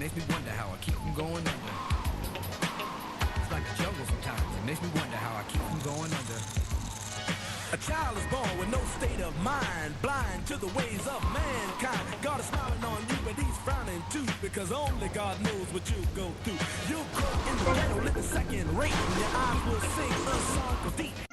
S6: makes me wonder how I keep from going under. It's like a jungle sometimes. It makes me wonder how I keep from going under. A child is born with no state of mind, blind to the ways of mankind. God is smiling on you, but he's frowning too, because only God knows what you'll go through. You'll grow in the ghetto, living second rate, and your eyes will sing a song of deep.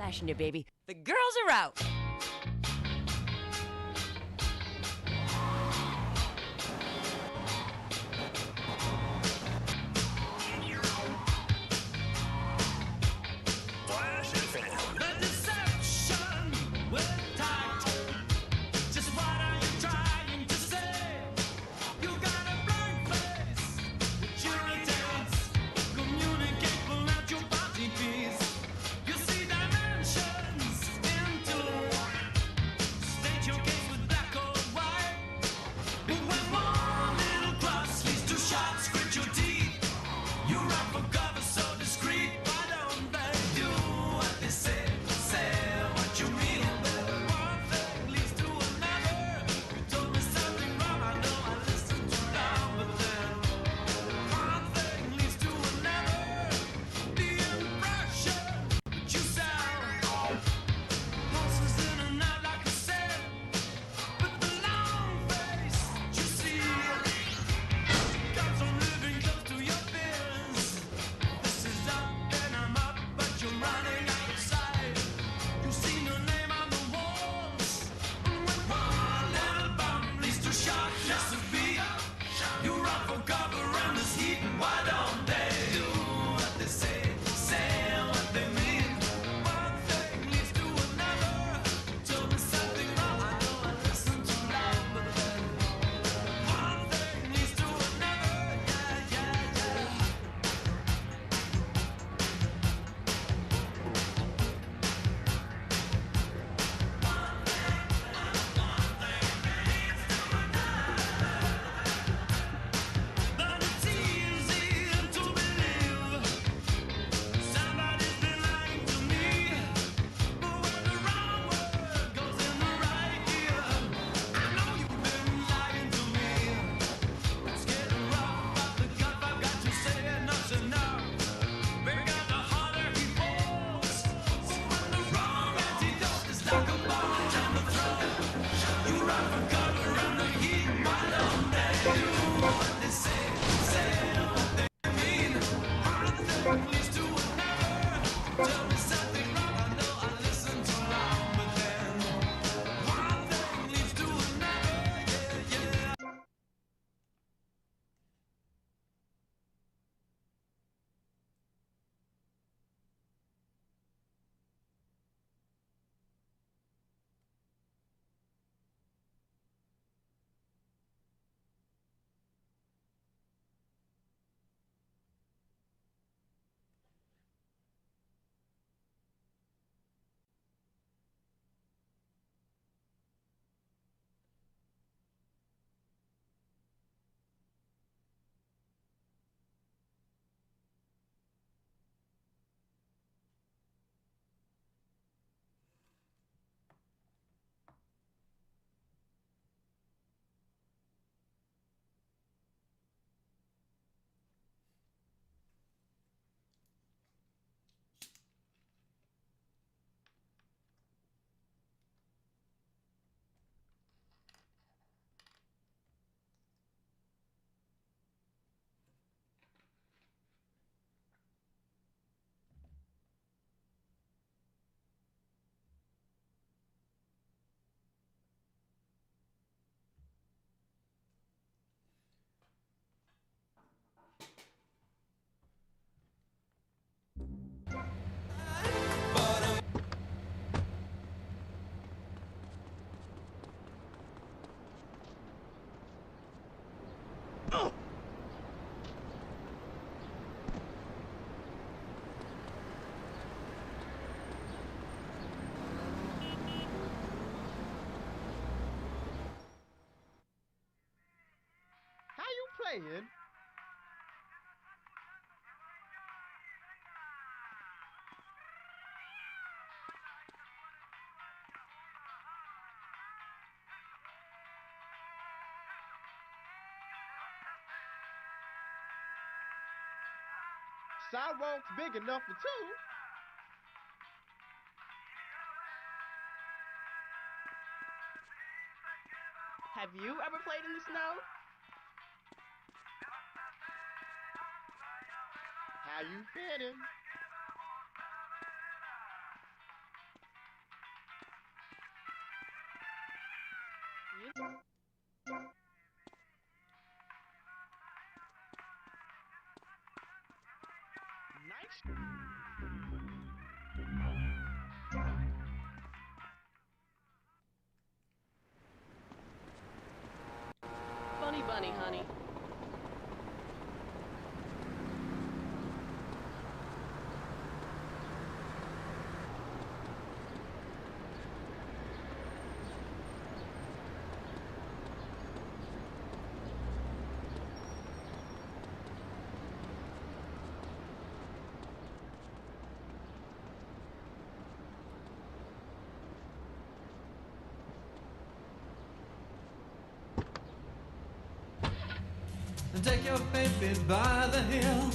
S24: Flashing you, baby. The girls are out.
S2: playing. Sidewalk's big enough for two.
S22: Have you ever played in the snow?
S2: How you feeling?
S22: Funny bunny, honey.
S7: And take your baby by the hill.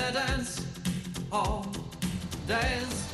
S7: they dance all days.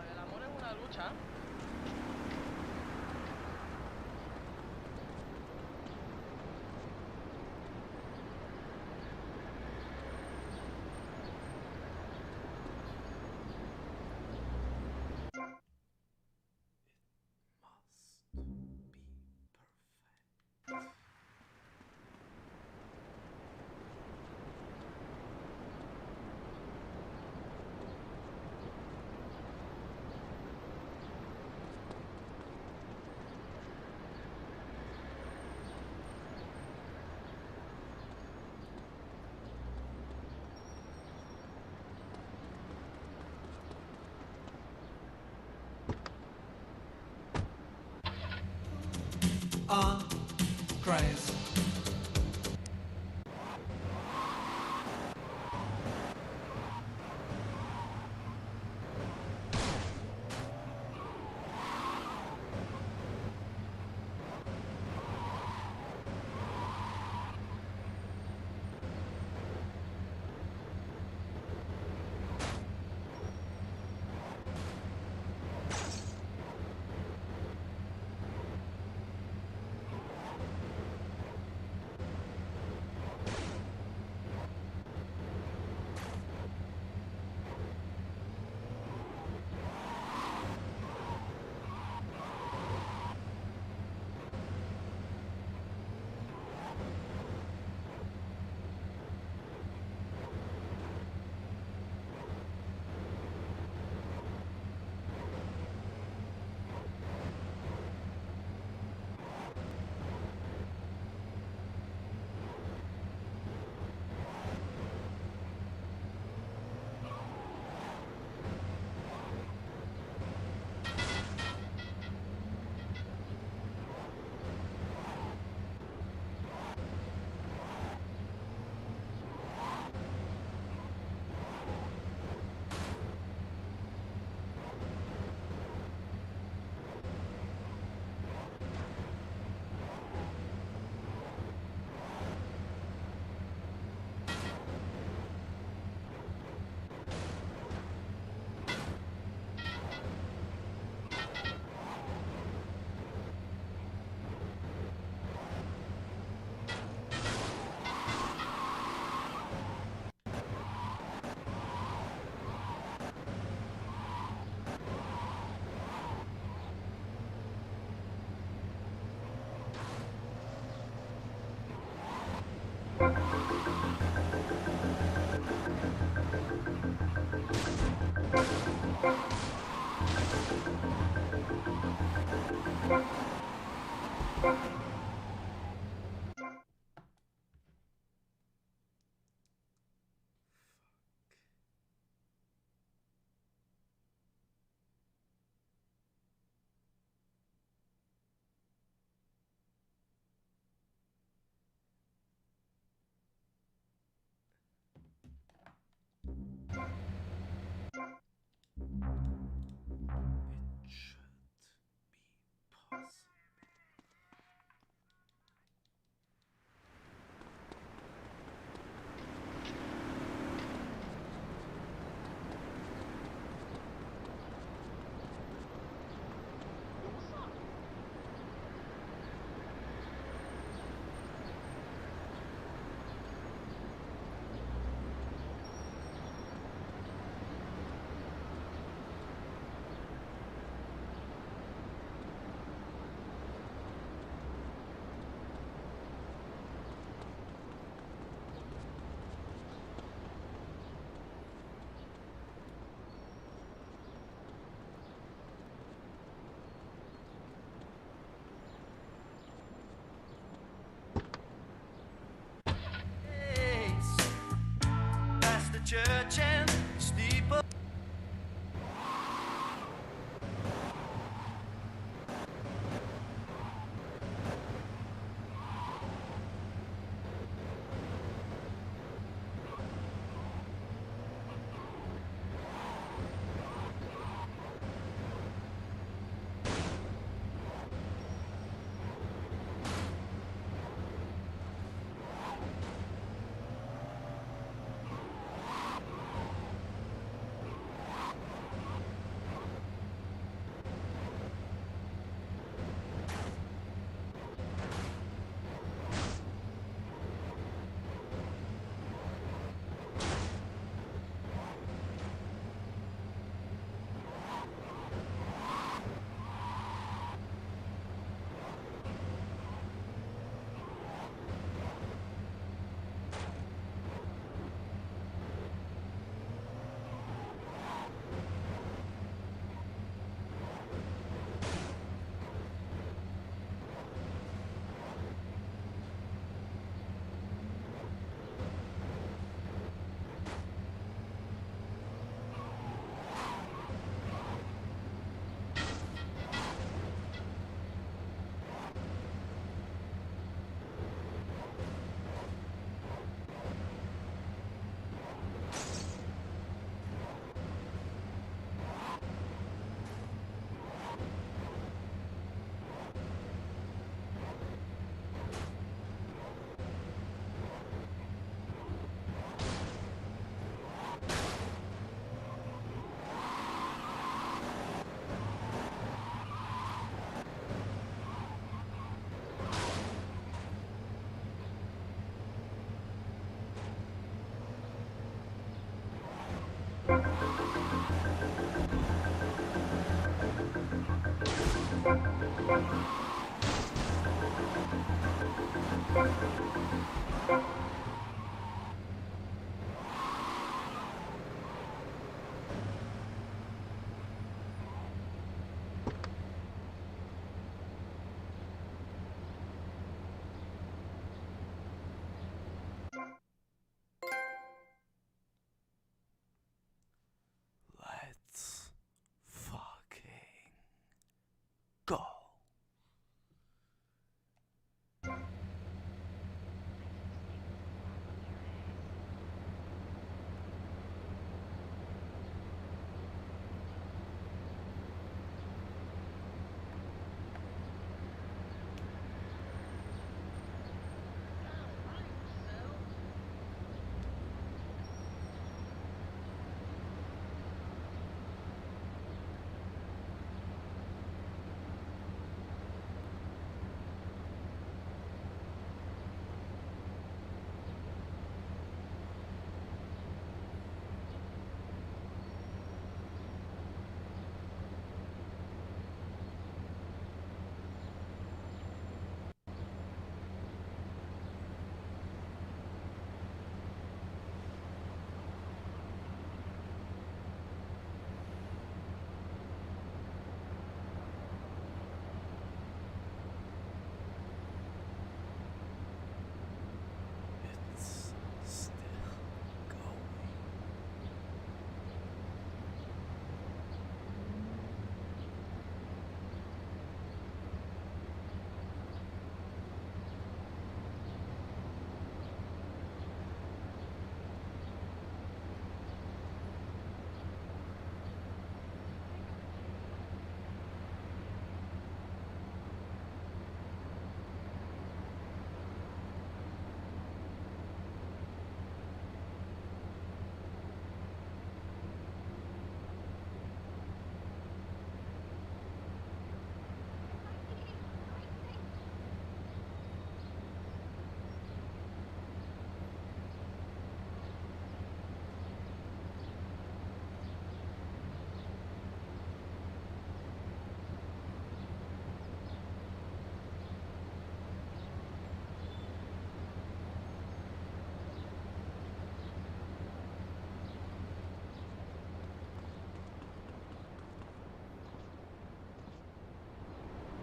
S8: El amor es una lucha.
S7: church and steeple. Let's fucking go.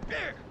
S2: Here!